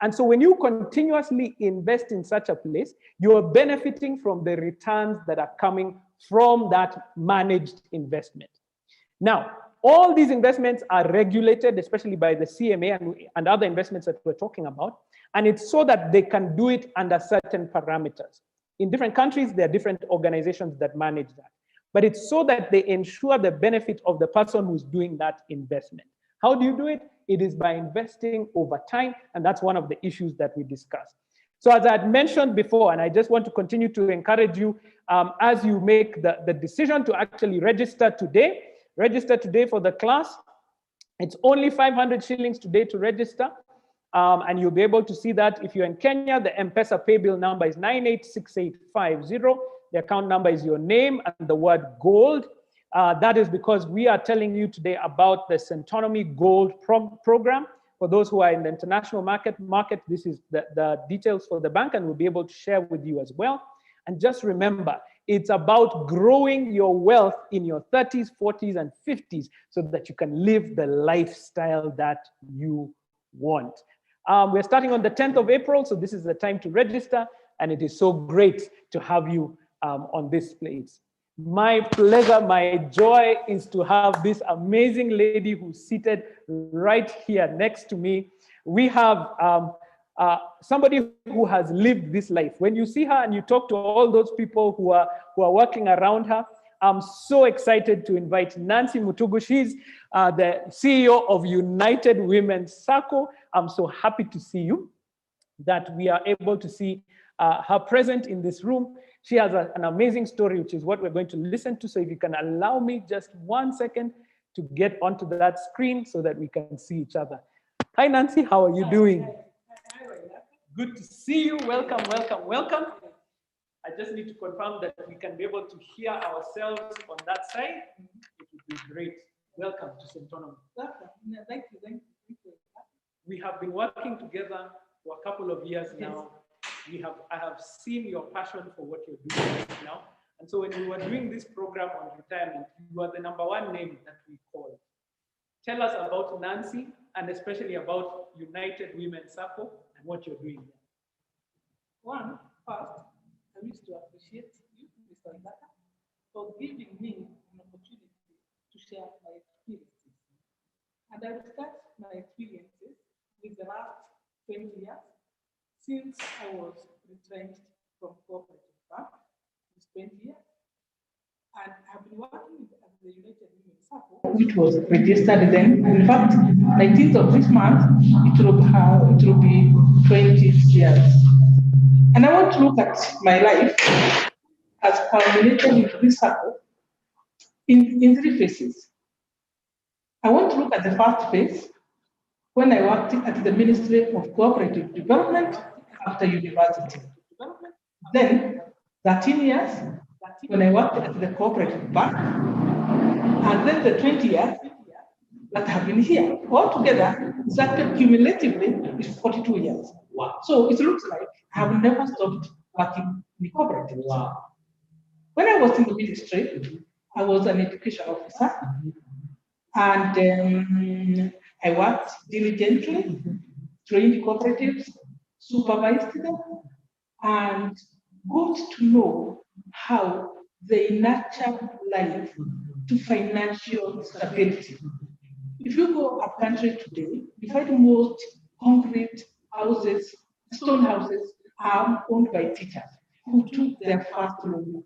And so when you continuously invest in such a place, you're benefiting from the returns that are coming from that managed investment. Now, all these investments are regulated, especially by the CMA and other investments that we're talking about. And it's so that they can do it under certain parameters. In different countries, there are different organizations that manage that. But it's so that they ensure the benefit of the person who's doing that investment. How do you do it? It is by investing over time, and that's one of the issues that we discussed. So as I had mentioned before, and I just want to continue to encourage you, as you make the decision to actually register today for the class. It's only 500 shillings today to register, and you'll be able to see that. If you're in Kenya, the M-Pesa paybill number is 986850. The account number is your name and the word gold. That is because we are telling you today about the Centonomy Gold program. For those who are in the international market, this is the details for the bank, and we'll be able to share with you as well. And just remember, it's about growing your wealth in your 30s, 40s, and 50s so that you can live the lifestyle that you want. We're starting on the 10th of April, so this is the time to register, and it is so great to have you on this place. My pleasure, my joy is to have this amazing lady who's seated right here next to me. We have somebody who has lived this life. When you see her and you talk to all those people who are working around her, I'm so excited to invite Nancy Mutugu. She's the CEO of United Women's Sacco. I'm so happy to see you, that we are able to see her present in this room. She has an amazing story, which is what we're going to listen to. So if you can allow me just 1 second to get onto that screen so that we can see each other. Hi, Nancy, how are you doing? Good to see you. Welcome, welcome, welcome. I just need to confirm that we can be able to hear ourselves on that side. It would be great. Welcome to Centonomy. Thank you. We have been working together for a couple of years now. I have seen your passion for what you're doing right now. And so when we were doing this program on retirement, you were the #1 name that we called. Tell us about Nancy, and especially about United Women's Sacco and what you're doing there. First, I wish to appreciate you, Mr. Waithaka, for giving me an opportunity to share my experiences. And I will start my experiences with the last 20 years. Since I was retrenched from cooperative bank, it's 20 years, and I've been working at the United Women's Sacco, which was registered then. In fact, 19th of this month, it will be 20 years. And I want to look at my life as culminated into this Sacco in 3 phases. I want to look at the first phase, when I worked at the Ministry of Cooperative Development after university. Then 13 years when I worked at the cooperative bank, and then the 20 years that have been here. Altogether, that cumulatively is 42 years. Wow. So it looks like I have never stopped working in the cooperative. Wow. When I was in the ministry, I was an education officer, and I worked diligently, trained cooperatives, supervised them, and got to know how they nurture life to financial stability. If you go up country today, you find most concrete houses, stone houses are owned by teachers who took their first loan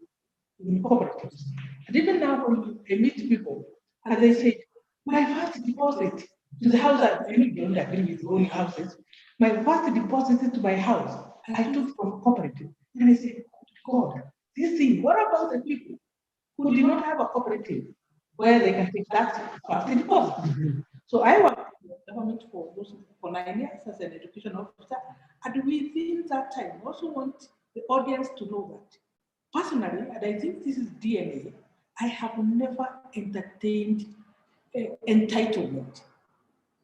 in cooperatives. And even now when I meet people, and they say, my first deposit to the house that I really don't agree with owning houses. My first deposit to my house, I took from cooperative. And I said, God, this thing, what about the people who do not have a cooperative where they can take that first deposit? So I worked in the government for 9 years as an education officer. And within that time, I also want the audience to know that personally, and I think this is DNA, I have never entertained entitlement.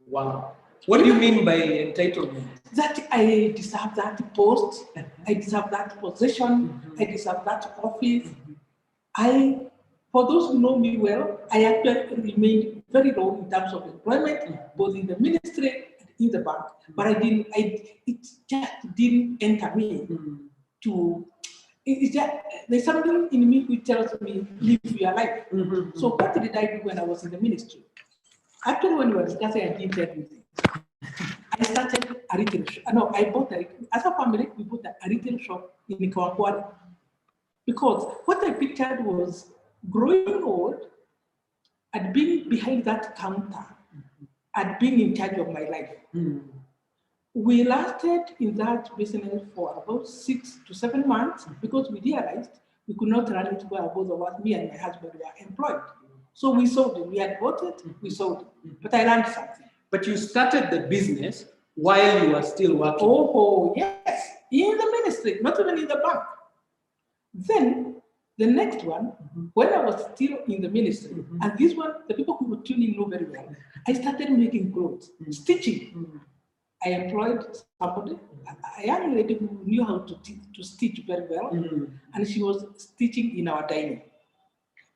Wow. What do you mean by entitlement? That I deserve that post, I deserve that position, I deserve that office. For those who know me well, I actually remained very low in terms of employment, both in the ministry and in the bank. But it just didn't enter me there's something in me which tells me, live your life. So what did I do when I was in the ministry? Actually, when we were discussing, I didn't tell you things. I started a retail shop. No, as a family, we bought a retail shop in Kawakwari. Because what I pictured was growing old and being behind that counter and being in charge of my life. We lasted in that business for about 6 to 7 months because we realized we could not run it where both of us, me and my husband, were employed. So we sold it. We had bought it, we sold it. But I learned something. But you started the business while you were still working. Oh, yes. In the ministry, not even in the bank. Then the next one, when I was still in the ministry, and this one, the people who were tuning know very well, I started making clothes, stitching. I employed somebody, a young lady who knew how to stitch very well, and she was stitching in our dining.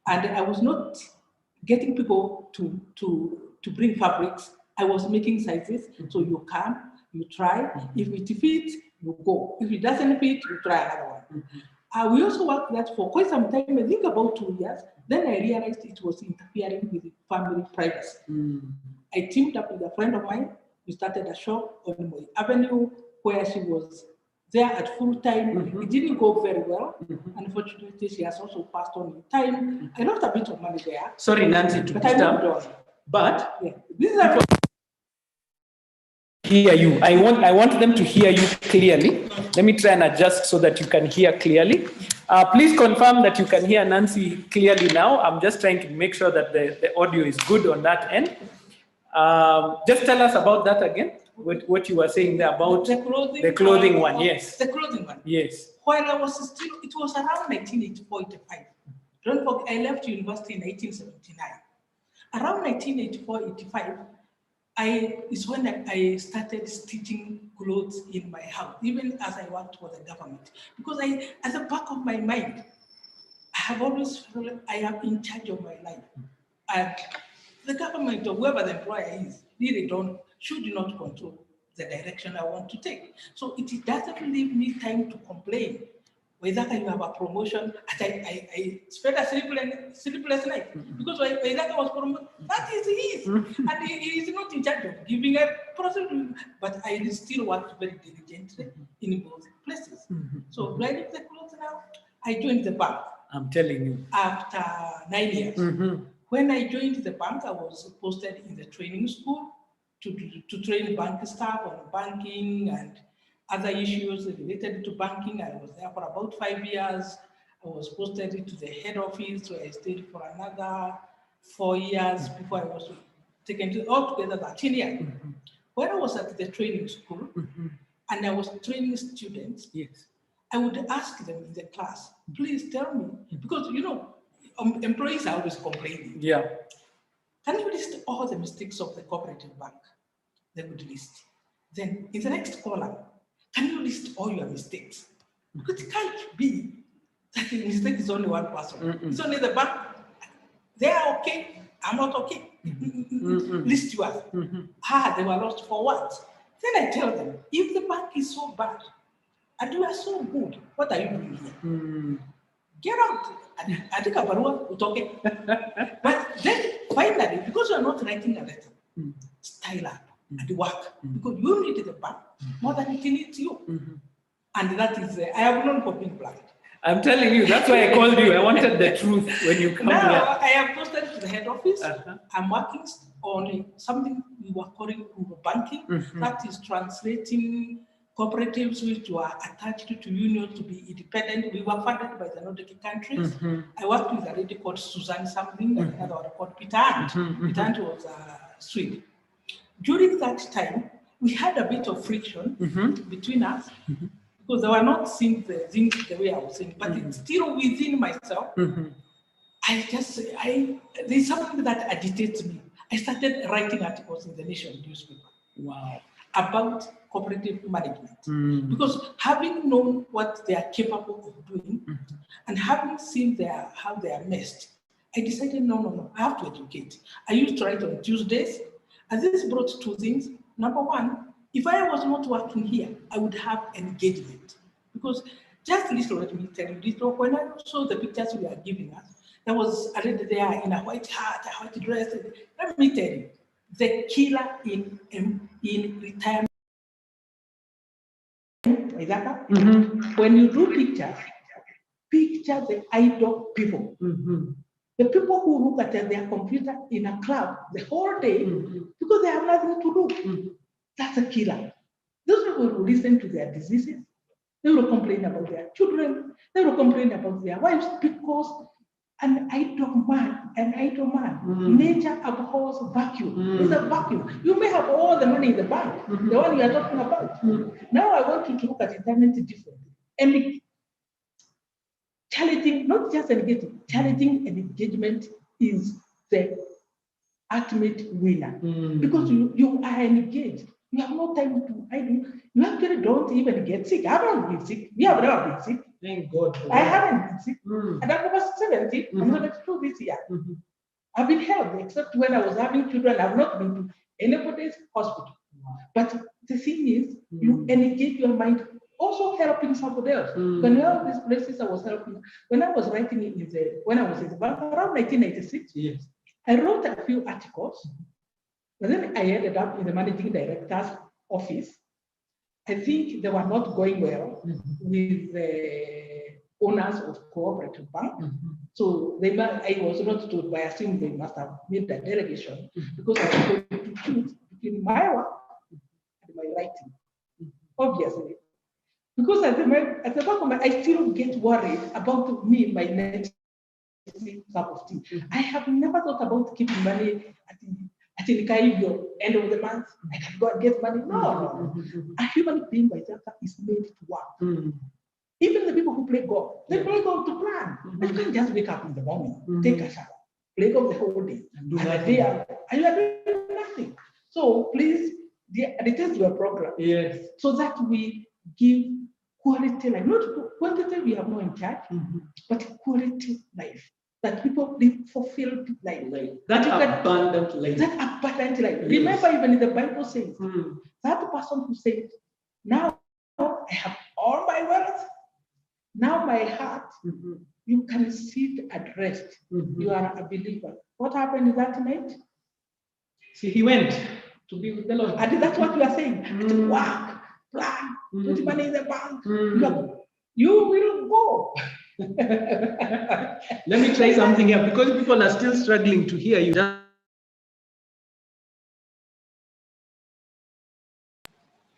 And I was not getting people to bring fabrics. I was making sizes. So you come, you try. If it fits, you go. If it doesn't fit, you try another one. We also worked that for quite some time, I think about 2 years. Then I realized it was interfering with family privacy. I teamed up with a friend of mine. We started a shop on Moi Avenue where she was there at full time. It didn't go very well. Unfortunately, she has also passed on in time. I lost a bit of money there. Sorry, Nancy, to disturb. But yeah, this is hear you. I want them to hear you clearly. Let me try and adjust so that you can hear clearly. Please confirm that you can hear Nancy clearly now. I'm just trying to make sure that the audio is good on that end. Just tell us about that again. What you were saying there about the clothing one. Yes. The clothing one. Yes. While I was still, it was around 1984-85. Don't forget, I left university in 1979. Around 1984-85, is when I started stitching clothes in my house, even as I worked for the government. Because at the back of my mind, I have always felt I am in charge of my life. And the government or whoever the employer is, really should not control the direction I want to take. So it doesn't leave me time to complain. Waithaka, you have a promotion. I spent a sleepless night because Waithaka was promoted. That is his. And he is not in charge of giving a process. But I still worked very diligently in both places. So do I leave the clothes now? I joined the bank. I'm telling you. After 9 years. When I joined the bank, I was posted in the training school to train bank staff on banking and other issues related to banking. I was there for about 5 years. I was posted to the head office, where I stayed for another 4 years before I was taken to altogether 13 years. When I was at the training school and I was training students, yes, I would ask them in the class, please tell me, because employees are always complaining. Yeah. Can you list all the mistakes of the cooperative bank? They would list. Then in the next column, can you list all your mistakes? Because it can't be that the mistake is only one person. It's only the bank. They are okay. I'm not okay. List yours. They were lost for what? Then I tell them, if the bank is so bad and you are so good, what are you doing here? Get out. I think it's okay. But then finally, because you are not writing a letter, style up and work. Because you need the bank more than it needs you. And that is, I have known for being blind. I'm telling you, that's why I called you. I wanted the truth when you come now, here. I have posted to the head office. I'm working on something we were calling banking, that is translating cooperatives which were attached to unions to be independent. We were funded by the Nordic countries. I worked with a lady called Susan something, and another one called Peter Ant. Peter Ant was Swede. During that time, we had a bit of friction between us because they were not seeing the things the way I was saying, but it's still within myself. There's something that agitates me. I started writing articles in the Nation newspaper. Wow. About cooperative management. Because having known what they are capable of doing and having seen how they are messed, I decided, no, I have to educate. I used to write on Tuesdays, and this brought two things. Number one, if I was not working here, I would have engagement. Because just listen, let me tell you this, when I saw the pictures you are giving us, there was a lady there in a white hat, a white dress. Let me tell you, the killer in retirement. When you do pictures, picture the idle people. The people who look at their computer in a club the whole day because they have nothing to do. That's a killer. Those people will listen to their diseases. They will complain about their children. They will complain about their wives because an idle man, nature abhors vacuum. It's a vacuum. You may have all the money in the bank, the one you are talking about. Now I want you to look at retirement differently. And challenging, not just engaging, challenging and engagement is the ultimate winner. Because you are engaged. You have no time to idle. You actually don't even get sick. I haven't been sick. We have never been sick. Thank God. I haven't been sick. And I'm over 70. I'm 72 this year. I've been healthy, except when I was having children. I've not been to anybody's hospital. But the thing is, you engage your mind, also helping somebody else. When you have these places, I was helping. When I was writing when I was in the bank around 1996, I wrote a few articles. But then I ended up in the managing director's office. I think they were not going well with the owners of cooperative bank. So I was not told, but I assume they must have made a delegation because I was going to choose between my work and my writing, obviously. Because at the back of my, I still get worried about me, my next cup of tea. I have never thought about keeping money at the end of the month. I can go and get money. No. A human being by that is made to work. Even the people who play golf, they play golf to plan. They can't just wake up in the morning, take a shower, play golf the whole day, and you are doing nothing. So please, attend to your program, so that we give quality life, not quantity. We have no in charge, but quality life. That people live fulfilled life. That abundant life. That abundant life. Remember, even in the Bible says, that person who said, now I have all my wealth, now my heart, you can sit at rest. You are a believer. What happened that night? See, he went to be with the Lord. And that's what you are saying. To work, plan, put money in the bank. You will go. Let me try something here because people are still struggling to hear you.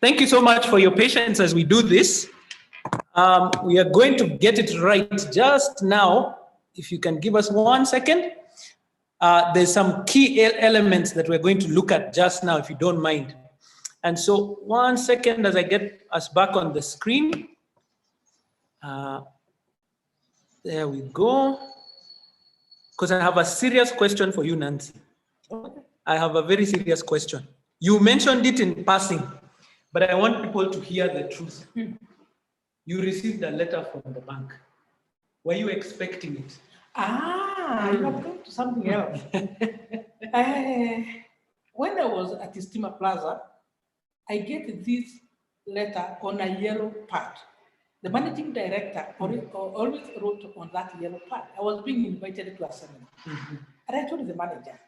Thank you so much for your patience as we do this. We are going to get it right just now. If you can give us 1 second. There's some key elements that we're going to look at just now, if you don't mind. And so 1 second as I get us back on the screen. There we go. Because I have a serious question for you, Nancy. I have a very serious question. You mentioned it in passing, but I want people to hear the truth. You received a letter from the bank. Were you expecting it? You have come to something else. When I was at the Steamer Plaza, I get this letter on a yellow pad. The managing director always wrote on that yellow pad. I was being invited to a seminar. And I told the manager,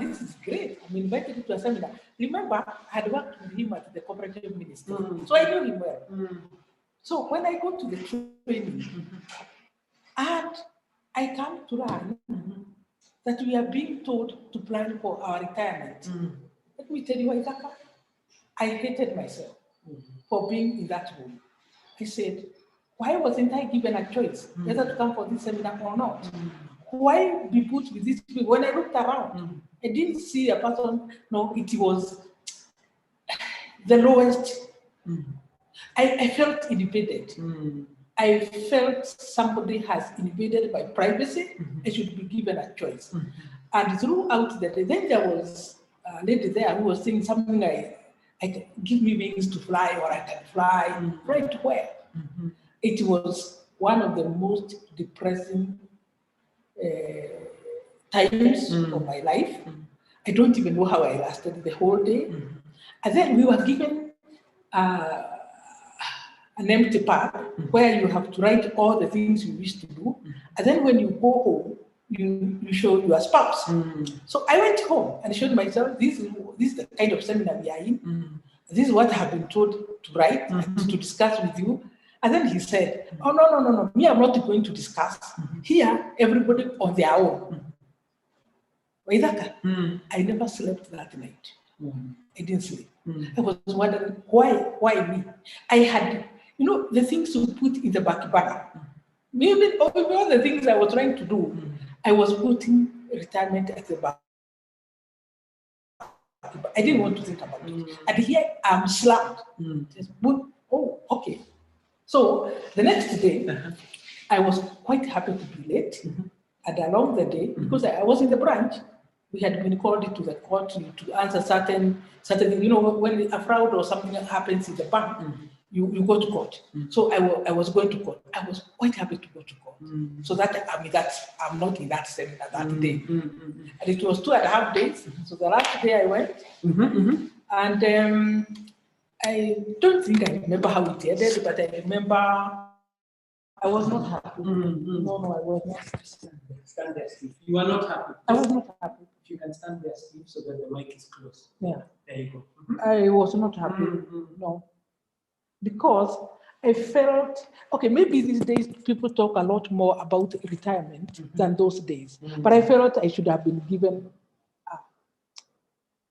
this is great. I'm invited to a seminar. Remember, I had worked with him at the cooperative ministry. So I knew him well. So when I go to the training, and I come to learn that we are being told to plan for our retirement. Let me tell you, Waithaka, I hated myself for being in that room. I said, why wasn't I given a choice whether to come for this seminar or not? Why be put with these people? When I looked around, I didn't see a person. No, it was the lowest. I felt invaded. I felt somebody has invaded my privacy. I should be given a choice. And throughout the day, then there was a lady there who was saying something like, give me wings to fly, or I can fly. Right where? It was one of the most depressing times of my life. I don't even know how I lasted the whole day. And then we were given an empty pad where you have to write all the things you wish to do. And then when you go home, you show your spouse. So I went home and showed myself, this is the kind of seminar we are in. This is what I have been told to write and to discuss with you. And then he said, oh, no, me, I'm not going to discuss. Here, everybody on their own. Waithaka, I never slept that night. I didn't sleep. I was wondering, why me? I had, the things to put in the back burner. Maybe all the things I was trying to do, I was putting retirement at the back. I didn't want to think about it. And here I'm slammed. Oh, okay. So the next day, I was quite happy to be late. And along the day, because I was in the branch, we had been called to the court to answer certain, when a fraud or something happens in the bank, you go to court. So I was going to court. I was quite happy to go to court. So that I'm not in that seminar that day. And it was 2.5 days. So the last day I went, and I don't think I remember how it ended, but I remember I was not happy. No, I was not. Stand there, Steve. You are not happy. I was not happy. If you can stand there, Steve, so that the mic is close. Yeah. There you go. I was not happy. No. Because I felt, okay, maybe these days people talk a lot more about retirement than those days. But I felt I should have been given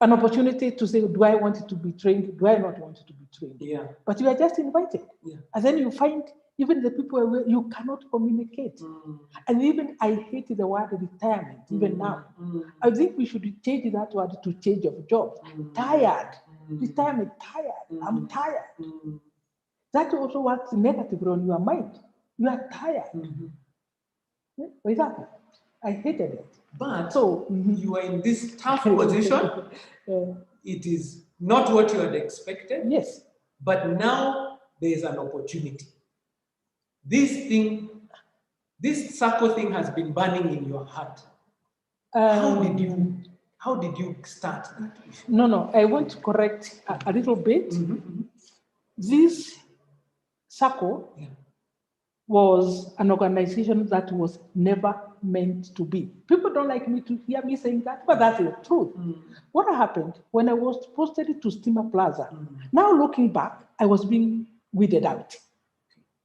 an opportunity to say, do I want it to be trained? Do I not want it to be trained? Yeah. But you are just invited. Yeah. And then you find even the people where you cannot communicate. And even I hate the word retirement, even now. I think we should change that word to change of job. Tired. Retirement, tired. I'm tired. That also works negatively on your mind. You are tired. Waithaka, I hated it. But so you are in this tough position. It is not what you had expected. Yes. But now there is an opportunity. This Sacco thing has been burning in your heart. How did you start that issue? No, I want to correct a little bit. This Sacco was an organization that was never meant to be. People don't like me to hear me saying that, but that's the truth. What happened when I was posted to Steamer Plaza? Now looking back, I was being weeded out.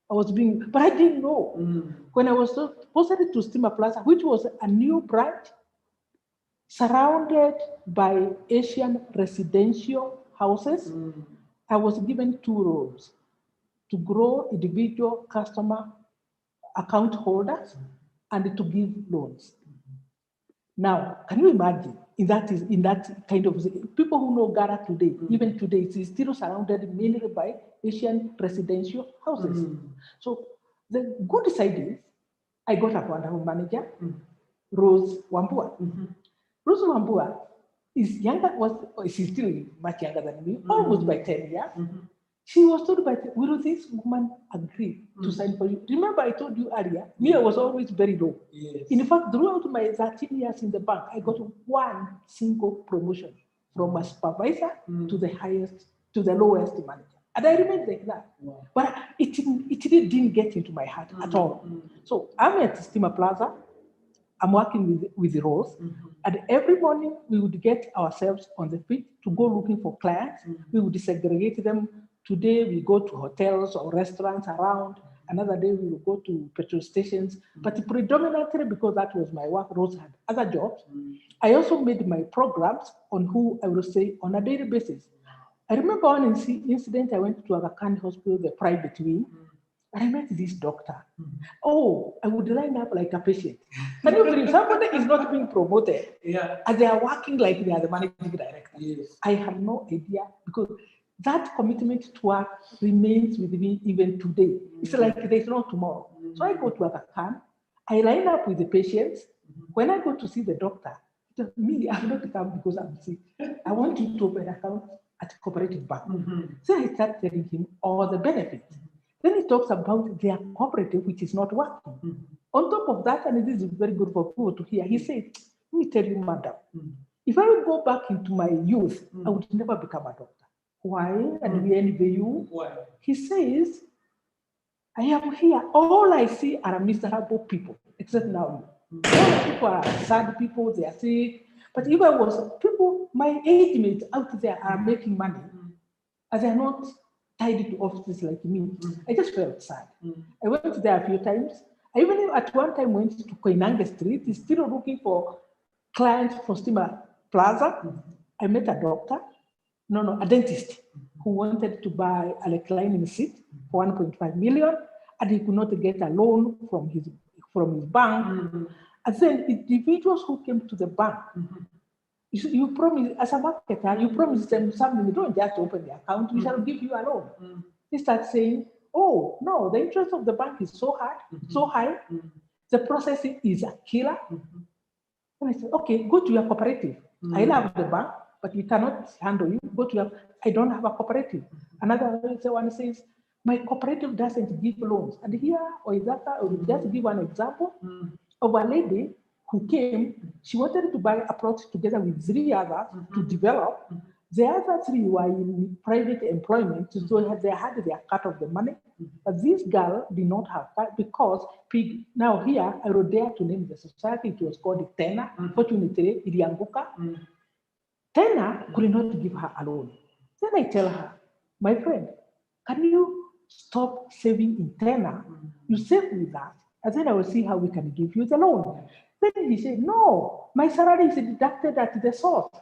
But I didn't know. When I was posted to Steamer Plaza, which was a new branch, surrounded by Asian residential houses, I was given 2 roles: to grow individual customer account holders and to give loans. Now, can you imagine in that kind of people who know Ghana today, even today, it is still surrounded mainly by Asian residential houses. So the good side is I got a wonderful manager, Rose Wambua. Rose Wambua is she's still much younger than me, almost by 10 years. She was told by, will this woman agree to sign for you? Remember I told you earlier, me, I was always very low. Yes. In fact, throughout my 13 years in the bank, I got one single promotion from a supervisor to the lowest manager. And I remained like that. Wow. But it didn't get into my heart at all. So I'm at Steamer Plaza. I'm working with Rose. And every morning we would get ourselves on the feet to go looking for clients. We would segregate them. Today we go to hotels or restaurants around Another day we will go to petrol stations, but predominantly because that was my work, Rose had other jobs. I also made my programs on who I will say on a daily basis. I remember one incident, I went to Aga Khan Hospital, the private wing, and I met this doctor. Oh, I would line up like a patient. Can you believe somebody is not being promoted and they are working like they are the managing director? Yes. I have no idea because that commitment to work remains with me even today. It's like there's no tomorrow. So I go to Aga Khan, I line up with the patients. When I go to see the doctor, me, I'm not come because I'm sick. I want you to open an account at a cooperative bank. So I start telling him all the benefits. Then he talks about their cooperative, which is not working. On top of that, and this is very good for people to hear, he said, let me tell you, madam, if I would go back into my youth, I would never become a doctor. Why? And we envy you. Why? He says, I am here. All I see are miserable people, except now. All the people are sad people, they are sick. But if I was people, my age mates out there are making money, and they are not tied to offices like me. I just felt sad. I went there a few times. I even at one time went to Koinange Street, still looking for clients for Steamer Plaza. I met a doctor, a dentist, who wanted to buy a reclining seat for 1.5 million, and he could not get a loan from his bank. And then individuals who came to the bank, you promise, as a marketer, you promise them something, you don't just open the account, we shall give you a loan. They start saying, oh, no, the interest of the bank is so hard, so high, the processing is a killer. And I said, okay, go to your cooperative. I love the bank, but we cannot handle you. Go to your, I don't have a cooperative. Another one says, my cooperative doesn't give loans. And here, Waithaka, I will just give an example of a lady who came, she wanted to buy a plot together with 3 others to develop. The other 3 were in private employment, so they had their cut of the money. But this girl did not have that because now here, I would dare to name the society, it was called Tena, fortunately, Ilianguka. Tena could not give her a loan. Then I tell her, my friend, can you stop saving in Tena? You save with us, and then I will see how we can give you the loan. Then he said, no, my salary is deducted at the source.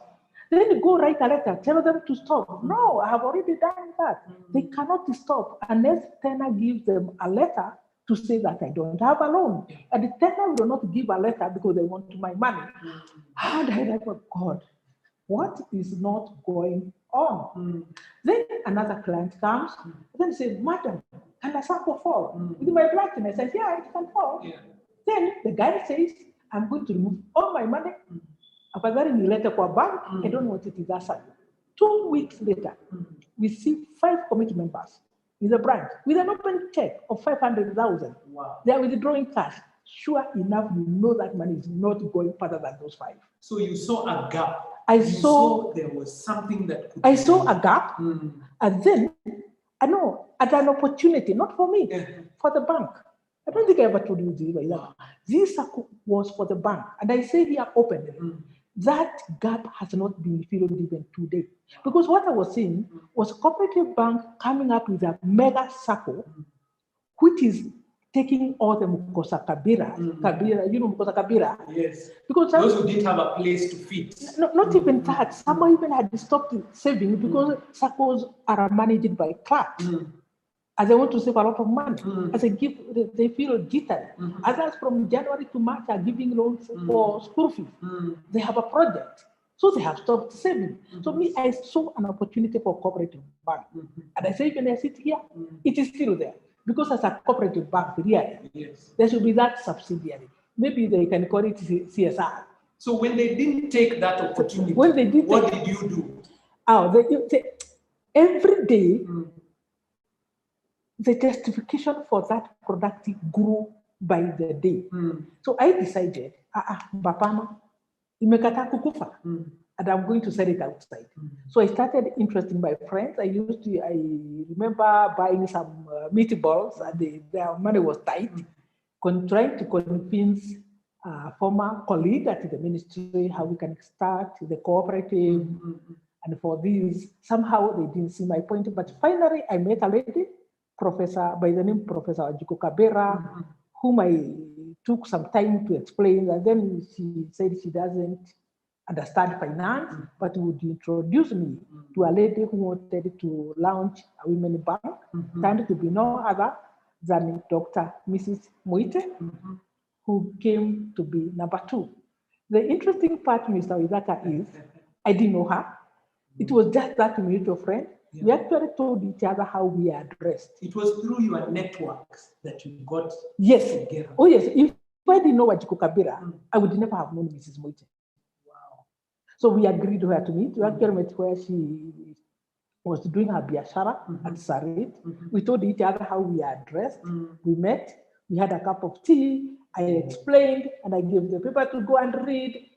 Then you go write a letter, tell them to stop. No, I have already done that. They cannot stop unless Tena gives them a letter to say that I don't have a loan. And the Tena will not give a letter because they want my money. And I thought, God, what is not going on? Then another client comes, then says, madam, can a Sacco fall? With my blackness, I said, yeah, it can fall. Then the guy says, I'm going to remove all my money. After letter for bank, I don't want it is aside. 2 weeks later, we see 5 committee members in the branch with an open check of 500,000. Wow. They are withdrawing cash. Sure enough, you know that money is not going further than those 5. So you saw a gap. I saw there was something that could I saw a gap, and then I know at an opportunity, not for me, for the bank. I don't think I ever told you this, but this was for the bank. And I say here openly, that gap has not been filled even today. Because what I was saying was a cooperative bank coming up with a mega Sacco, which is taking all the Mukosa Kabira, Mukosa Kabira. Yes. Because those who didn't have a place to fit. Not even that. Some even had stopped saving because Saccos are managed by clerks. As they want to save a lot of money. As they give, they feel jittery. Others from January to March are giving loans for school fees. They have a project. So they have stopped saving. So me, I saw an opportunity for cooperative bank. And I say, when I sit here, it is still there. Because as a cooperative bank, really, there should be that subsidiary. Maybe they can call it CSR. So when they didn't take that opportunity, what did you do? Every day, the justification for that product grew by the day. So I decided, Bapama, imekata kukufa, and I'm going to sell it outside. So I started interesting my friends. I remember buying some meatballs, and their money was tight, trying to convince a former colleague at the ministry how we can start the cooperative. And for these, somehow they didn't see my point. But finally, I met a lady professor by the name Professor Waceke Kabera, whom I took some time to explain, and then she said she doesn't understand finance, but would introduce me to a lady who wanted to launch a women bank, turned to be no other than Dr. Mrs. Moite, who came to be number 2. The interesting part, Mr. Waithaka, is I didn't know her. It was just that mutual friend. We actually told each other how we are dressed. It was through your networks that you got together. Oh yes, if I didn't know Waceke Kabera, I would never have known Mrs. Moite. Wow. So we agreed where to meet. We actually met where she was doing her biashara at Sarit. We told each other how we are dressed. We met, we had a cup of tea, I explained, and I gave the paper to go and read.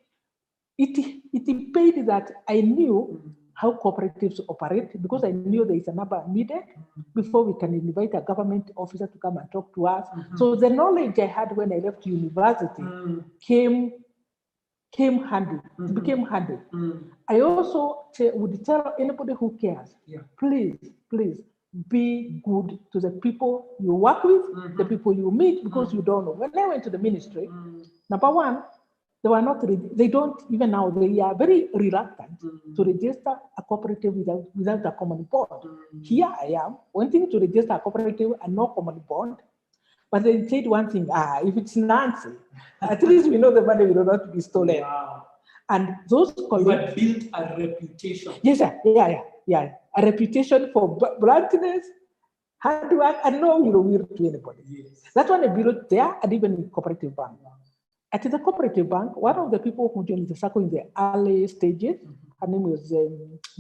It paid that I knew how cooperatives operate, because I knew there is a number needed before we can invite a government officer to come and talk to us. So the knowledge I had when I left university came handy. It became handy. I also would tell anybody who cares, please be good to the people you work with, the people you meet, because you don't know. When I went to the ministry, number one, they were not ready. They don't, even now, they are very reluctant to register a cooperative without a common bond. Here I am, wanting to register a cooperative and no common bond. But they said one thing, if it's Nancy, at least we know the money will not be stolen. Wow. And those colleagues... You had built a reputation. Yes, sir. Yeah. A reputation for bluntness, hard work, and no weird to anybody. Yes. That's what I built there, and even in cooperative bank. At the cooperative bank, one of the people who joined the Sacco in the early stages, her name was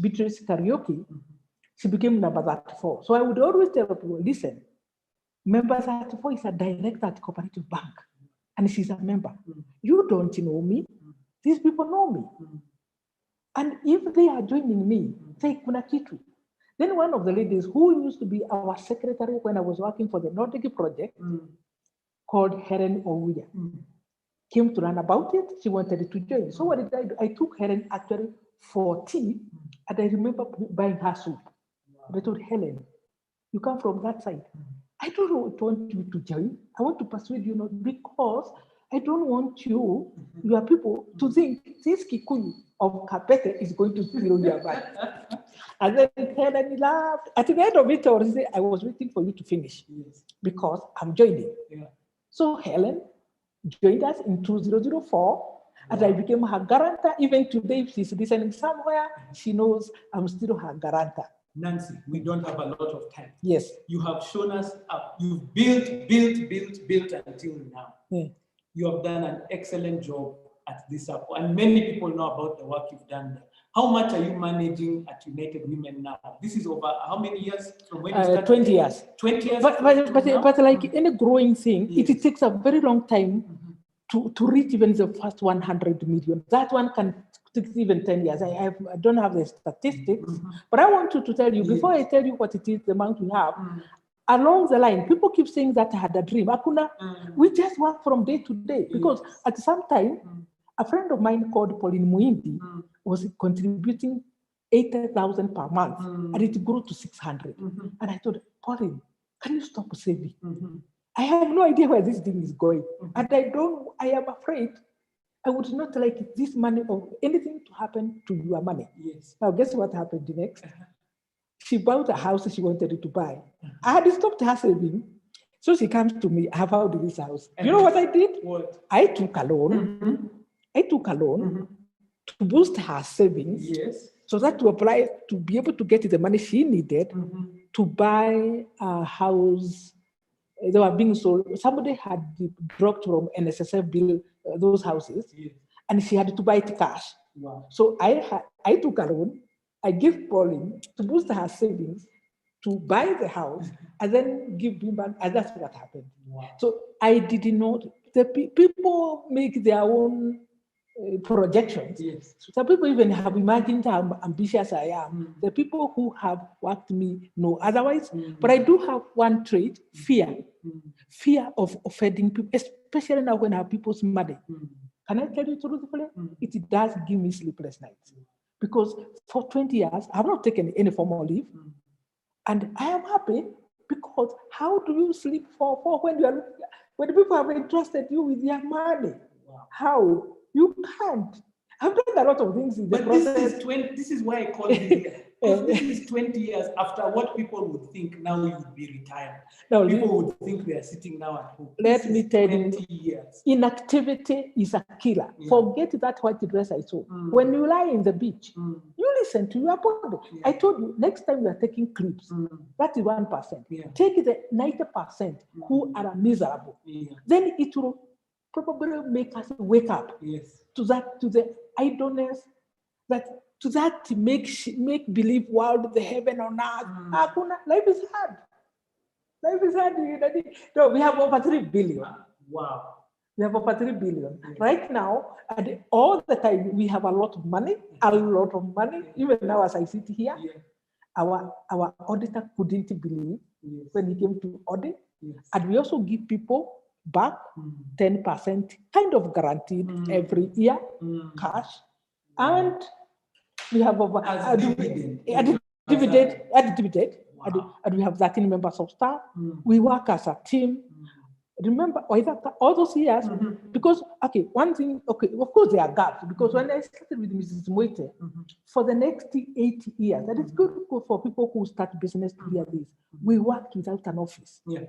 Beatrice Karaoke, she became number 34. So I would always tell people, listen, member 34 is a director at cooperative bank, and she's a member. You don't know me, these people know me. And if they are joining me, say kuna kitu. Then one of the ladies who used to be our secretary when I was working for the Nordic project, called Helen Owuya, came to learn about it. She wanted to join. So what did I do? I took Helen actually for tea, and I remember buying her soup. I told Helen, you come from that side. I don't want you to join. I want to persuade you not, because I don't want you, your people, to think this Kikuyu of Kapete is going to fill your back. And then Helen laughed. At the end of it, I was waiting for you to finish, because I'm joining. So Helen joined us in 2004, and I became her guarantor. Even today, if she's listening somewhere, she knows I'm still her guarantor. Nancy, we don't have a lot of time. Yes. You have shown us up. You've built until now. You have done an excellent job at this Sacco, and many people know about the work you've done there. How much are you managing at United Women now? This is over how many years from when you started? 20 years. 20 years. But like any growing thing, it takes a very long time to reach even the first 100 million. That one can take even 10 years. I don't have the statistics, but I want to tell you, before I tell you what it is, the amount we have, along the line, people keep saying that I had a dream. Akuna, we just work from day to day, because at some time, a friend of mine called Pauline Muindi was contributing 80,000 per month, and it grew to 600. And I told Pauline, can you stop saving? I have no idea where this thing is going. And I am afraid I would not like this money or anything to happen to your money. Now, guess what happened next? She bought a house she wanted to buy. I had stopped her saving. So she comes to me, I have found this house. You know what I did? What? I took a loan. To boost her savings. So that to apply, to be able to get the money she needed to buy a house. They were being sold. Somebody had dropped from NSSF bill those houses, and she had to buy it cash. So I took a loan. I gave Pauline to boost her savings to buy the house, and then give me back, and that's what happened. So I did not. The people make their own projections. Some people even have imagined how ambitious I am. The people who have worked me know otherwise. But I do have one trait: fear. Fear of offending people, especially now when I have people's money. Can I tell you truthfully? It does give me sleepless nights. Because for 20 years, I have not taken any formal leave. And I am happy Because how do you sleep for when people have entrusted you with their money? Wow. How? You can't. I've done a lot of things in the But process. this is why I call this here. Because this is 20 years after what people would think now you would be retired. Now, People would think they are sitting now at home. Let This me is tell you, 20 years. inactivity is a killer. Yeah. Forget that white dress I saw. When you lie in the beach, you listen to your body. Yeah. I told you, next time you are taking clips, that is 1%. Yeah. Take the 90% who are miserable. Yeah. Then it will probably make us wake up Yes. to the idleness, to that make believe world, the heaven on earth. Life is hard. Life is hard. No, we have over 3 billion. Wow. We have over 3 billion. Yes. Right now, all the time, we have a lot of money, Even now, as I sit here, Yeah. our auditor couldn't believe Yes. when he came to audit. Yes. And we also give people back 10%, kind of guaranteed every year, cash. And we have over As dividend. dividend. Wow. And we have 13 members of staff. We work as a team. Remember, all those years, because, one thing, of course there are gaps, because when I started with Mrs. Moite, for the next 8 years, that is good for people who start business to hear this, we worked without an office. Yeah.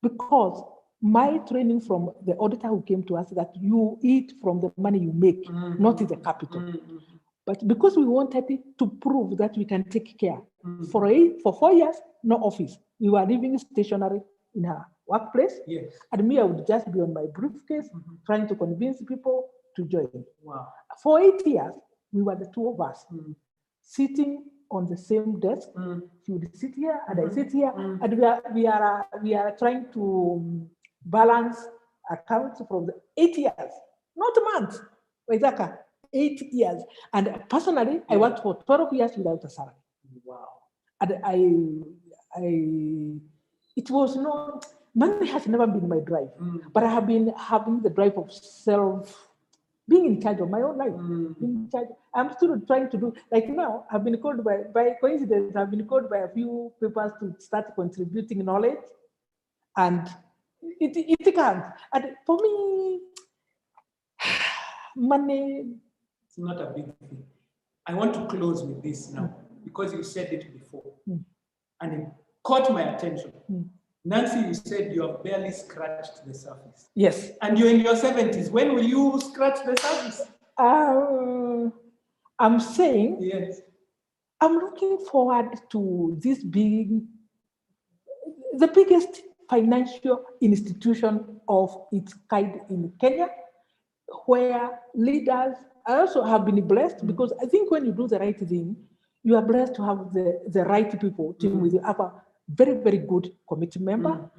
Because my training from the auditor who came to us that you eat from the money you make, not in the capital. But because we wanted to prove that we can take care, for 4 years, no office. We were living stationary in our workplace. Yes. And me, I would just be on my briefcase, trying to convince people to join. Wow. For 8 years, we were the two of us, sitting on the same desk. She would sit here, and I sit here, and we are trying to balance accounts from the 8 years, not months. Waithaka, 8 years. And personally, I worked for 12 years without a salary. Wow. And it was not, money has never been my drive, but I have been having the drive of being in charge of my own life. Being in charge. I'm still trying to do, like now, I've been called by coincidence, I've been called by a few papers to start contributing knowledge, and it comes. And for me, money. It's not a big thing. I want to close with this now, because you said it before, and it caught my attention. Nancy, you said you have barely scratched the surface. Yes. And you're in your 70s. When will you scratch the surface? I'm saying, Yes. I'm looking forward to this being the biggest financial institution of its kind in Kenya, where leaders, I also have been blessed, because I think when you do the right thing, you are blessed to have the right people team with you. Have a very, very good committee member.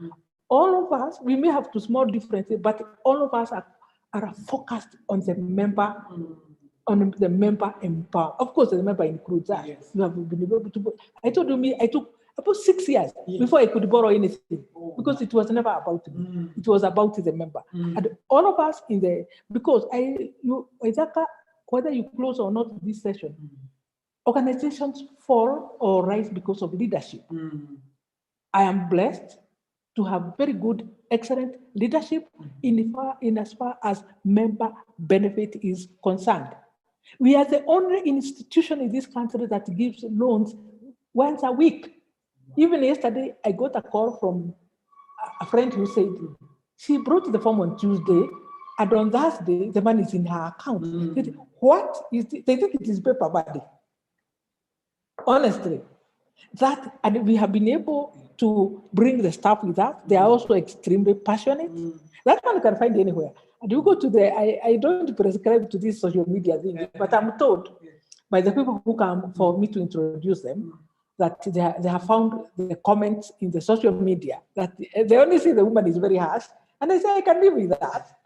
All of us, we may have two small differences, but all of us are focused on the member, on the member empower. Of course, the member includes us. Yes. You have been able to. I told you, I took about 6 years before I could borrow anything, because it was never about me. It was about the member. And all of us because Waithaka, whether you close or not this session, organizations fall or rise because of leadership. I am blessed to have very good, excellent leadership in as far as member benefit is concerned. We are the only institution in this country that gives loans once a week. Even yesterday, I got a call from a friend who said she brought the form on Tuesday, and on Thursday, the money is in her account. Said, what is it? They think it is paper money. Honestly, and we have been able to bring the staff with us. They are also extremely passionate. That one you can find anywhere. And you go to I don't prescribe to this social media thing, but I'm told by the people who come for me to introduce them that they have found the comments in the social media that they only say the woman is very harsh. And I say, I can live with that.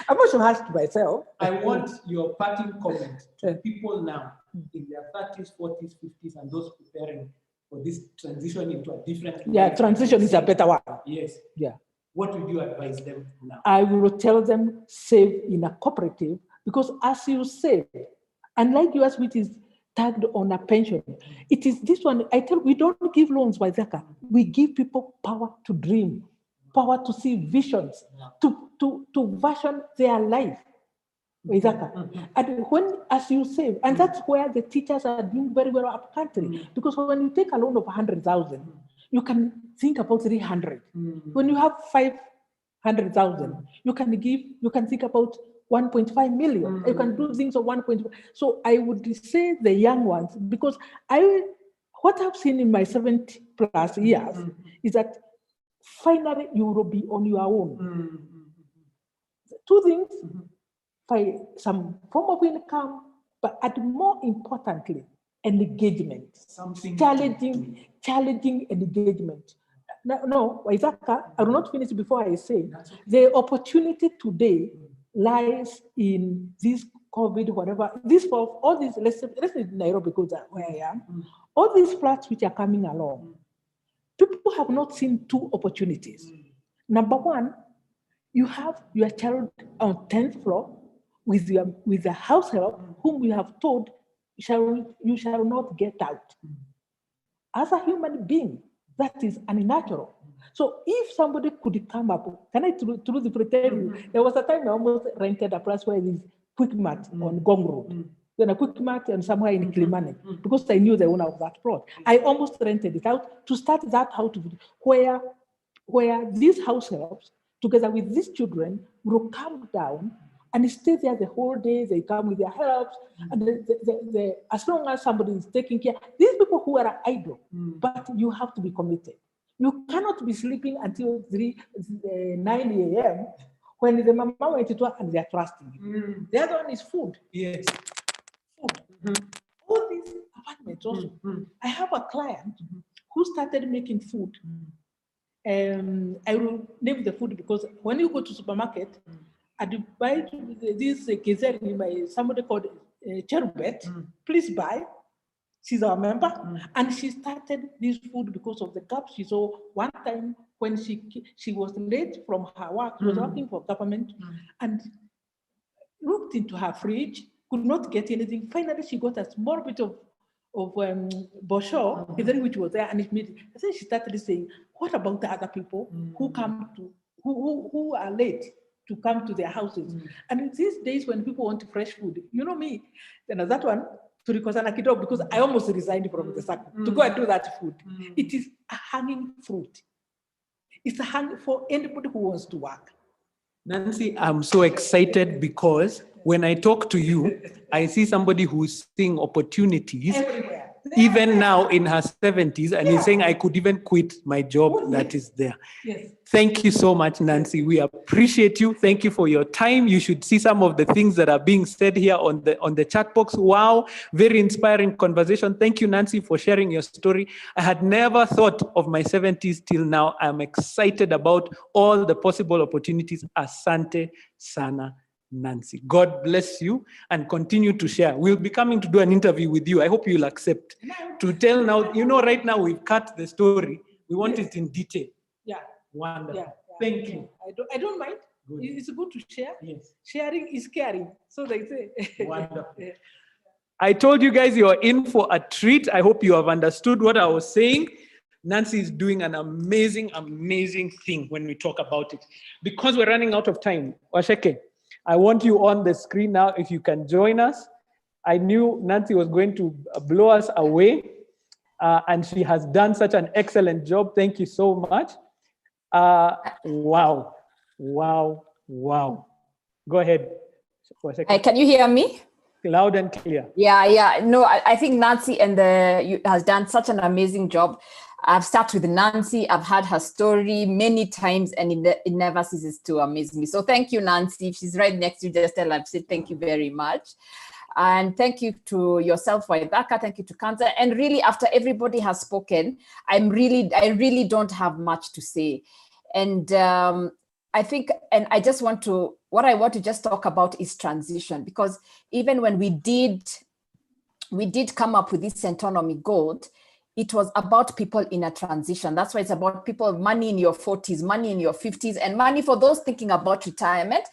I'm also harsh to myself. I want your parting comment to people now in their 30s, 40s, 50s, and those preparing for this transition into a different life. Yeah, transition is a better one. Yes. Yeah. What would you advise them now? I will tell them save in a cooperative, because as you save, unlike yours, which is tagged on a pension. It is this one, I tell, we don't give loans, Waithaka. We give people power to dream, power to see visions, to version their life. And when, as you say, and that's where the teachers are doing very well up country, because when you take a loan of 100,000, you can think about 300. When you have 500,000, you can think about 1.5 million. You can do things of 1.5. So I would say the young ones, because what I've seen in my 70 plus years is that finally you will be on your own. Two things. By some form of income, but more importantly, engagement. Challenging engagement. No, Waithaka, I will not finish before I say, the opportunity today lies in this COVID, whatever, this for all these, let's say Nairobi, because that's where I am, all these flats which are coming along, people have not seen two opportunities. Number one, you have your child on 10th floor, with the house help, whom we have told, you shall not get out. As a human being, that is unnatural. So if somebody could come up, can I truly tell you, there was a time I almost rented a place where there is quick mat on Gong Road. Then a quick mat and somewhere in Kilimani, because I knew the owner of that plot. I almost rented it out to start that house where these house helps, together with these children, will come down and stay there the whole day. They come with their helps, and as long as somebody is taking care, these people who are idle, but you have to be committed. You cannot be sleeping until 9 a.m. when the mama went to work and they are trusting you. The other one is food. Yes. Food. All these apartments also. I have a client who started making food. I will name the food because when you go to supermarket, I buy this Kezeri, somebody called Cherubet, please buy. She's our member, and she started this food because of the gap she saw one time when she was late from her work. She was working for government, and looked into her fridge, could not get anything. Finally, she got a small bit of bosho, which was there, and then she started saying, "What about the other people who come to who are late to come to their houses?" And these days, when people want fresh food, you know me, then that one. Because I almost resigned from the Sacco to go and do that food. It is a hanging fruit. It's a hang for anybody who wants to work. Nancy, I'm so excited because when I talk to you, I see somebody who's seeing opportunities Everywhere. Even now in her 70s, and he's saying I could even quit my job that is there. Yes. Thank you so much, Nancy. We appreciate you. Thank you for your time. You should see some of the things that are being said here on the chat box. Wow, very inspiring conversation. Thank you, Nancy, for sharing your story. I had never thought of my 70s till now. I'm excited about all the possible opportunities. Asante sana, Nancy. God bless you and continue to share. We'll be coming to do an interview with you. I hope you'll accept to tell now. You know, right now we've cut the story. We want it in detail. Yeah. Wonderful. Yeah. Thank you. I don't mind. Good. It's good to share. Yes. Sharing is caring. So they say. Wonderful. I told you guys you're in for a treat. I hope you have understood what I was saying. Nancy is doing an amazing, amazing thing when we talk about it. Because we're running out of time, Waceke, I want you on the screen now if you can join us. I knew Nancy was going to blow us away, and she has done such an excellent job. Thank you so much. Wow. Go ahead. Can you hear me? Loud and clear. Yeah. No, I think Nancy has done such an amazing job. I've started with Nancy. I've heard her story many times, and it never ceases to amaze me. So thank you, Nancy. If she's right next to you, just tell her I've said thank you very much. And thank you to yourself, Waithaka. Thank you to Kanza. And really, after everybody has spoken, I really don't have much to say. And I think, and I just want to, what I want to just talk about is transition, because even when we did come up with this Centonomy goal, it was about people in a transition. That's why it's about people, money in your 40s, money in your 50s, and money for those thinking about retirement.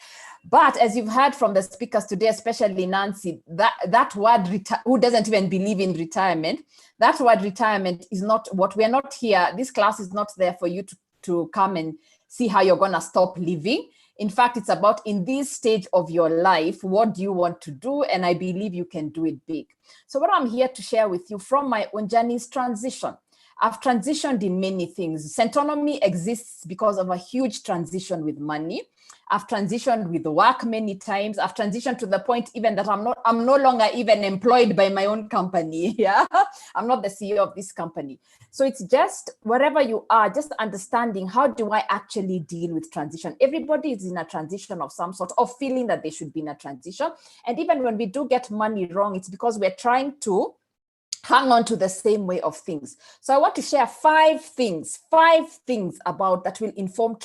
But as you've heard from the speakers today, especially Nancy, that word, who doesn't even believe in retirement, that word retirement is not what we're not here. This class is not there for you to come and see how you're going to stop living. In fact, it's about in this stage of your life, what do you want to do? And I believe you can do it big. So what I'm here to share with you from my own journey is transition. I've transitioned in many things. Centonomy exists because of a huge transition with money. I've transitioned with work many times. I've transitioned to the point even that I'm no longer even employed by my own company. Yeah, I'm not the CEO of this company. So it's just wherever you are, just understanding how do I actually deal with transition. Everybody is in a transition of some sort, of feeling that they should be in a transition. And even when we do get money wrong, it's because we're trying to hang on to the same way of things. So I want to share five things about that will inform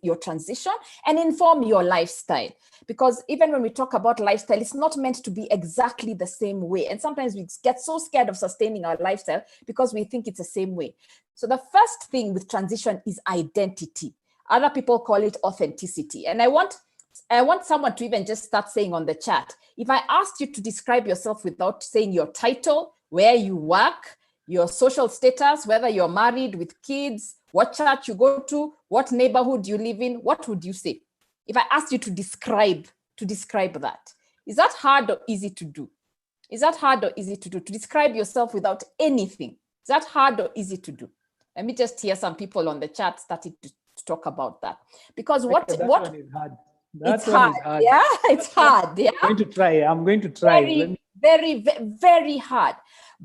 your transition and inform your lifestyle. Because even when we talk about lifestyle, it's not meant to be exactly the same way. And sometimes we get so scared of sustaining our lifestyle because we think it's the same way. So the first thing with transition is identity. Other people call it authenticity. And I want someone to even just start saying on the chat, if I asked you to describe yourself without saying your title, where you work, your social status, whether you're married with kids, what church you go to, what neighborhood you live in, what would you say? If I asked you to describe that, is that hard or easy to do? Is that hard or easy to do? To describe yourself without anything, is that hard or easy to do? Let me just hear some people on the chat starting to talk about that. Because what one is hard. It's hard. Yeah, it's hard. Yeah. I'm going to try. Very hard.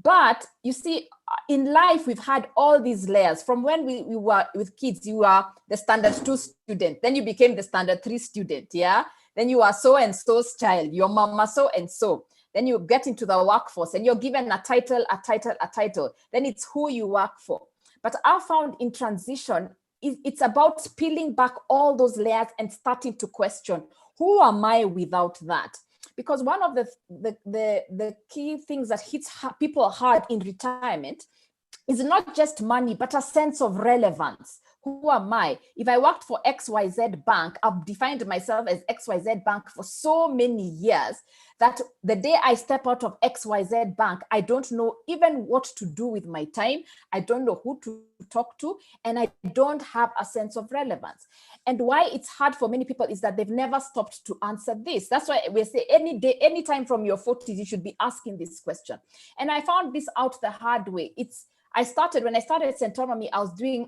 But you see, in life, we've had all these layers. From when we were with kids, you are the standard 2 student. Then you became the standard 3 student. Yeah. Then you are so-and-so's child, your mama so-and-so. Then you get into the workforce and you're given a title. Then it's who you work for. But I found in transition, it's about peeling back all those layers and starting to question, who am I without that? Because one of the key things that hits people hard in retirement is not just money, but a sense of relevance. Who am I? If I worked for XYZ Bank, I've defined myself as XYZ Bank for so many years that the day I step out of XYZ Bank, I don't know even what to do with my time. I don't know who to talk to, and I don't have a sense of relevance. And why it's hard for many people is that they've never stopped to answer this. That's why we say any day, anytime from your 40s, you should be asking this question. And I found this out the hard way. When I started Centonomy,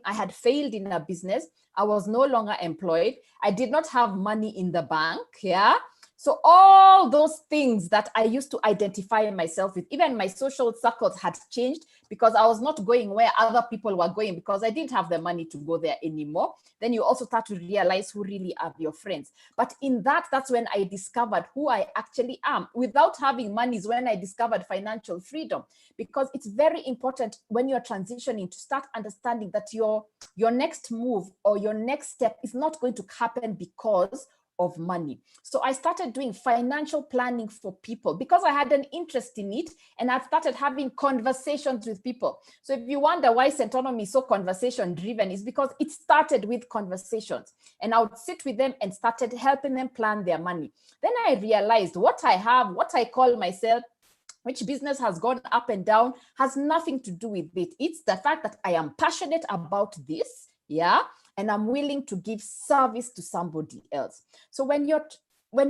I had failed in a business. I was no longer employed. I did not have money in the bank. Yeah. So all those things that I used to identify myself with, even my social circles had changed because I was not going where other people were going because I didn't have the money to go there anymore. Then you also start to realize who really are your friends. But in that's when I discovered who I actually am. Without having money is when I discovered financial freedom, because it's very important when you're transitioning to start understanding that your next move or your next step is not going to happen because of money. So I started doing financial planning for people because I had an interest in it, and I started having conversations with people. So if you wonder why Centonomy is so conversation driven, is because it started with conversations, and I would sit with them and started helping them plan their money. Then I realized what I have, what I call myself, which business has gone up and down, has nothing to do with it. It's the fact that I am passionate about this, yeah, and I'm willing to give service to somebody else. So when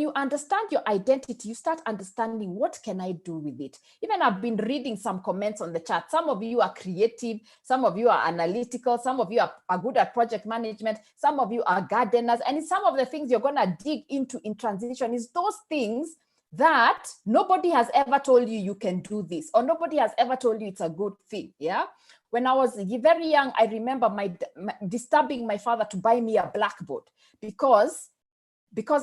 you understand your identity, you start understanding what can I do with it. Even I've been reading some comments on the chat. Some of you are creative, some of you are analytical, some of you are good at project management, some of you are gardeners, and some of the things you're gonna dig into in transition is those things that nobody has ever told you can do this, or nobody has ever told you it's a good thing. Yeah. When I was very young, I remember disturbing my father to buy me a blackboard because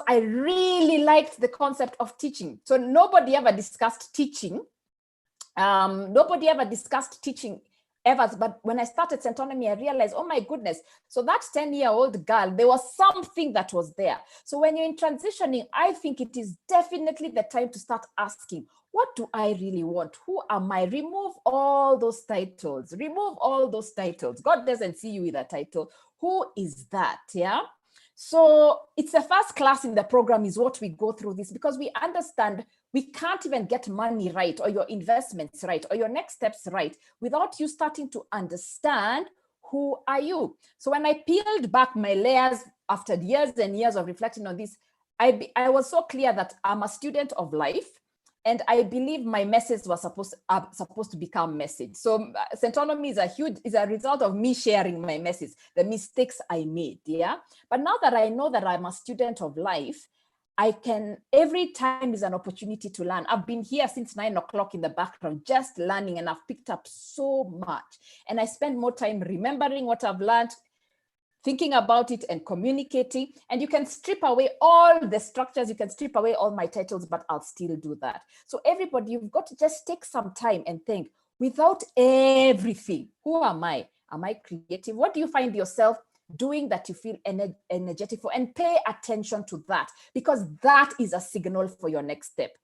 I really liked the concept of teaching. So nobody ever discussed teaching. Ever. But when I started Centonomy, I realized, oh my goodness, so that 10-year-old girl, there was something that was there. So when you're in transitioning, I think it is definitely the time to start asking, what do I really want? Who am I? Remove all those titles. Remove all those titles. God doesn't see you with a title. Who is that? Yeah. So it's the first class in the program is what we go through this, because we understand we can't even get money right, or your investments right, or your next steps right, without you starting to understand who are you. So when I peeled back my layers after years and years of reflecting on this, I was so clear that I'm a student of life, and I believe my message was supposed to become message. So Centonomy is a result of me sharing my message, the mistakes I made. Yeah. But now that I know that I'm a student of life, every time is an opportunity to learn. I've been here since 9 o'clock in the background, just learning, and I've picked up so much. And I spend more time remembering what I've learned, thinking about it and communicating. And you can strip away all the structures, you can strip away all my titles, but I'll still do that. So everybody, you've got to just take some time and think, without everything, who am I? Am I creative? What do you find yourself doing that you feel energetic for? And pay attention to that, because that is a signal for your next step.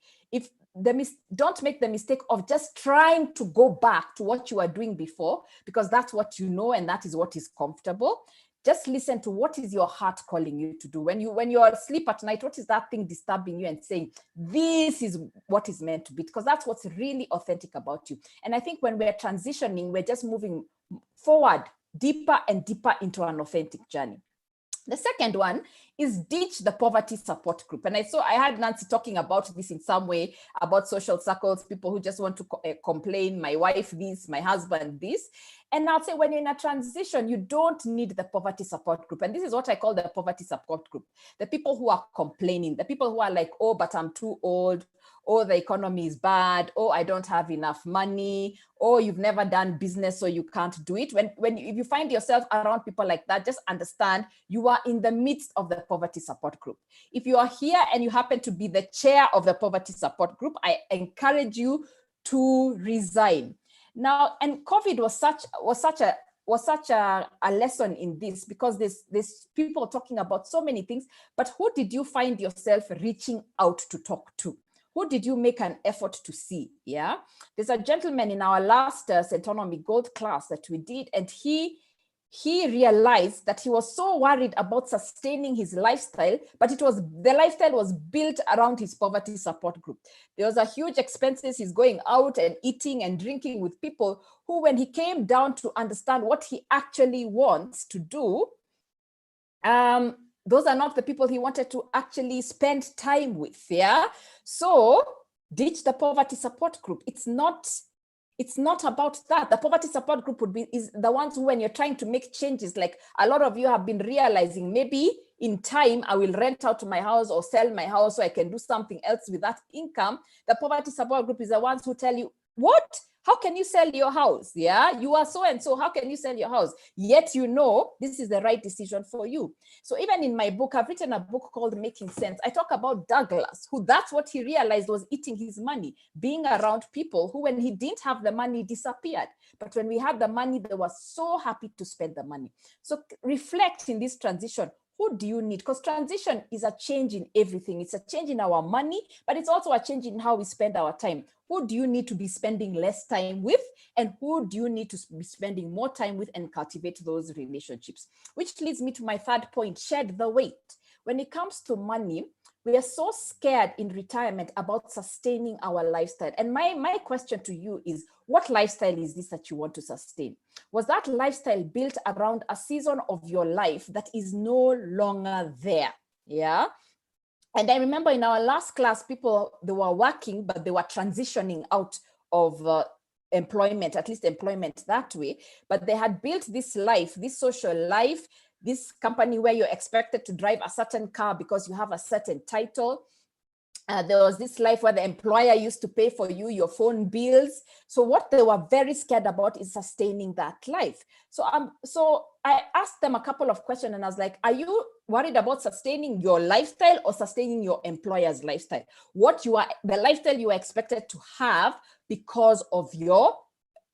Don't make the mistake of just trying to go back to what you were doing before, because that's what you know and that is what is comfortable. Just listen to what is your heart calling you to do. When you're asleep at night, what is that thing disturbing you and saying, this is what is meant to be? Because that's what's really authentic about you. And I think when we're transitioning, we're just moving forward, deeper and deeper into an authentic journey. The second one is ditch the poverty support group. And I had Nancy talking about this in some way, about social circles, people who just want to complain, my wife this, my husband this. And I'll say, when you're in a transition, you don't need the poverty support group. And this is what I call the poverty support group. The people who are complaining, the people who are like, oh, but I'm too old. Oh, the economy is bad. Oh, I don't have enough money. Oh, you've never done business, so you can't do it. If you find yourself around people like that, just understand you are in the midst of the poverty support group. If you are here and you happen to be the chair of the poverty support group, I encourage you to resign. Now, and COVID was such a lesson in this, because there's people talking about so many things, but who did you find yourself reaching out to talk to? Who did you make an effort to see? Yeah, there's a gentleman in our last Centonomy Gold class that we did, and he realized that he was so worried about sustaining his lifestyle, but the lifestyle was built around his poverty support group. There was a huge expenses. He's going out and eating and drinking with people who, when he came down to understand what he actually wants to do, those are not the people he wanted to actually spend time with. Yeah. So ditch the poverty support group. It's not about that. The poverty support group is the ones who, when you're trying to make changes, like a lot of you have been realizing, maybe in time I will rent out my house or sell my house so I can do something else with that income. The poverty support group is the ones who tell you, what? How can you sell your house? Yeah, you are so and so. How can you sell your house? Yet you know this is the right decision for you. So even in my book, I've written a book called Making Sense. I talk about Douglas, who that's what he realized was eating his money, being around people who, when he didn't have the money, disappeared. But when we had the money, they were so happy to spend the money. So reflect in this transition. Who do you need? Because transition is a change in everything. It's a change in our money, but it's also a change in how we spend our time. Who do you need to be spending less time with? And who do you need to be spending more time with, and cultivate those relationships? Which leads me to my third point, shed the weight. When it comes to money, we are so scared in retirement about sustaining our lifestyle. And my question to you is, what lifestyle is this that you want to sustain? Was that lifestyle built around a season of your life that is no longer there? Yeah. And I remember in our last class, people, they were working, but they were transitioning out of employment, at least employment that way. But they had built this life, this social life, this company where you're expected to drive a certain car because you have a certain title. There was this life where the employer used to pay for you your phone bills. So what they were very scared about is sustaining that life. So I asked them a couple of questions, and I was like, are you worried about sustaining your lifestyle or sustaining your employer's lifestyle? The lifestyle you are expected to have because of your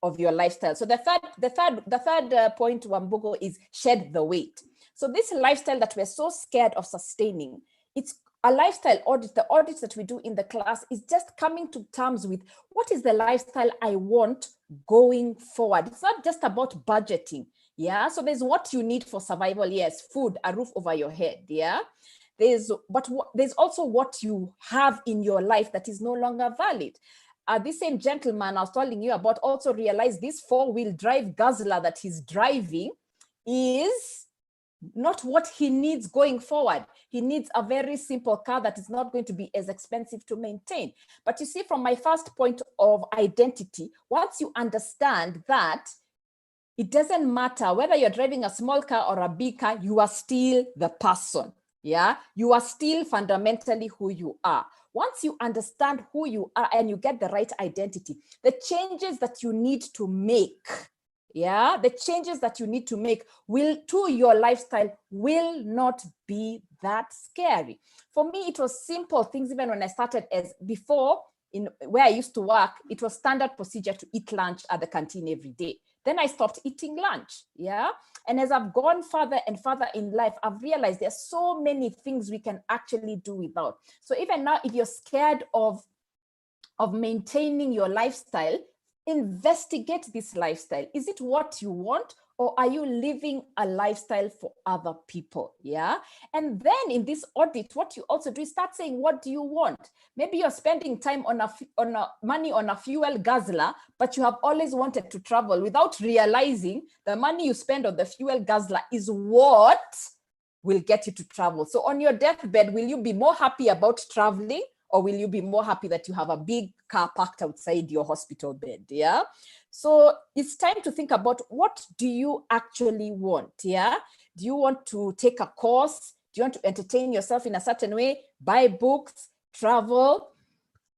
lifestyle. So the third point, Wambugo, is shed the weight. So this lifestyle that we're so scared of sustaining, it's a lifestyle audit, the audits that we do in the class, is just coming to terms with what is the lifestyle I want going forward. It's not just about budgeting. Yeah. So there's what you need for survival. Yes. Food, a roof over your head. Yeah. There's also what you have in your life that is no longer valid. This same gentleman I was telling you about also realized this 4-wheel drive guzzler that he's driving is not what he needs going forward. He needs a very simple car that is not going to be as expensive to maintain. But you see, from my first point of identity, once you understand that it doesn't matter whether you're driving a small car or a big car, you are still the person. Yeah, you are still fundamentally who you are. Once you understand who you are and you get the right identity, the changes that you need to make, yeah, the changes that you need to make to your lifestyle will not be that scary. For me, it was simple things. Even when I started, as before, in where I used to work, it was standard procedure to eat lunch at the canteen every day. Then I stopped eating lunch. Yeah. And as I've gone further and further in life, I've realized there's so many things we can actually do without. So even now, if you're scared of maintaining your lifestyle, investigate this lifestyle. Is it what you want, or are you living a lifestyle for other people? Yeah. And then in this audit, what you also do is start saying, what do you want? Maybe you're spending time on money on a fuel guzzler, but you have always wanted to travel without realizing the money you spend on the fuel guzzler is what will get you to travel. So on your deathbed, will you be more happy about traveling, or will you be more happy that you have a big car parked outside your hospital bed? Yeah. So it's time to think about, what do you actually want? Yeah. Do you want to take a course? Do you want to entertain yourself in a certain way? Buy books, travel?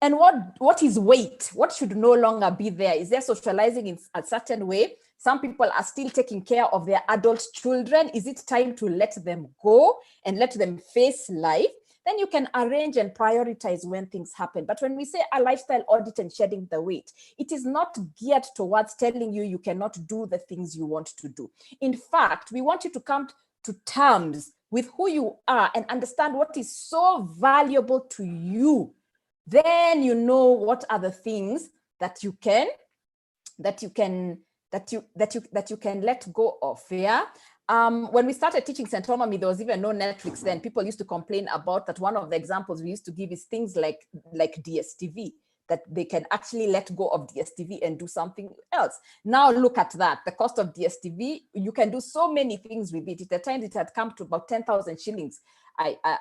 And what is weight? What should no longer be there? Is there socializing in a certain way? Some people are still taking care of their adult children. Is it time to let them go and let them face life? Then you can arrange and prioritize when things happen. But when we say a lifestyle audit and shedding the weight, it is not geared towards telling you cannot do the things you want to do. In fact, we want you to come to terms with who you are and understand what is so valuable to you. Then you know what are the things that you can let go of. Yeah. When we started teaching Centonomy, there was even no Netflix then. People used to complain about that. One of the examples we used to give is things like DSTV, that they can actually let go of DSTV and do something else. Now look at that. The cost of DSTV, you can do so many things with it. At the time, it had come to about 10,000 shillings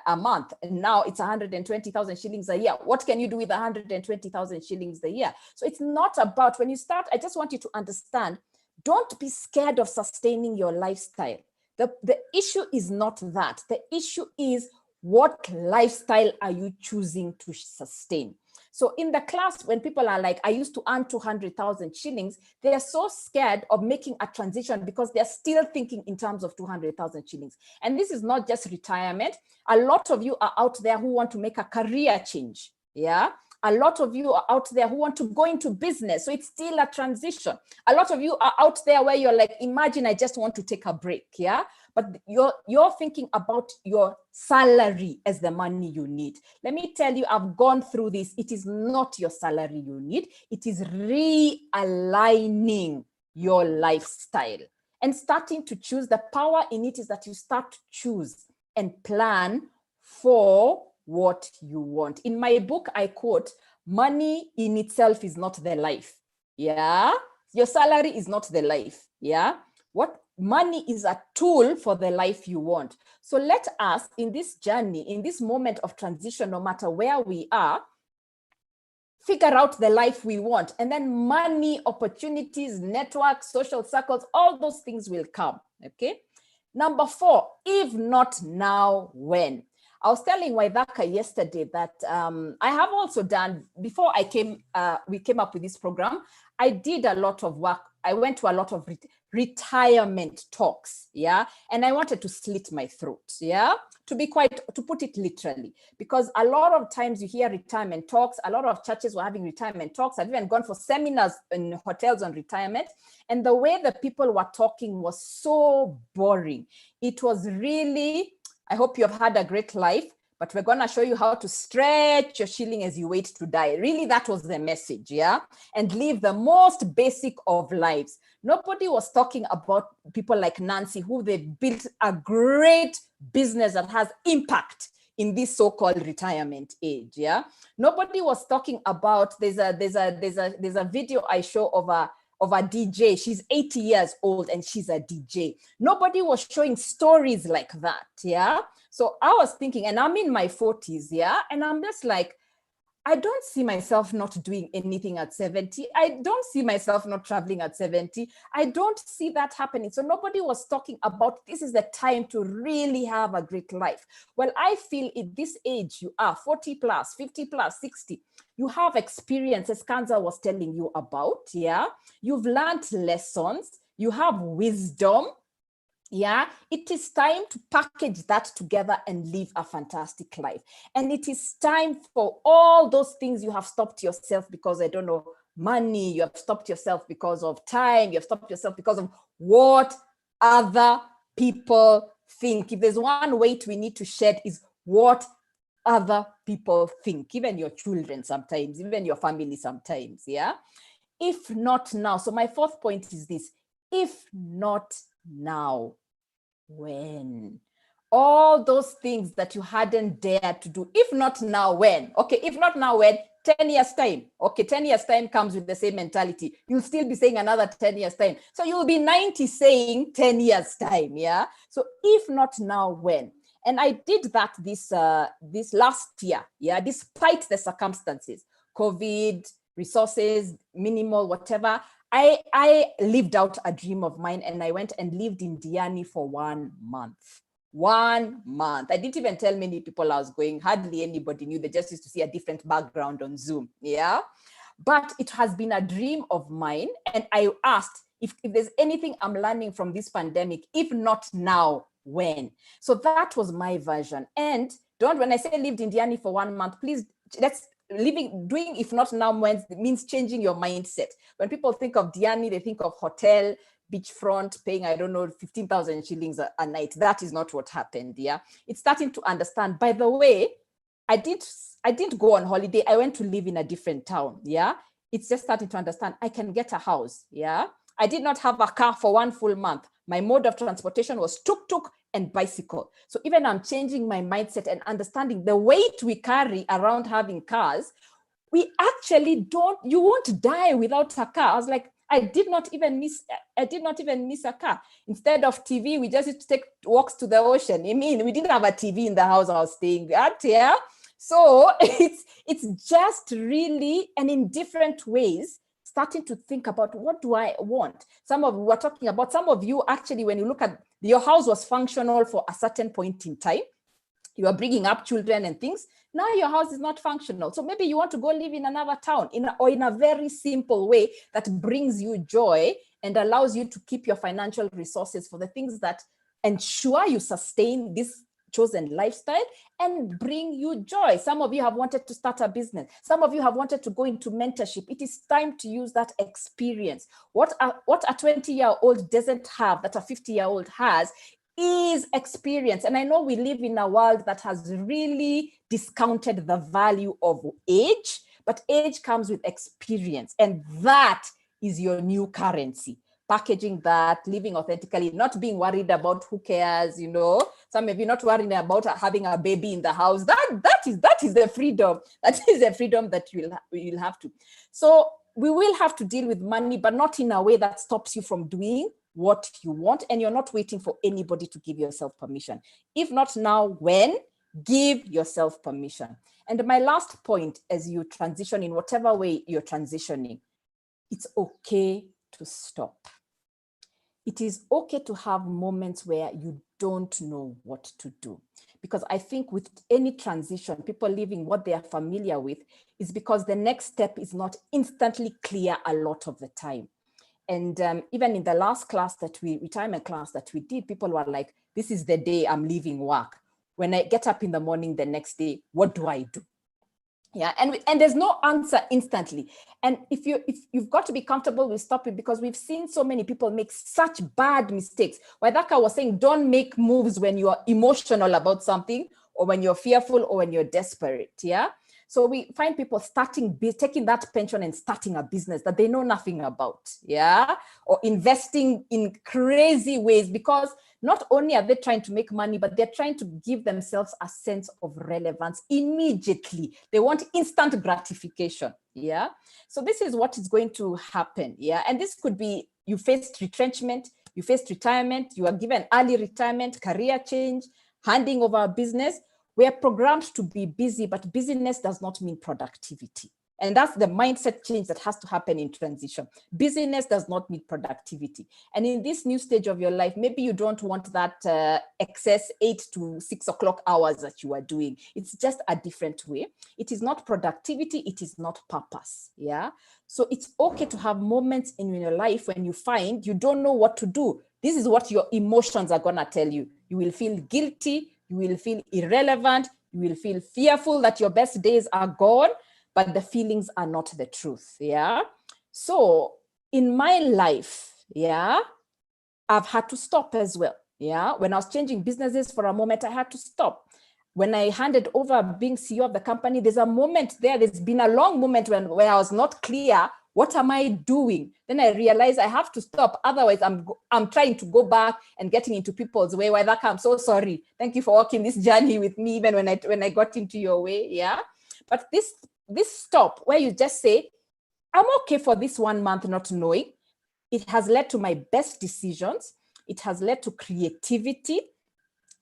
a month. And now it's 120,000 shillings a year. What can you do with 120,000 shillings a year? So it's not about, when you start, I just want you to understand, don't be scared of sustaining your lifestyle. The issue is not that. The issue is, what lifestyle are you choosing to sustain? So in the class, when people are like, I used to earn 200,000 shillings, they are so scared of making a transition because they're still thinking in terms of 200,000 shillings. And this is not just retirement. A lot of you are out there who want to make a career change. Yeah. A lot of you are out there who want to go into business. So it's still a transition. A lot of you are out there where you're like, imagine I just want to take a break. Yeah. But you're thinking about your salary as the money you need. Let me tell you, I've gone through this. It is not your salary you need. It is realigning your lifestyle and starting to choose. The power in it is that you start to choose and plan for what you want. In my book, I quote, money in itself is not the life. Yeah. Your salary is not the life. Yeah. What money is a tool for the life you want. So let us, in this journey, in this moment of transition, no matter where we are, figure out the life we want. And then money, opportunities, networks, social circles, all those things will come. Okay. Number 4, if not now, when? I was telling Waithaka yesterday that I have also done, before we came up with this program, I did a lot of work. I went to a lot of retirement talks, yeah, and I wanted to slit my throat, yeah, to put it literally, because a lot of times you hear retirement talks, a lot of churches were having retirement talks. I've even gone for seminars in hotels on retirement, and the way the people were talking was so boring. It was really, I hope you have had a great life, but we're going to show you how to stretch your shilling as you wait to die. Really, that was the message, yeah? And live the most basic of lives. Nobody was talking about people like Nancy, who they built a great business that has impact in this so-called retirement age, yeah? Nobody was talking about, there's a video I show of a DJ. She's 80 years old and she's a DJ. Nobody was showing stories like that, yeah? So I was thinking, and I'm in my 40s, yeah? And I'm just like, I don't see myself not doing anything at 70. I don't see myself not traveling at 70. I don't see that happening. So nobody was talking about this is the time to really have a great life. Well, I feel at this age you are 40 plus, 50 plus, 60. You have experience, as Kanza was telling you about, yeah? You've learned lessons. You have wisdom. Yeah, it is time to package that together and live a fantastic life. And it is time for all those things you have stopped yourself because, I don't know, money, you have stopped yourself because of time, you have stopped yourself because of what other people think. If there's one weight we need to shed is what other people think, even your children sometimes, even your family sometimes, yeah? If not now, so my fourth point is this, if not now, when? All those things that you hadn't dared to do, if not now, when? Okay, if not now, when? 10 years time. Okay, 10 years time comes with the same mentality. You'll still be saying another 10 years time. So you'll be 90 saying 10 years time, yeah? So if not now, when? And I did that this last year, yeah, despite the circumstances, COVID, resources, minimal, whatever. I lived out a dream of mine and I went and lived in Diani for 1 month. 1 month. I didn't even tell many people I was going. Hardly anybody knew. They just used to see a different background on Zoom. Yeah. But it has been a dream of mine. And I asked if there's anything I'm learning from this pandemic, if not now, when? So that was my version. And when I say lived in Diani for 1 month, please, doing if not now when means changing your mindset. When people think of Diani, they think of hotel, beachfront, paying, I don't know, 15,000 shillings a night. That is not what happened, yeah? It's starting to understand. By the way, I didn't go on holiday. I went to live in a different town, yeah? It's just starting to understand I can get a house, yeah? I did not have a car for 1 full month. My mode of transportation was tuk-tuk and bicycle. So even I'm changing my mindset and understanding the weight we carry around having cars, we actually you won't die without a car. I was like, I did not even miss a car. Instead of TV, we just used to take walks to the ocean. I mean, we didn't have a TV in the house I was staying at, yeah? So it's just really, and in different ways, starting to think about what do I want? Some of you actually, when you look at your house was functional for a certain point in time. You are bringing up children and things. Now your house is not functional. So maybe you want to go live in another town or in a very simple way that brings you joy and allows you to keep your financial resources for the things that ensure you sustain this chosen lifestyle and bring you joy. Some of you have wanted to start a business. Some of you have wanted to go into mentorship. It is time to use that experience. What a 20-year-old doesn't have that a 50-year-old has is experience. And I know we live in a world that has really discounted the value of age, but age comes with experience. And that is your new currency. Packaging that, living authentically, not being worried about who cares, you know. Some of you not worrying about having a baby in the house. That is the freedom. That is the freedom that you'll have to. So we will have to deal with money, but not in a way that stops you from doing what you want, and you're not waiting for anybody to give yourself permission. If not now, when? Give yourself permission. And my last point, as you transition in whatever way you're transitioning, it's okay to stop. It is okay to have moments where you don't know what to do. Because I think with any transition, people leaving what they are familiar with is because the next step is not instantly clear a lot of the time. And even in the last retirement class that we did, people were like, this is the day I'm leaving work. When I get up in the morning the next day, what do I do? Yeah, and there's no answer instantly. And if you've got to be comfortable with stopping, because we've seen so many people make such bad mistakes. Waithaka was saying, don't make moves when you are emotional about something or when you're fearful, or when you're desperate. Yeah. So we find people taking that pension and starting a business that they know nothing about, yeah, or investing in crazy ways, because not only are they trying to make money, but they're trying to give themselves a sense of relevance immediately. They want instant gratification, yeah. So this is what is going to happen, yeah. And this could be, you faced retrenchment, you faced retirement, you are given early retirement, career change, handing over a business. We are programmed to be busy, but busyness does not mean productivity. And that's the mindset change that has to happen in transition. Busyness does not mean productivity. And in this new stage of your life, maybe you don't want that excess 8 to 6 o'clock hours that you are doing. It's just a different way. It is not productivity. It is not purpose. Yeah. So it's okay to have moments in your life when you find you don't know what to do. This is what your emotions are going to tell you. You will feel guilty. You will feel irrelevant. You will feel fearful that your best days are gone, but the feelings are not the truth. Yeah. So in my life, yeah, I've had to stop as well. Yeah. When I was changing businesses for a moment, I had to stop. When I handed over being CEO of the company, there's a moment there. There's been a long moment where I was not clear. What am I doing? Then I realized I have to stop. Otherwise, I'm trying to go back and getting into people's way. Waithaka, I'm so sorry. Thank you for walking this journey with me, even when I got into your way. Yeah. But this stop where you just say, I'm okay for this 1 month not knowing. It has led to my best decisions. It has led to creativity.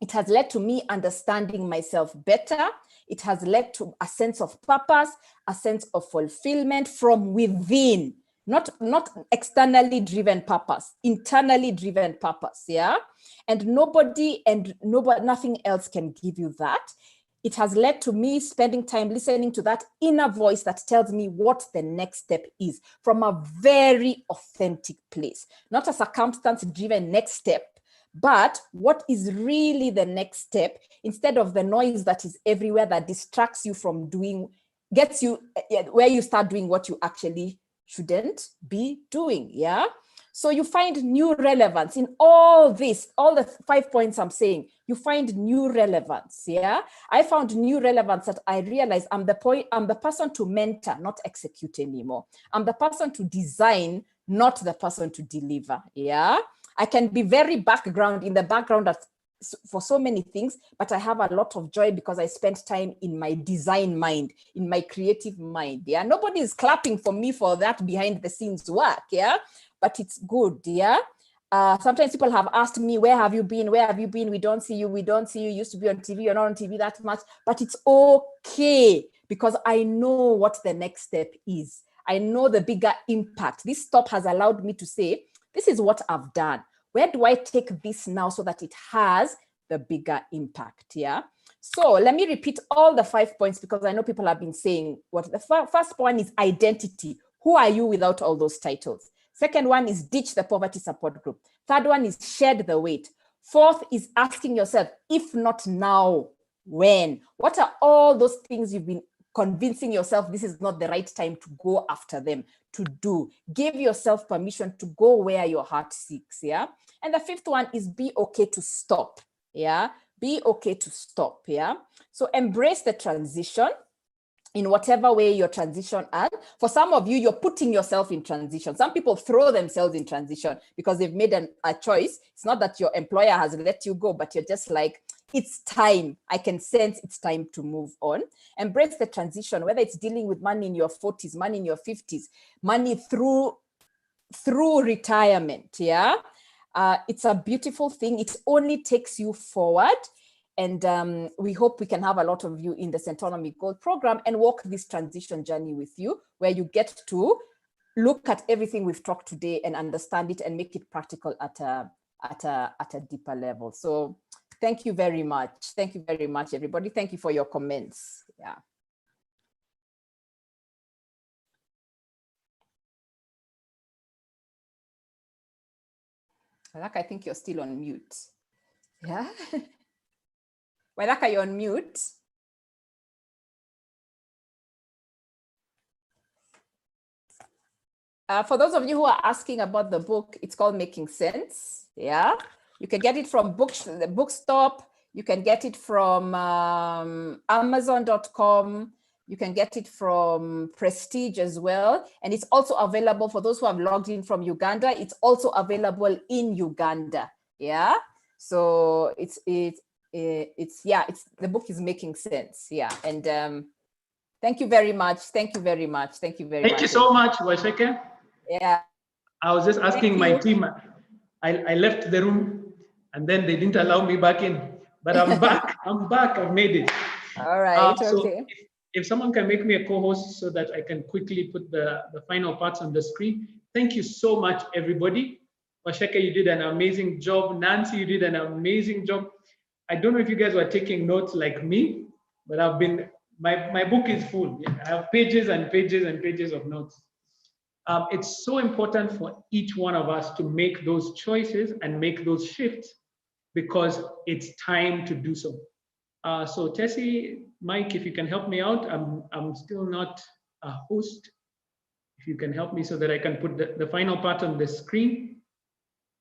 It has led to me understanding myself better. It has led to a sense of purpose, a sense of fulfillment from within, not externally driven purpose, internally driven purpose, yeah? And nothing else can give you that. It has led to me spending time listening to that inner voice that tells me what the next step is from a very authentic place, not a circumstance-driven next step, but what is really the next step, instead of the noise that is everywhere that distracts you from doing, gets you where you start doing what you actually shouldn't be doing, yeah? So you find new relevance in all this, all the 5 points I'm saying, you find new relevance, yeah? I found new relevance that I realized I'm the person to mentor, not execute anymore. I'm the person to design, not the person to deliver, yeah? I can be very in the background for so many things, but I have a lot of joy because I spent time in my design mind, in my creative mind, yeah? Nobody is clapping for me for that behind the scenes work, yeah? But it's good, yeah? Sometimes people have asked me, where have you been? Where have you been? We don't see you. We don't see you. You used to be on TV. You're not on TV that much, but it's okay because I know what the next step is. I know the bigger impact. This stop has allowed me to say, this is what I've done. Where do I take this now so that it has the bigger impact, yeah? So let me repeat all the 5 points because I know people have been saying what the first point is identity. Who are you without all those titles? Second one is ditch the poverty support group. Third one is shed the weight. Fourth is asking yourself, if not now, when? What are all those things you've been convincing yourself this is not the right time to go after them, to do? Give yourself permission to go where your heart seeks, yeah? And the fifth one is be okay to stop, yeah? Be okay to stop, yeah? So embrace the transition in whatever way your transition is. For some of you, you're putting yourself in transition. Some people throw themselves in transition because they've made a choice. It's not that your employer has let you go, but you're just like, it's time. I can sense it's time to move on. Embrace the transition, whether it's dealing with money in your 40s, money in your 50s, money through retirement, yeah? It's a beautiful thing. It only takes you forward. And we hope we can have a lot of you in the Centonomy Gold program and walk this transition journey with you, where you get to look at everything we've talked today and understand it and make it practical at a deeper level. So thank you very much. Thank you very much, everybody. Thank you for your comments. Yeah. I think you're still on mute. Yeah. Waithaka, you're on mute. For those of you who are asking about the book, it's called Making Sense. Yeah, you can get it from the bookstop. You can get it from Amazon.com. You can get it from Prestige as well. And it's also available for those who have logged in from Uganda. It's also available in Uganda. Yeah. So the book is making sense. Yeah. And thank you very much. Thank you very much. Thank you very much. Thank you so much, Waceke. Yeah. I was just asking my team. I left the room and then they didn't allow me back in. But I'm back. I'm back. I've made it. All right. So okay. if someone can make me a co-host so that I can quickly put the final parts on the screen. Thank you so much, everybody. Waceke, you did an amazing job. Nancy, you did an amazing job. I don't know if you guys were taking notes like me, but my book is full. I have pages and pages and pages of notes. It's so important for each one of us to make those choices and make those shifts because it's time to do so. So Tessie, Mike, if you can help me out, I'm still not a host. If you can help me so that I can put the final part on the screen.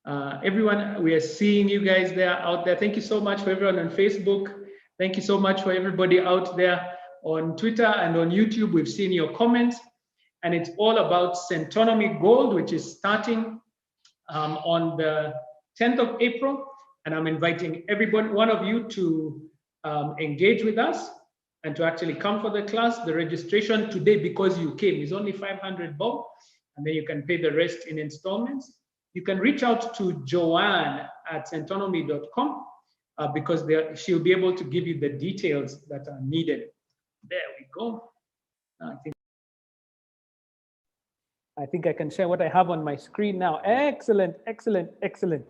Everyone, we are seeing you guys out there. Thank you so much for everyone on Facebook. Thank you so much for everybody out there on Twitter and on YouTube. We've seen your comments. And it's all about Centonomy Gold, which is starting on the 10th of April. And I'm inviting everybody, one of you to engage with us and to actually come for the class. The registration today, because you came, is only 500 bob, and then you can pay the rest in installments. You can reach out to Joanne at centonomy.com because she'll be able to give you the details that are needed. There we go. I think I can share what I have on my screen now. Excellent, excellent, excellent.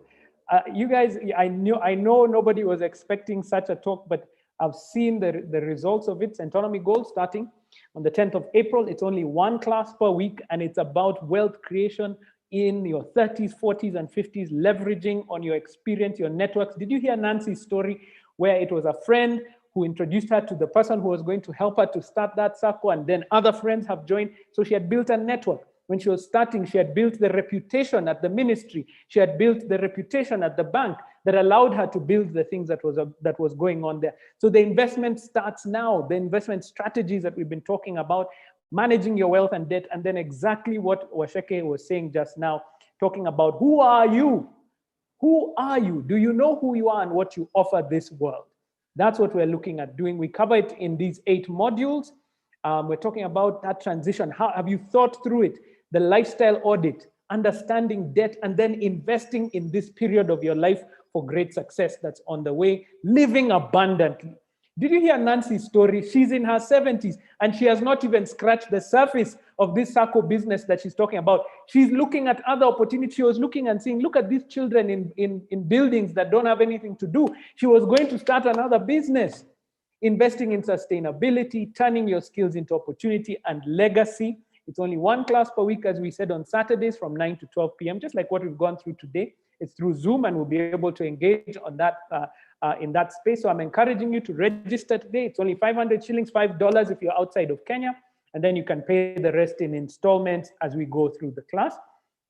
You guys, I know nobody was expecting such a talk, but I've seen the results of it. Centonomy Gold starting on the 10th of April. It's only one class per week, and it's about wealth creation in your 30s, 40s, and 50s, leveraging on your experience, your networks. Did you hear Nancy's story where it was a friend who introduced her to the person who was going to help her to start that Sacco, and then other friends have joined. So she had built a network. When she was starting, she had built the reputation at the ministry. She had built the reputation at the bank that allowed her to build the things that was going on there. So the investment starts now. The investment strategies that we've been talking about, managing your wealth and debt, and then exactly what Waceke was saying just now, talking about who are you? Who are you? Do you know who you are and what you offer this world? That's what we're looking at doing. We cover it in these 8 modules. We're talking about that transition. How have you thought through it? The lifestyle audit, understanding debt, and then investing in this period of your life for great success that's on the way, living abundantly. Did you hear Nancy's story? She's in her 70s and she has not even scratched the surface of this Sacco business that she's talking about. She's looking at other opportunities. She was looking and saying, look at these children in buildings that don't have anything to do. She was going to start another business, investing in sustainability, turning your skills into opportunity and legacy. It's only one class per week, as we said, on Saturdays from 9 to 12 p.m., just like what we've gone through today. It's through Zoom, and we'll be able to engage on that in that space. So I'm encouraging you to register today. It's only 500 shillings, $5 if you're outside of Kenya, and then you can pay the rest in installments as we go through the class.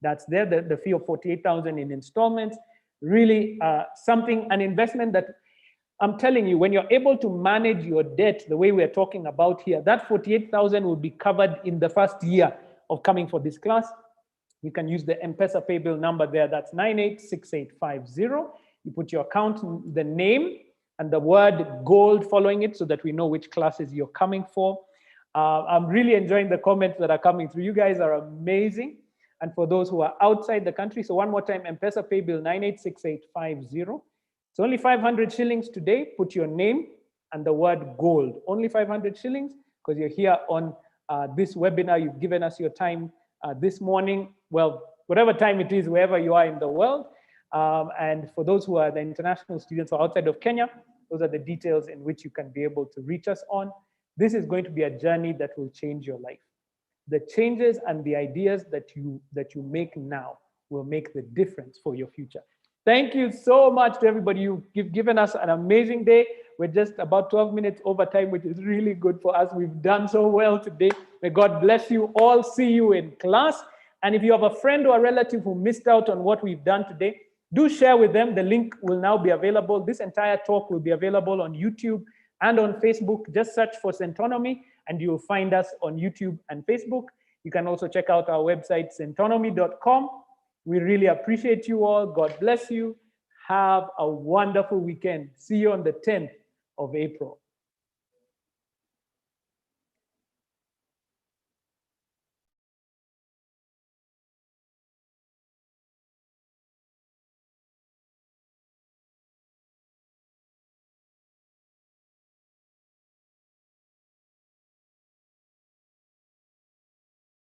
That's there, the fee of 48,000 in installments. Really an investment that I'm telling you, when you're able to manage your debt the way we're talking about here, that 48,000 will be covered in the first year of coming for this class. You can use the M-Pesa Payable number there. That's 986850. You put your account, the name, and the word gold following it so that we know which classes you're coming for. I'm really enjoying the comments that are coming through. You guys are amazing. And for those who are outside the country, so one more time, M-Pesa Payable 986850. It's only 500 shillings today. Put your name and the word gold. Only 500 shillings because you're here on this webinar. You've given us your time this morning. Well, whatever time it is, wherever you are in the world. And for those who are the international students or outside of Kenya, those are the details in which you can be able to reach us on. This is going to be a journey that will change your life. The changes and the ideas that you make now will make the difference for your future. Thank you so much to everybody. You've given us an amazing day. We're just about 12 minutes over time, which is really good for us. We've done so well today. May God bless you all. See you in class. And if you have a friend or a relative who missed out on what we've done today, Do share with them. The link will now be available. This entire talk will be available on YouTube and on Facebook. Just search for Centonomy and you'll find us on YouTube and Facebook. You can also check out our website, centonomy.com. We really appreciate you all. God bless you. Have a wonderful weekend. See you on the 10th of April.